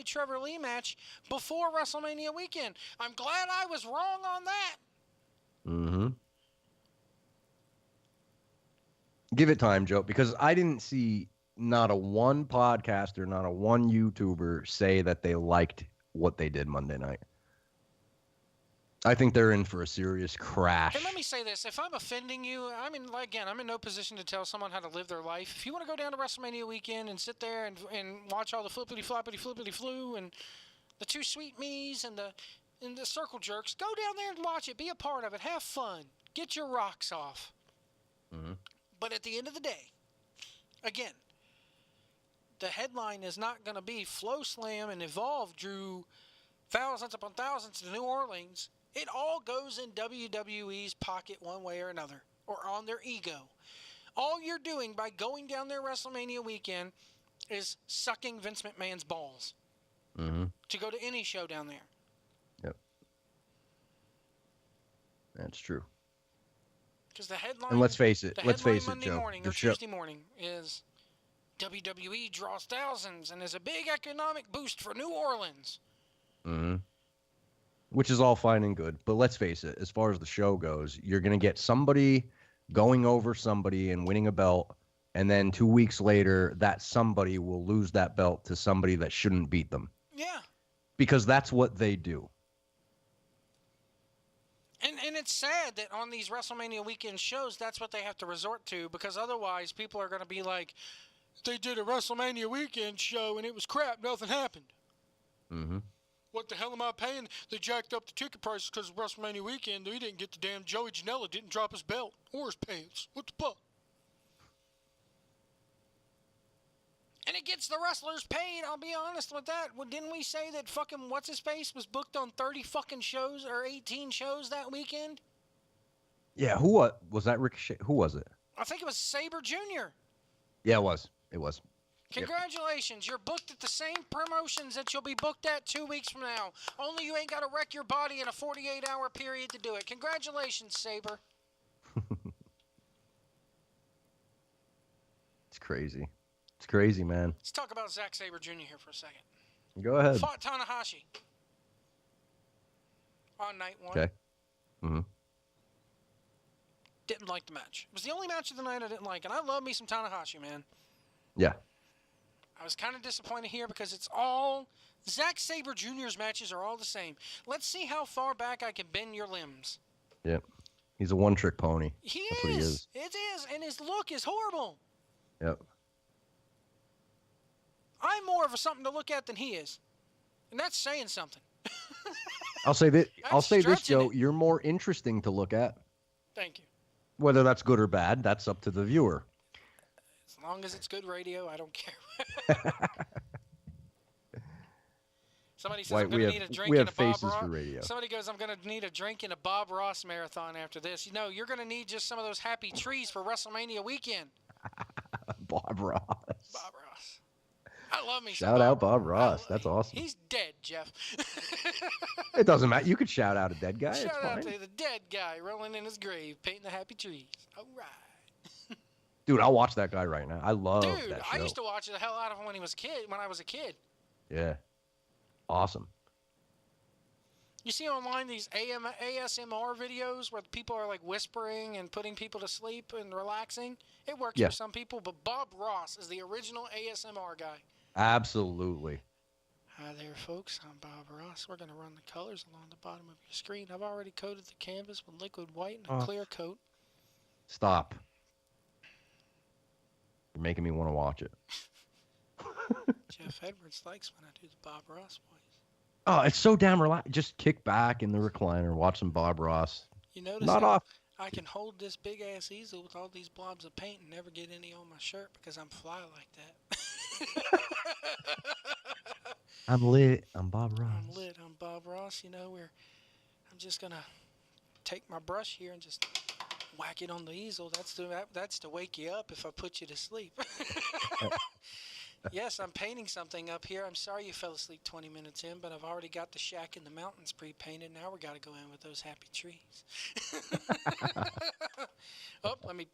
Trevor Lee match before WrestleMania weekend. I'm glad I was wrong on that. Mm-hmm. Give it time, Joe, because I didn't see not a one podcaster, not a one YouTuber say that they liked what they did Monday night. I think they're in for a serious crash. And let me say this. If I'm offending you, I'm in no position to tell someone how to live their life. If you want to go down to WrestleMania weekend and sit there and watch all the flippity-flu and the two sweet me's and the circle jerks, go down there and watch it. Be a part of it. Have fun. Get your rocks off. Mm-hmm. But at the end of the day, again, the headline is not going to be Flow Slam and Evolve drew thousands upon thousands to New Orleans. It all goes in WWE's pocket one way or another. or on their ego. All you're doing by going down there WrestleMania weekend is sucking Vince McMahon's balls to go to any show down there. Yep. That's true. Because the headline, and let's face it, Monday Joe, morning or Tuesday morning is WWE draws thousands and is a big economic boost for New Orleans. Which is all fine and good, but let's face it, as far as the show goes, you're going to get somebody going over somebody and winning a belt, and then 2 weeks later, that somebody will lose that belt to somebody that shouldn't beat them. Yeah. Because that's what they do. And it's sad that on these WrestleMania weekend shows, that's what they have to resort to, because otherwise people are going to be like, they did a WrestleMania weekend show and it was crap, nothing happened. What the hell am I paying? They jacked up the ticket prices because of WrestleMania weekend. They didn't get the damn Joey Janela didn't drop his belt or his pants. What the fuck? And it gets the wrestlers paid. I'll be honest with that. Well, didn't we say that fucking what's-his-face was booked on 30 fucking shows or 18 shows that weekend? Yeah, who was that? Ricochet? Who was it? I think it was Sabre Jr. Yeah, it was. It was. Congratulations. You're booked at the same promotions that you'll be booked at 2 weeks from now. Only you ain't got to wreck your body in a 48-hour period to do it. Congratulations, Sabre. It's crazy. It's crazy, man. Let's talk about Zack Sabre Jr. here for a second. Go ahead. Fought Tanahashi on night one. Okay. Didn't like the match. It was the only match of the night I didn't like, and I love me some Tanahashi, man. Yeah. I was kind of disappointed here because it's all... Zack Sabre Jr.'s matches are all the same. Let's see how far back I can bend your limbs. Yep. He's a one-trick pony. That's what he is. It is, and his look is horrible. Yep. I'm more of a something to look at than he is. And that's saying something. I'll say this, stretching Joe. it. You're more interesting to look at. Thank you. Whether that's good or bad, that's up to the viewer. As long as it's good radio, I don't care. Somebody says I'm going to need a drink in a Bob Ross. Somebody goes, I'm going to need a drink in a Bob Ross marathon after this. You know, you're going to need just some of those happy trees for WrestleMania weekend. Bob Ross. Bob Ross. I love me Shout out Bob Ross. That's awesome. He's dead, Jeff. It doesn't matter. You could shout out a dead guy. Shout out to the dead guy rolling in his grave, painting the happy trees. All right. Dude, I'll watch that guy right now. I love that show. I used to watch the hell out of him when I was a kid. Yeah. Awesome. You see online these ASMR videos where people are like whispering and putting people to sleep and relaxing? It works for some people, but Bob Ross is the original ASMR guy. Absolutely. Hi there, folks. I'm Bob Ross. We're going to run the colors along the bottom of your screen. I've already coated the canvas with liquid white and a clear coat. Stop. You're making me want to watch it. Jeff Edwards likes when I do the Bob Ross voice. Oh, it's so damn relaxed. Just kick back in the recliner, watch some Bob Ross. You notice Not off. I can hold this big-ass easel with all these blobs of paint and never get any on my shirt because I'm fly like that. I'm lit. I'm Bob Ross. I'm lit. I'm Bob Ross. You know, I'm just going to take my brush here and just whack it on the easel. That's to wake you up if I put you to sleep. Yes, I'm painting something up here. I'm sorry you fell asleep 20 minutes in, but I've already got the shack in the mountains pre-painted. Now we got to go in with those happy trees. Oh, let me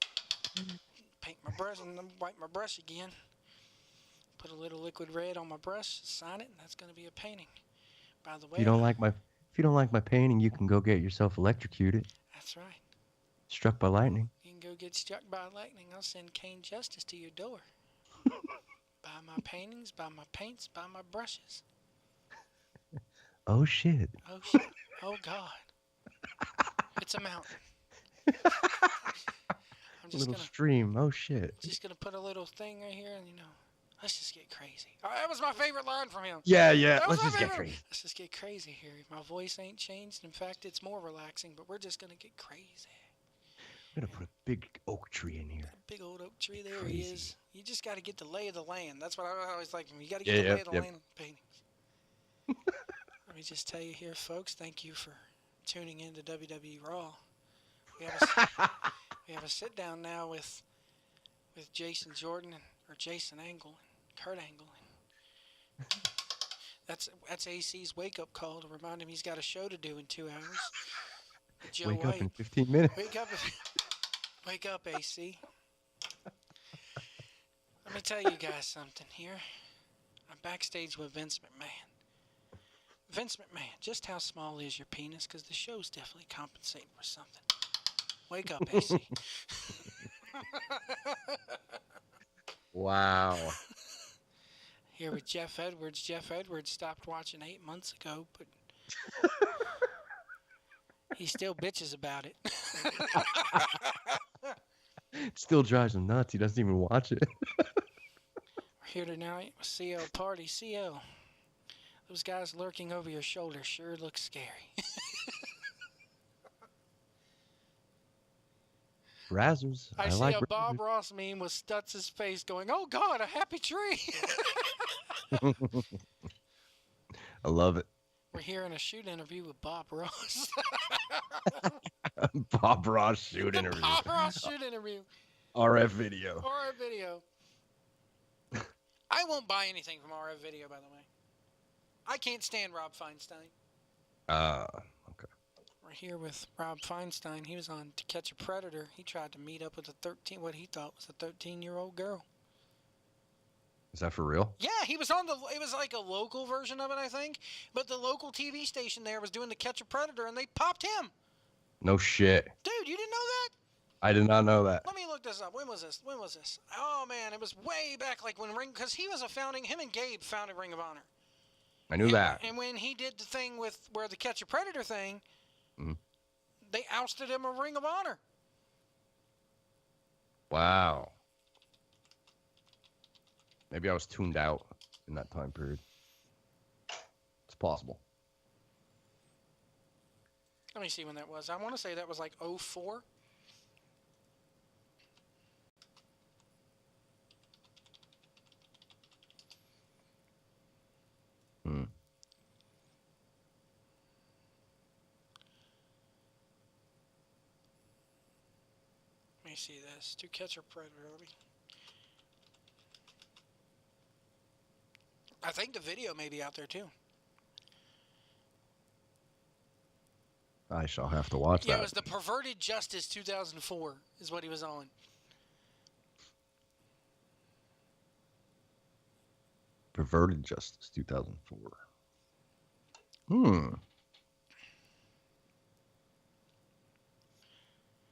paint my brush and then wipe my brush again. Put a little liquid red on my brush, sign it, and that's going to be a painting. By the way, if you don't like my painting, you can go get yourself electrocuted. That's right. Struck by lightning. You can go get struck by lightning. I'll send Kane Justice to your door. Buy my paintings, buy my paints, buy my brushes. Oh, shit. Oh, shit. Oh, God. It's a mountain. I'm just little stream. Oh, shit. Just going to put a little thing right here and, let's just get crazy. Oh, that was my favorite line from him. Yeah. Let's just get crazy. Let's just get crazy here. My voice ain't changed. In fact, it's more relaxing, but we're just going to get crazy. I'm going to put a big oak tree in here. Big old oak tree. There he is. You just got to get the lay of the land. That's what I always like. You got to get the lay of the land paintings. Let me just tell you here, folks, thank you for tuning in to WWE Raw. We have a sit down now with Jason Jordan or Jason Angle and Kurt Angle. That's AC's wake up call to remind him he's got a show to do in 2 hours. Joe Wake White. up in 15 minutes. Wake up, AC. Let me tell you guys something here. I'm backstage with Vince McMahon. Vince McMahon, just how small is your penis? Because the show's definitely compensating for something. Wake up, AC. Wow. Here with Jeff Edwards. Jeff Edwards stopped watching 8 months ago, but he still bitches about it. It still drives him nuts. He doesn't even watch it. We're here tonight with CL Party. CL, those guys lurking over your shoulder sure look scary. Razzers. I see like a Bob Razzers. Ross meme with Stutz' face going, "Oh God, a happy tree." I love it. We're here in a shoot interview with Bob Ross. Bob Ross shoot interview. Bob Ross shoot interview. RF video. RF video. I won't buy anything from RF video, by the way. I can't stand Rob Feinstein. Okay. We're here with Rob Feinstein. He was on To Catch a Predator. He tried to meet up with what he thought was a 13-year-old girl. Is that for real? Yeah, he was on it was like a local version of it, I think. But the local TV station there was doing To Catch a Predator, and they popped him. No shit. Dude, you didn't know that? I did not know that. Let me look this up. When was this? Oh, man, it was way back, like when because him and Gabe founded Ring of Honor. I knew that. And when he did the thing where the Catch a Predator thing, they ousted him of Ring of Honor. Wow. Maybe I was tuned out in that time period. It's possible. Let me see when that was. I want to say that was like 04. Let me see this. To Catch a Predator. I think the video may be out there too. I shall have to watch that. Yeah, it was the Perverted Justice 2004 is what he was on. Perverted Justice 2004.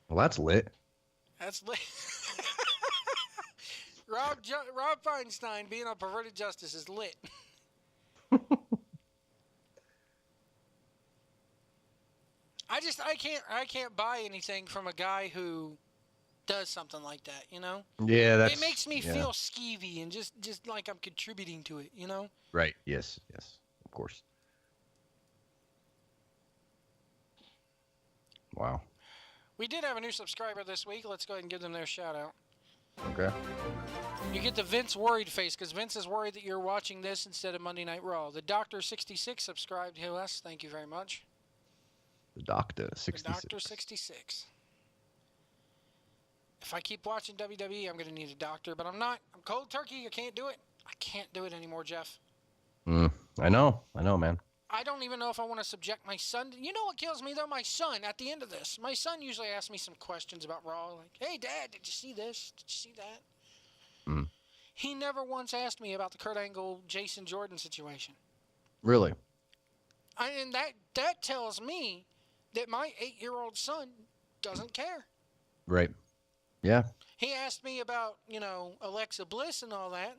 Well, that's lit. That's lit. Rob Feinstein being on Perverted Justice is lit. I can't buy anything from a guy who does something like that, you know? Yeah, it makes me feel skeevy and just like I'm contributing to it, you know? Right. Yes, of course. Wow. We did have a new subscriber this week. Let's go ahead and give them their shout out. Okay. You get the Vince worried face because Vince is worried that you're watching this instead of Monday Night Raw. The Doctor 66 subscribed to us. Thank you very much. The Doctor 66. The Doctor 66. If I keep watching WWE, I'm going to need a doctor, but I'm not. I'm cold turkey. I can't do it. I can't do it anymore, Jeff. I know, man. I don't even know if I want to subject my son. You know what kills me, though? My son, at the end of this, my son usually asks me some questions about Raw. Like, hey, Dad, did you see this? Did you see that? He never once asked me about the Kurt Angle, Jason Jordan situation. Really? And that tells me that my 8-year-old son doesn't care. Right. Yeah. He asked me about, Alexa Bliss and all that.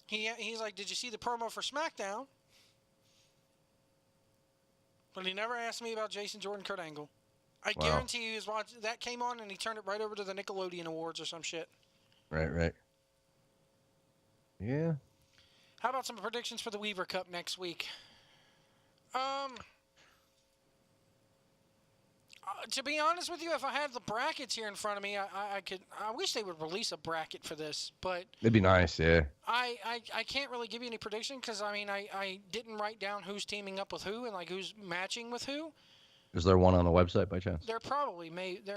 He's like, did you see the promo for SmackDown? But he never asked me about Jason Jordan, Kurt Angle. I guarantee he was watching. That came on and he turned it right over to the Nickelodeon Awards or some shit. Right. Yeah. How about some predictions for the Weaver Cup next week? To be honest with you, if I had the brackets here in front of me, I could. I wish they would release a bracket for this, but it'd be nice, yeah. I can't really give you any prediction because I didn't write down who's teaming up with who and like who's matching with who. Is there one on the website by chance? There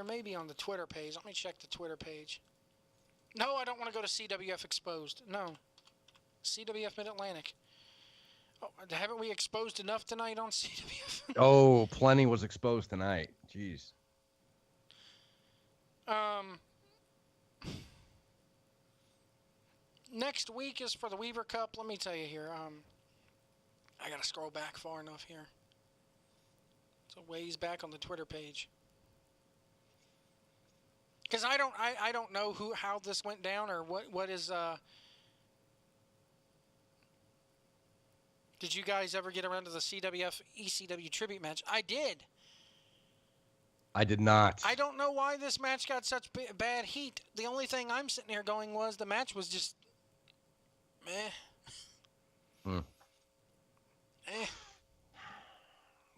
may be on the Twitter page. Let me check the Twitter page. No, I don't want to go to CWF Exposed. No. CWF Mid-Atlantic. Oh, haven't we exposed enough tonight on CWF? Oh, plenty was exposed tonight. Jeez. Next week is for the Weaver Cup. Let me tell you here. I gotta scroll back far enough here. It's a ways back on the Twitter page. Because I don't know how this went down or what is. Did you guys ever get around to the CWF ECW tribute match? I did. I did not. I don't know why this match got such bad heat. The only thing I'm sitting here going was the match was just meh. Eh.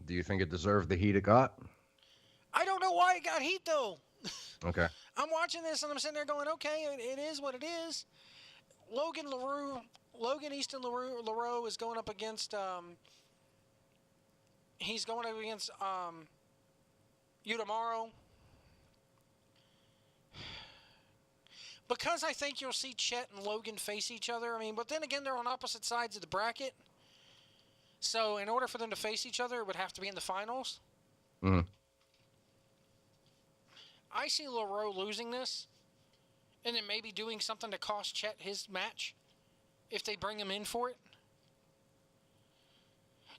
Do you think it deserved the heat it got? I don't know why it got heat though. Okay. I'm watching this and I'm sitting there going, okay, it is what it is. Logan Easton LaRue is going up against Utamaro. Because I think you'll see Chet and Logan face each other. I mean, but then again, they're on opposite sides of the bracket. So in order for them to face each other, it would have to be in the finals. Mm-hmm. I see LaRue losing this, and then maybe doing something to cost Chet his match, if they bring him in for it.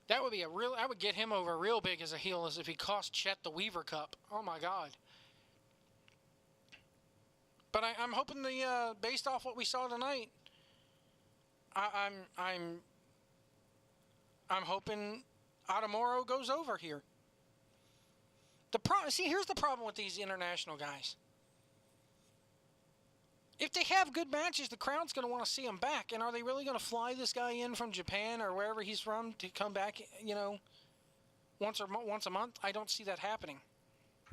That would be I would get him over real big as a heel as if he cost Chet the Weaver Cup. Oh my God. But I'm hoping based off what we saw tonight, I'm hoping Utamaro goes over here. Here's the problem with these international guys. If they have good matches, the crowd's going to want to see them back. And are they really going to fly this guy in from Japan or wherever he's from to come back, once a month? I don't see that happening.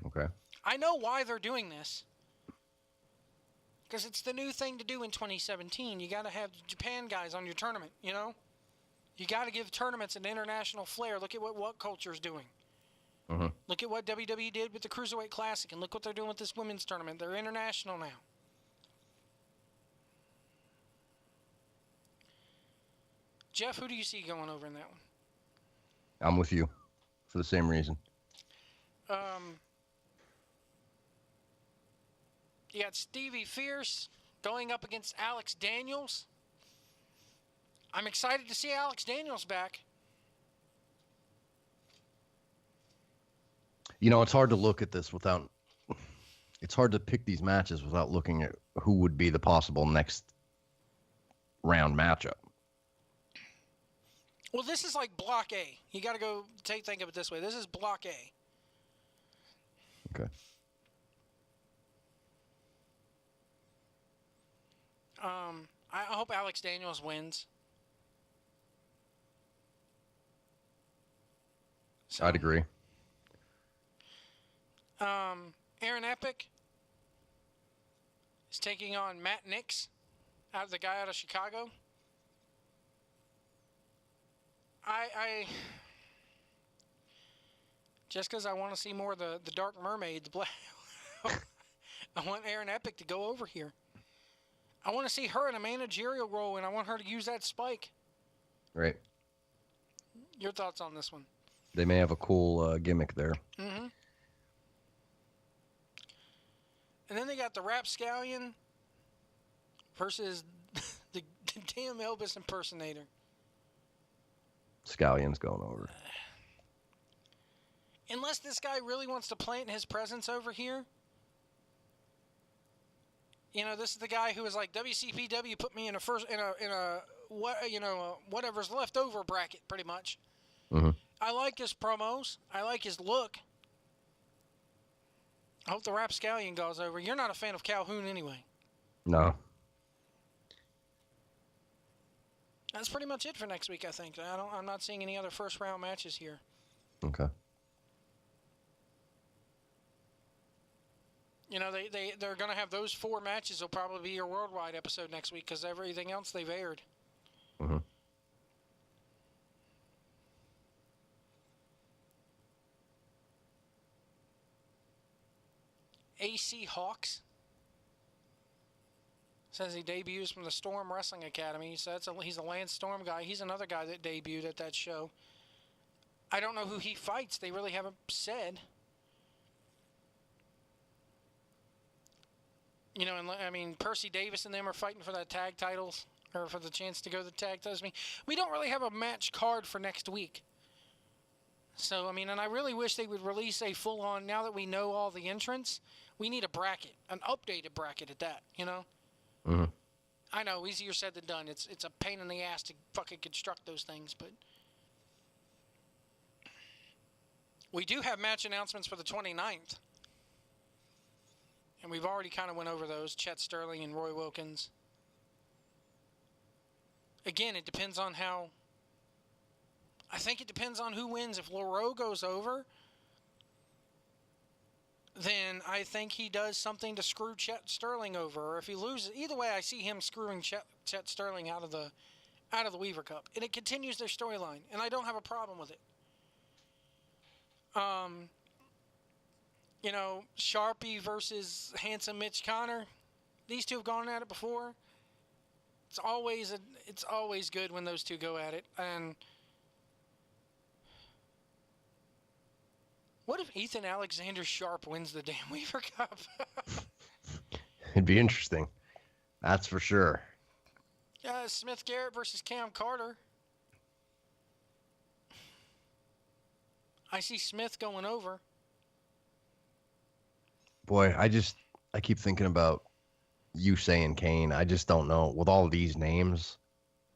Okay. I know why they're doing this. Because it's the new thing to do in 2017. You got to have Japan guys on your tournament, You got to give tournaments an international flair. Look at what culture's doing. Mm-hmm. Look at what WWE did with the Cruiserweight Classic, and look what they're doing with this women's tournament. They're international now. Jeff, who do you see going over in that one? I'm with you for the same reason. You got Stevie Fierce going up against Alex Daniels. I'm excited to see Alex Daniels back. It's hard to look at this it's hard to pick these matches without looking at who would be the possible next round matchup. Well, this is like Block A. You got to go think of it this way. This is Block A. Okay. I hope Alex Daniels wins. So, I'd agree. Aaron Epic is taking on Matt Nix, the guy out of Chicago. I just because I want to see more of the Dark Mermaid, I want Aaron Epic to go over here. I want to see her in a managerial role, and I want her to use that spike. Right. Your thoughts on this one? They may have a cool gimmick there. Mm-hmm. And then they got the Rapscallion versus the damn Elvis impersonator. Scallion's going over. Unless this guy really wants to plant his presence over here. This is the guy who was like, WCPW put me in whatever's left over bracket, pretty much. Mm-hmm. I like his promos. I like his look. I hope the Rapscallion goes over. You're not a fan of Calhoun anyway. No. That's pretty much it for next week, I think. I'm not seeing any other first round matches here. Okay. They're going to have those 4 matches. Will probably be your worldwide episode next week because everything else they've aired. Mm-hmm. AC Hawks. Says he debuts from the Storm Wrestling Academy. So he's a Lance Storm guy. He's another guy that debuted at that show. I don't know who he fights. They really haven't said. You know, and I mean, Percy Davis and them are fighting for that tag titles, or for the chance to go to the tag titles. I mean, we don't really have a match card for next week. So, I mean, and I really wish they would release a full-on, now that we know all the entrants, we need a bracket, an updated bracket at that, you know? Mm-hmm. I know, easier said than done. It's a pain in the ass to fucking construct those things, but we do have match announcements for the 29th. And we've already kind of went over those, Chet Sterling and Roy Wilkins. Again, it depends on how... I think it depends on who wins. If Lareau goes over, then I think he does something to screw Chet Sterling over. Or if he loses, either way, I see him screwing Chet Sterling out of the Weaver Cup, and it continues their storyline, and I don't have a problem with it. You know, Sharpie versus handsome Mitch Connor. These two have gone at it before. It's always good when those two go at it. And what if Ethan Alexander Sharp wins the damn Weaver Cup? It'd be interesting. That's for sure. Smith Garrett versus Cam Carter. I see Smith going over. Boy, I keep thinking about you saying Kane. I just don't know. With all these names,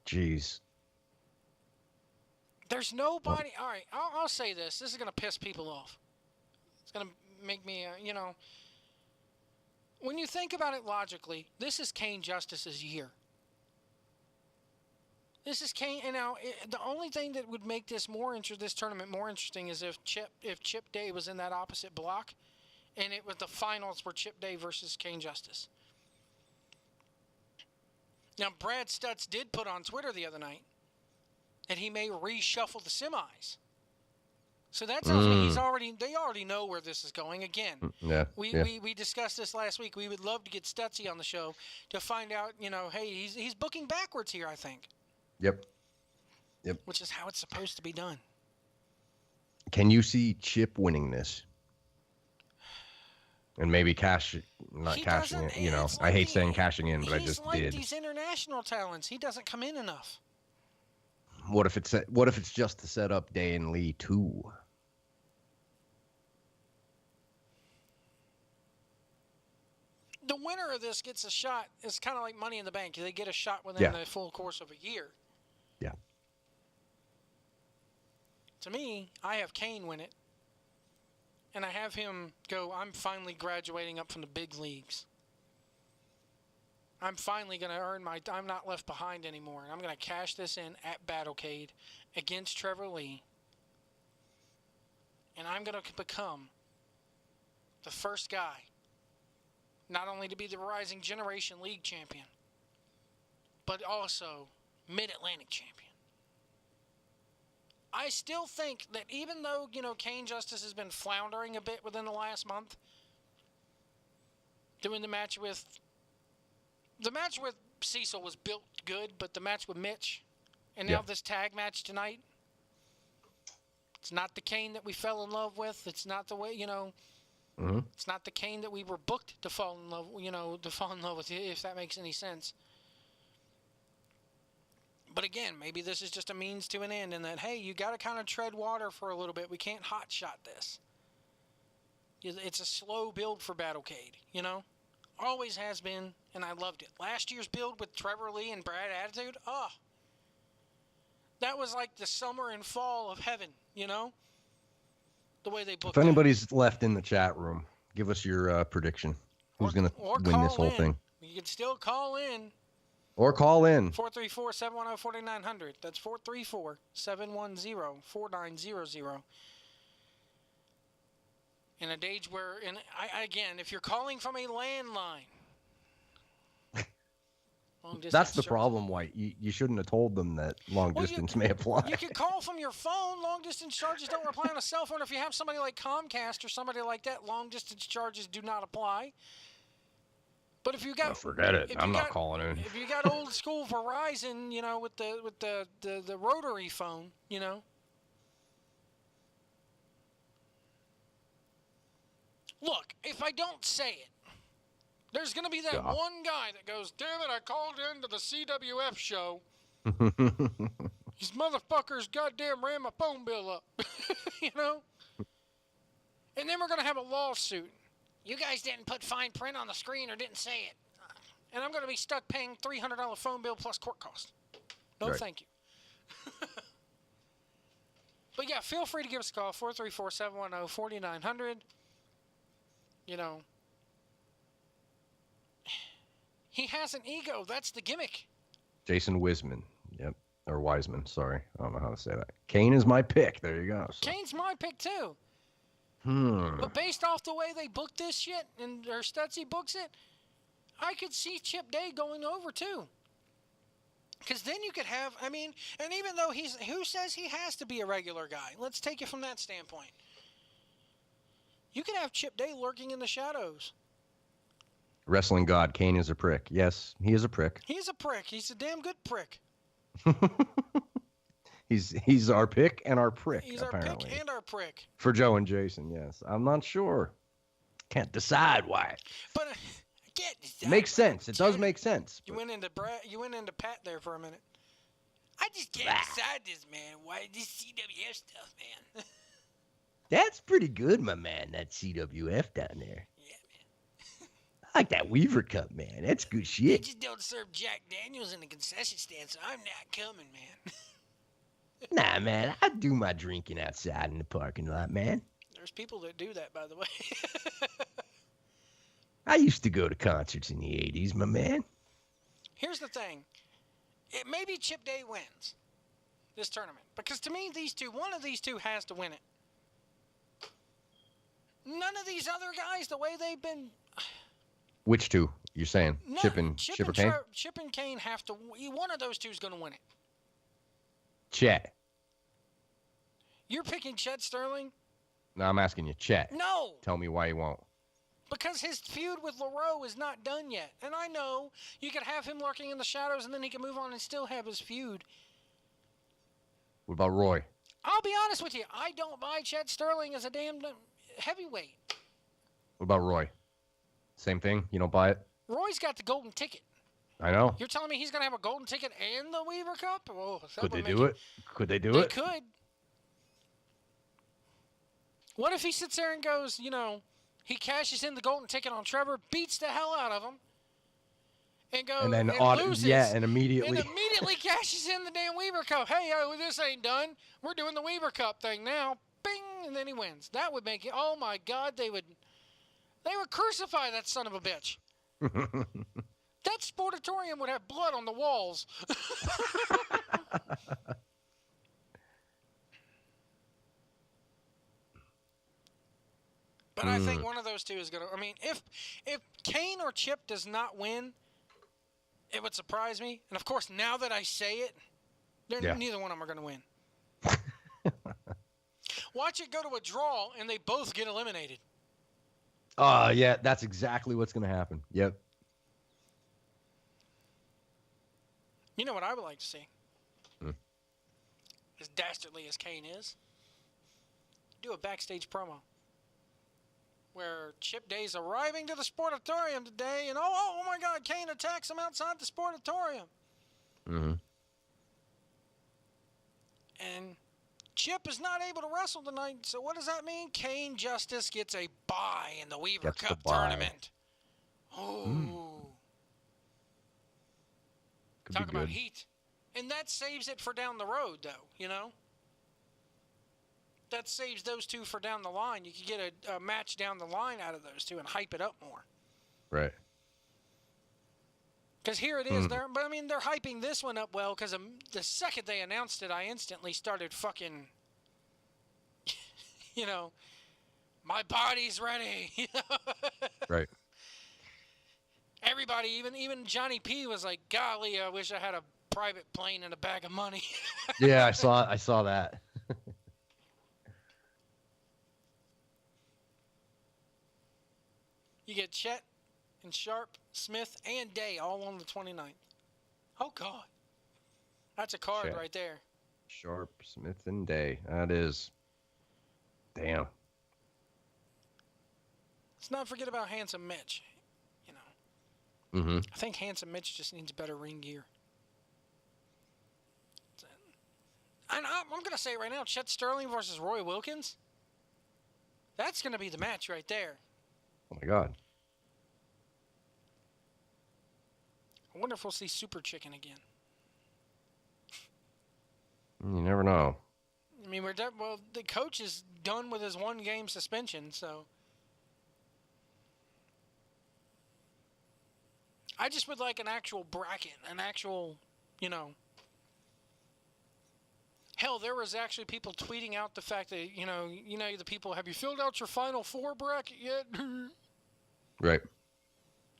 jeez. There's nobody. All right, I'll say this. This is going to piss people off. It's going to make me, you know. When you think about it logically, this is Kane Justice's year. This is Kane, and now the only thing that would make this tournament more interesting is if Chip Day was in that opposite block, and it was the finals were Chip Day versus Kane Justice. Now, Brad Stutz did put on Twitter the other night that he may reshuffle the semis. So that tells me they already know where this is going. Again, we discussed this last week. We would love to get Stutzy on the show to find out, you know, hey, he's booking backwards here, I think. Yep. Which is how it's supposed to be done. Can you see Chip winning this? And maybe cashing in, you know. I hate saying cashing in, but I just did. He's like these international talents. He doesn't come in enough. What if it's just to set up Day and Lee 2? The winner of this gets a shot. It's kind of like Money in the Bank. They get a shot within the full course of a year. Yeah. To me, I have Kane win it. And I have him go, I'm finally graduating up from the big leagues. I'm finally going to earn I'm not left behind anymore. And I'm going to cash this in at Battlecade against Trevor Lee. And I'm going to become the first guy not only to be the Rising Generation League champion, but also Mid-Atlantic champion. I still think that even though, you know, Kane Justice has been floundering a bit within the last month, doing the match with Cecil was built good, but the match with Mitch, and now this tag match tonight, it's not the Kane that we fell in love with. It's not the way, you know, it's not the Kane that we were booked to fall in love, you know, with, if that makes any sense. But again, maybe this is just a means to an end, and that, hey, you got to kind of tread water for a little bit. We can't hot shot this. It's a slow build for Battlecade, you know? Always has been, and I loved it. Last year's build with Trevor Lee and Brad Attitude, that was like the summer and fall of heaven, you know? The way they booked it. If anybody's left in the chat room, give us your prediction. Who's going to win this whole thing? You can still call in. Or call in. 434-710-4900. That's 434-710-4900. In a age where, again, if you're calling from a landline, Long distance That's the charges. problem, White. You shouldn't have told them that long Well, distance may apply. You can call from your phone. Long distance charges don't apply on a cell phone. If you have somebody like Comcast or somebody like that, long distance charges do not apply. But if you got, forget it. I'm not calling in. If you got old school Verizon, with the rotary phone, Look, if I don't say it, there's gonna be that one guy that goes, "Damn it! I called into the CWF show. These motherfuckers goddamn ran my phone bill up," And then we're gonna have a lawsuit. You guys didn't put fine print on the screen or didn't say it. And I'm going to be stuck paying $300 phone bill plus court costs. No, thank you. But yeah, feel free to give us a call, 434-710-4900. He has an ego. That's the gimmick. Jason Wiseman. Yep. Or Wiseman. Sorry. I don't know how to say that. Kane is my pick. There you go. So. Kane's my pick, too. But based off the way they booked this shit, and or Stutzy books it, I could see Chip Day going over, too. Because then you could have, and even though who says he has to be a regular guy? Let's take it from that standpoint. You could have Chip Day lurking in the shadows. Wrestling god, Kane is a prick. Yes, he is a prick. He's a prick. He's a damn good prick. He's our pick and our prick, He's apparently. our pick and our prick. For Joe and Jason, yes. I'm not sure. Can't decide why. But I can't decide. Makes sense. It does make sense. You went into Pat there for a minute. I just can't decide this, man. Why this CWF stuff, man? That's pretty good, my man, that CWF down there. Yeah, man. I like that Weaver Cup, man. That's good They shit. just don't serve Jack Daniels in the concession stand, so I'm not coming, man. Nah, man, I do my drinking outside in the parking lot, man. There's people that do that, by the way. I used to go to concerts in the 80s, my man. Here's the thing. Maybe Chip Day wins this tournament. Because to me, one of these two has to win it. None of these other guys, the way they've been... Which two? You're saying? Chip or Kane? Chip and Kane have to... One of those two is going to win it. Chet. You're picking Chet Sterling? No, I'm asking you, Chet. No! Tell me why you won't. Because his feud with LaRoe is not done yet. And I know you could have him lurking in the shadows and then he can move on and still have his feud. What about Roy? I'll be honest with you. I don't buy Chet Sterling as a damn heavyweight. What about Roy? Same thing? You don't buy it? Roy's got the golden ticket. I know. You're telling me he's going to have a golden ticket and the Weaver Cup? Oh, Could they do it? Could they do it? They could. What if he sits there and goes, he cashes in the golden ticket on Trevor, beats the hell out of him, and goes and then loses, and immediately cashes in the damn Weaver Cup. Hey, this ain't done. We're doing the Weaver Cup thing now. Bing, and then he wins. That would make it. Oh my God, they would crucify that son of a bitch. That sportatorium would have blood on the walls. But I think one of those two is going to... if Kane or Chip does not win, it would surprise me. And, of course, now that I say it, neither one of them are going to win. Watch it go to a draw, and they both get eliminated. Yeah, that's exactly what's going to happen. Yep. You know what I would like to see? As dastardly as Kane is, do a backstage promo where Chip Day's arriving to the sportatorium today, and oh my God, Kane attacks him outside the sportatorium. Mm-hmm. And Chip is not able to wrestle tonight, so what does that mean? Kane Justice gets a bye in the Weaver Cup tournament. Oh. Talk about heat. And that saves it for down the road, though, That saves those two for down the line. You could get a match down the line out of those two and hype it up more. Right. Because here it is. They're hyping this one up well because the second they announced it, I instantly started fucking, my body's ready. Right. Everybody, even Johnny P was like, golly, I wish I had a private plane and a bag of money. Yeah, I saw that. You get Chet and Sharp, Smith, and Day all on the 29th. Oh, God. That's a card Chet. right there. Sharp, Smith, and Day. That is. Damn. Let's not forget about Handsome Mitch. You know, Mm-hmm. I think Handsome Mitch just needs better ring gear. And I'm going to say it right now, Chet Sterling versus Roy Wilkins. That's going to be the match right there. Oh my God. I wonder if we'll see Super Chicken again. You never know. I mean, well, the coach is done with his 1-game suspension, so I just would like an actual bracket, an actual, you know. Hell, there was actually people tweeting out the fact that, the people, have you filled out your Final Four bracket yet? Right.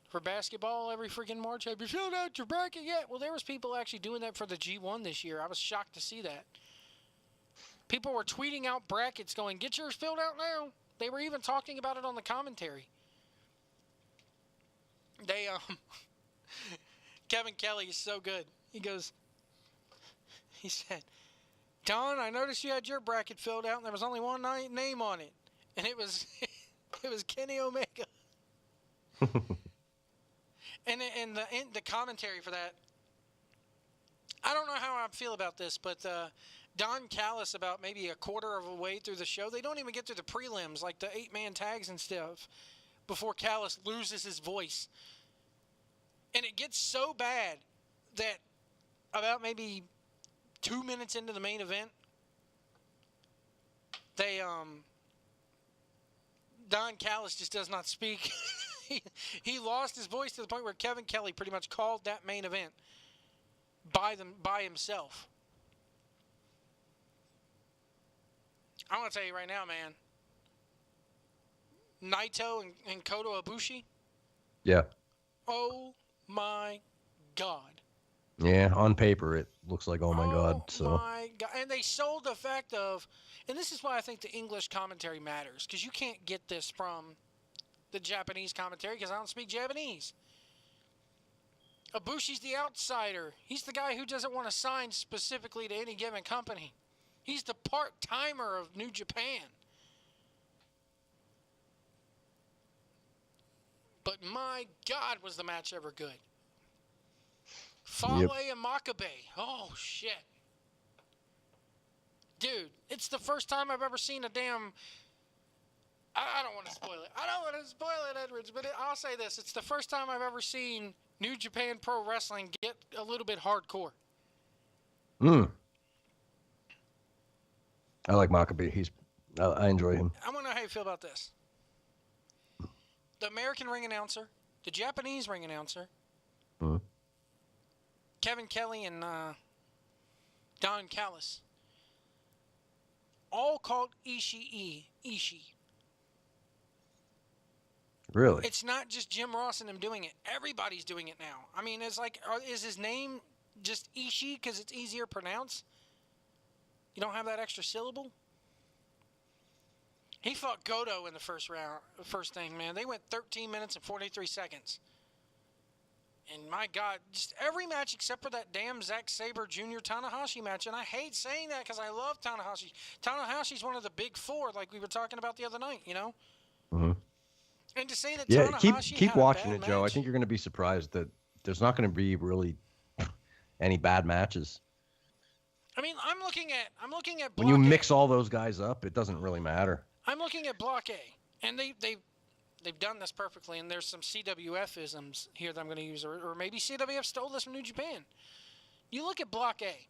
For basketball every freaking March, have you filled out your bracket yet? Well, there was people actually doing that for the G1 this year. I was shocked to see that. People were tweeting out brackets going, get yours filled out now. They were even talking about it on the commentary. Kevin Kelly is so good. He said, Don, I noticed you had your bracket filled out and there was only one name on it. And it was Kenny Omega. And the commentary for that, I don't know how I feel about this, but Don Callis, about maybe a quarter of a way through the show, they don't even get through the prelims, like the 8-man tags and stuff, before Callis loses his voice. And it gets so bad that about maybe 2 minutes into the main event, Don Callis just does not speak. He lost his voice to the point where Kevin Kelly pretty much called that main event by himself. I want to tell you right now, man. Naito and Kota Ibushi. Yeah. Oh my God. Yeah, on paper it looks like oh my God. So. Oh my God. And they sold the fact of, and this is why I think the English commentary matters, because you can't get this from the Japanese commentary because I don't speak Japanese. Ibushi's the outsider. He's the guy who doesn't want to sign specifically to any given company. He's the part-timer of New Japan. But my God, was the match ever good. Fale and Makabe. Oh, shit. Dude, it's the first time I've ever seen a damn... I don't want to spoil it. I don't want to spoil it, Edwards, but I'll say this. It's the first time I've ever seen New Japan Pro Wrestling get a little bit hardcore. I like Makabe. I enjoy him. I want to know how you feel about this. The American ring announcer, the Japanese ring announcer, Kevin Kelly and Don Callis, all called Ishii. Really? It's not just Jim Ross and them doing it. Everybody's doing it now. I mean, it's like, is his name just Ishii because it's easier to pronounce? You don't have that extra syllable? He fought Goto in the first thing, man. They went 13 minutes and 43 seconds. And my God, just every match except for that damn Zack Sabre Jr. Tanahashi match. And I hate saying that because I love Tanahashi. Tanahashi's one of the big four, like we were talking about the other night, you know? Mm-hmm. And to say that yeah, Tanahashi keep had watching a it, bad Joe. I match, think you're going to be surprised that there's not going to be really any bad matches. I mean, I'm looking at Block When you mix A. all those guys up, it doesn't really matter. I'm looking at Block A, and they've done this perfectly. And there's some CWF-isms here that I'm going to use, or maybe CWF stole this from New Japan. You look at Block A,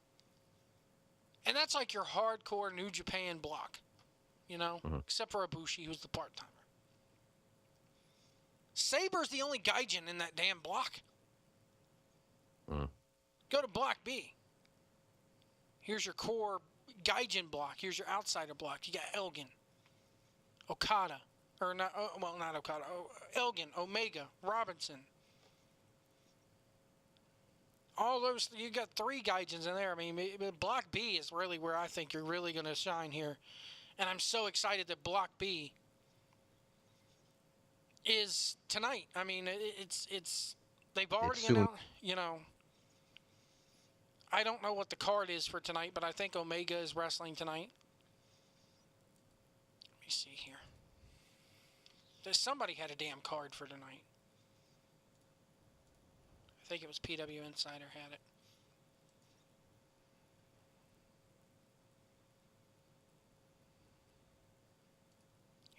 and that's like your hardcore New Japan block, you know, except for Ibushi, who's the part-timer. Sabre's the only gaijin in that damn block. Go to Block B. Here's your core gaijin block. Here's your outsider block. You got Elgin, Okada, or not? Well, not Okada. Elgin, Omega, Robinson, all those, you got 3 Gaijins in there. I mean, Block B is really where I think you're really going to shine here. And I'm so excited that Block B is tonight. I mean, they've already announced, I don't know what the card is for tonight, but I think Omega is wrestling tonight. Let me see here. Somebody had a damn card for tonight. I think it was PW Insider had it.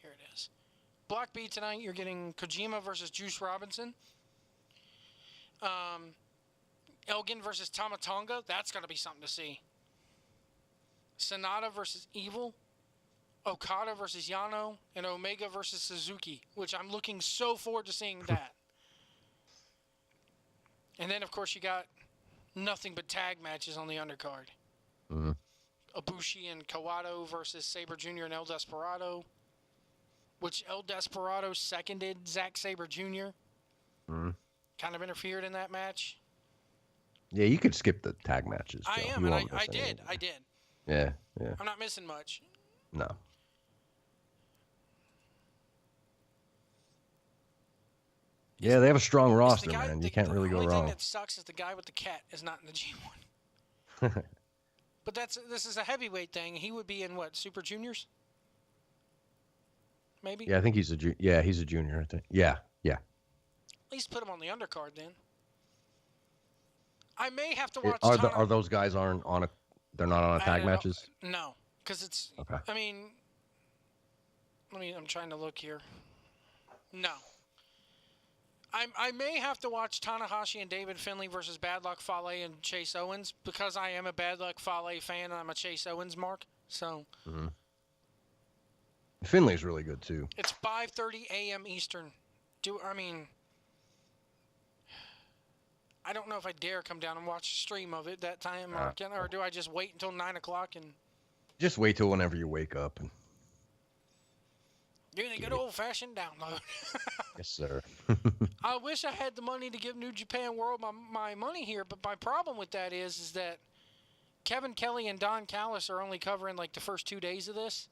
Here it is. Block B tonight, you're getting Kojima versus Juice Robinson. Elgin versus Tama Tonga. That's going to be something to see. Sonata versus Evil. Okada versus Yano. And Omega versus Suzuki, which I'm looking so forward to seeing that. And then, of course, you got nothing but tag matches on the undercard. Mm-hmm. Ibushi and Kawato versus Sabre Jr. and El Desperado, which El Desperado seconded Zack Sabre Jr. Mm-hmm. Kind of interfered in that match. Yeah, you could skip the tag matches. Joe. I am, and I did. I did. Yeah. I'm not missing much. No. Yeah, they have a strong roster, man. You can't really go wrong. The only thing that sucks is the guy with the cat is not in the G1. But this is a heavyweight thing. He would be in what, Super Juniors? Maybe? Yeah, I think he's a junior, I think. Yeah. At least put him on the undercard then. I may have to watch. Are those guys they're not on a tag matches? No, because it's. Okay. I mean, I'm trying to look here. No. I may have to watch Tanahashi and David Finlay versus Bad Luck Fale and Chase Owens because I am a Bad Luck Fale fan and I'm a Chase Owens mark. So. Mm-hmm. Finlay's really good too. It's 5:30 a.m. Eastern. I don't know if I dare come down and watch a stream of it that time, or do I just wait until 9 o'clock and... Just wait till whenever you wake up. And do the good old-fashioned download. Yes, sir. I wish I had the money to give New Japan World my money here, but my problem with that is that Kevin Kelly and Don Callis are only covering like the first 2 days of this,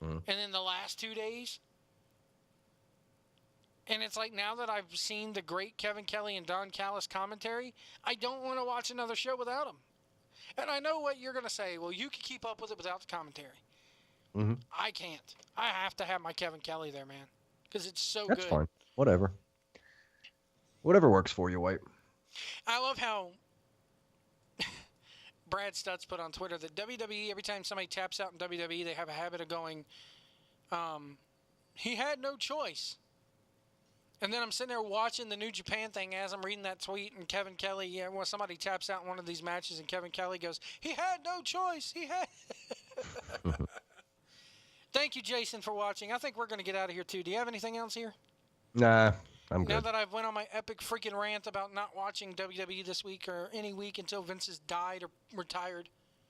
and then the last 2 days. And it's like, now that I've seen the great Kevin Kelly and Don Callis commentary, I don't want to watch another show without them. And I know what you're going to say. Well, you can keep up with it without the commentary. Mm-hmm. I can't. I have to have my Kevin Kelly there, man. Because it's so good. That's fine. Whatever works for you, White. I love how Brad Stutz put on Twitter that WWE, every time somebody taps out in WWE, they have a habit of going, he had no choice. And then I'm sitting there watching the New Japan thing as I'm reading that tweet, and Kevin Kelly, when somebody taps out in one of these matches, and Kevin Kelly goes, he had no choice. He had. Thank you, Jason, for watching. I think we're going to get out of here, too. Do you have anything else here? Nah, I'm good. Now that I've went on my epic freaking rant about not watching WWE this week or any week until Vince has died or retired.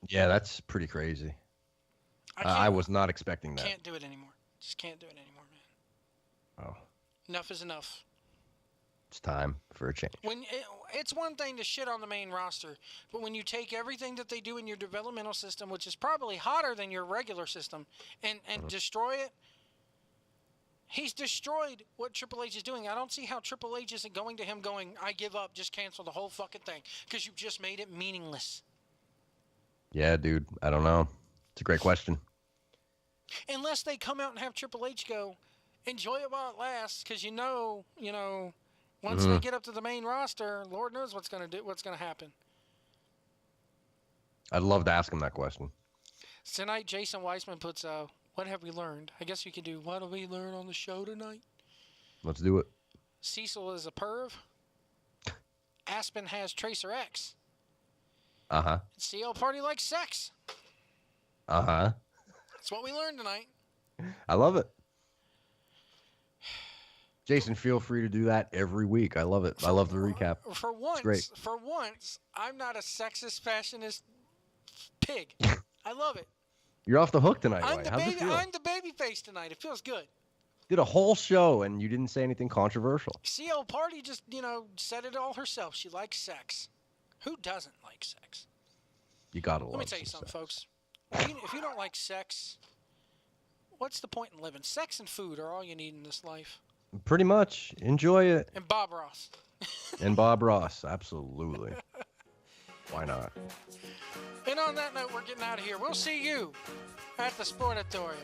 Yeah, that's pretty crazy. I was not expecting that. Can't do it anymore. Just can't do it anymore, man. Oh. Enough is enough. It's time for a change. It's one thing to shit on the main roster, but when you take everything that they do in your developmental system, which is probably hotter than your regular system, and destroy it, he's destroyed what Triple H is doing. I don't see how Triple H isn't going to him going, I give up, just cancel the whole fucking thing, because you've just made it meaningless. Yeah, dude. I don't know. It's a great question. Unless they come out and have Triple H go, enjoy it while it lasts, because once they get up to the main roster, Lord knows what's going to happen. I'd love to ask him that question. Tonight, Jason Weissman puts, what have we learned? I guess you can do, what have we learned on the show tonight? Let's do it. Cecil is a perv. Aspen has Tracer X. Uh-huh. CL Party likes sex. Uh-huh. That's what we learned tonight. I love it. Jason, feel free to do that every week. I love it. I love the recap. For once, I'm not a sexist, fashionist pig. I love it. You're off the hook tonight, I'm White. How's it feel? I'm the baby face tonight. It feels good. Did a whole show and you didn't say anything controversial. CL Party just, said it all herself. She likes sex. Who doesn't like sex? You gotta love Let me tell you some something, sex. folks. If you don't like sex, what's the point in living? Sex and food are all you need in this life. Pretty much. Enjoy it. And Bob Ross. And Bob Ross, absolutely. Why not? And on that note, we're getting out of here. We'll see you at the Sportatorium.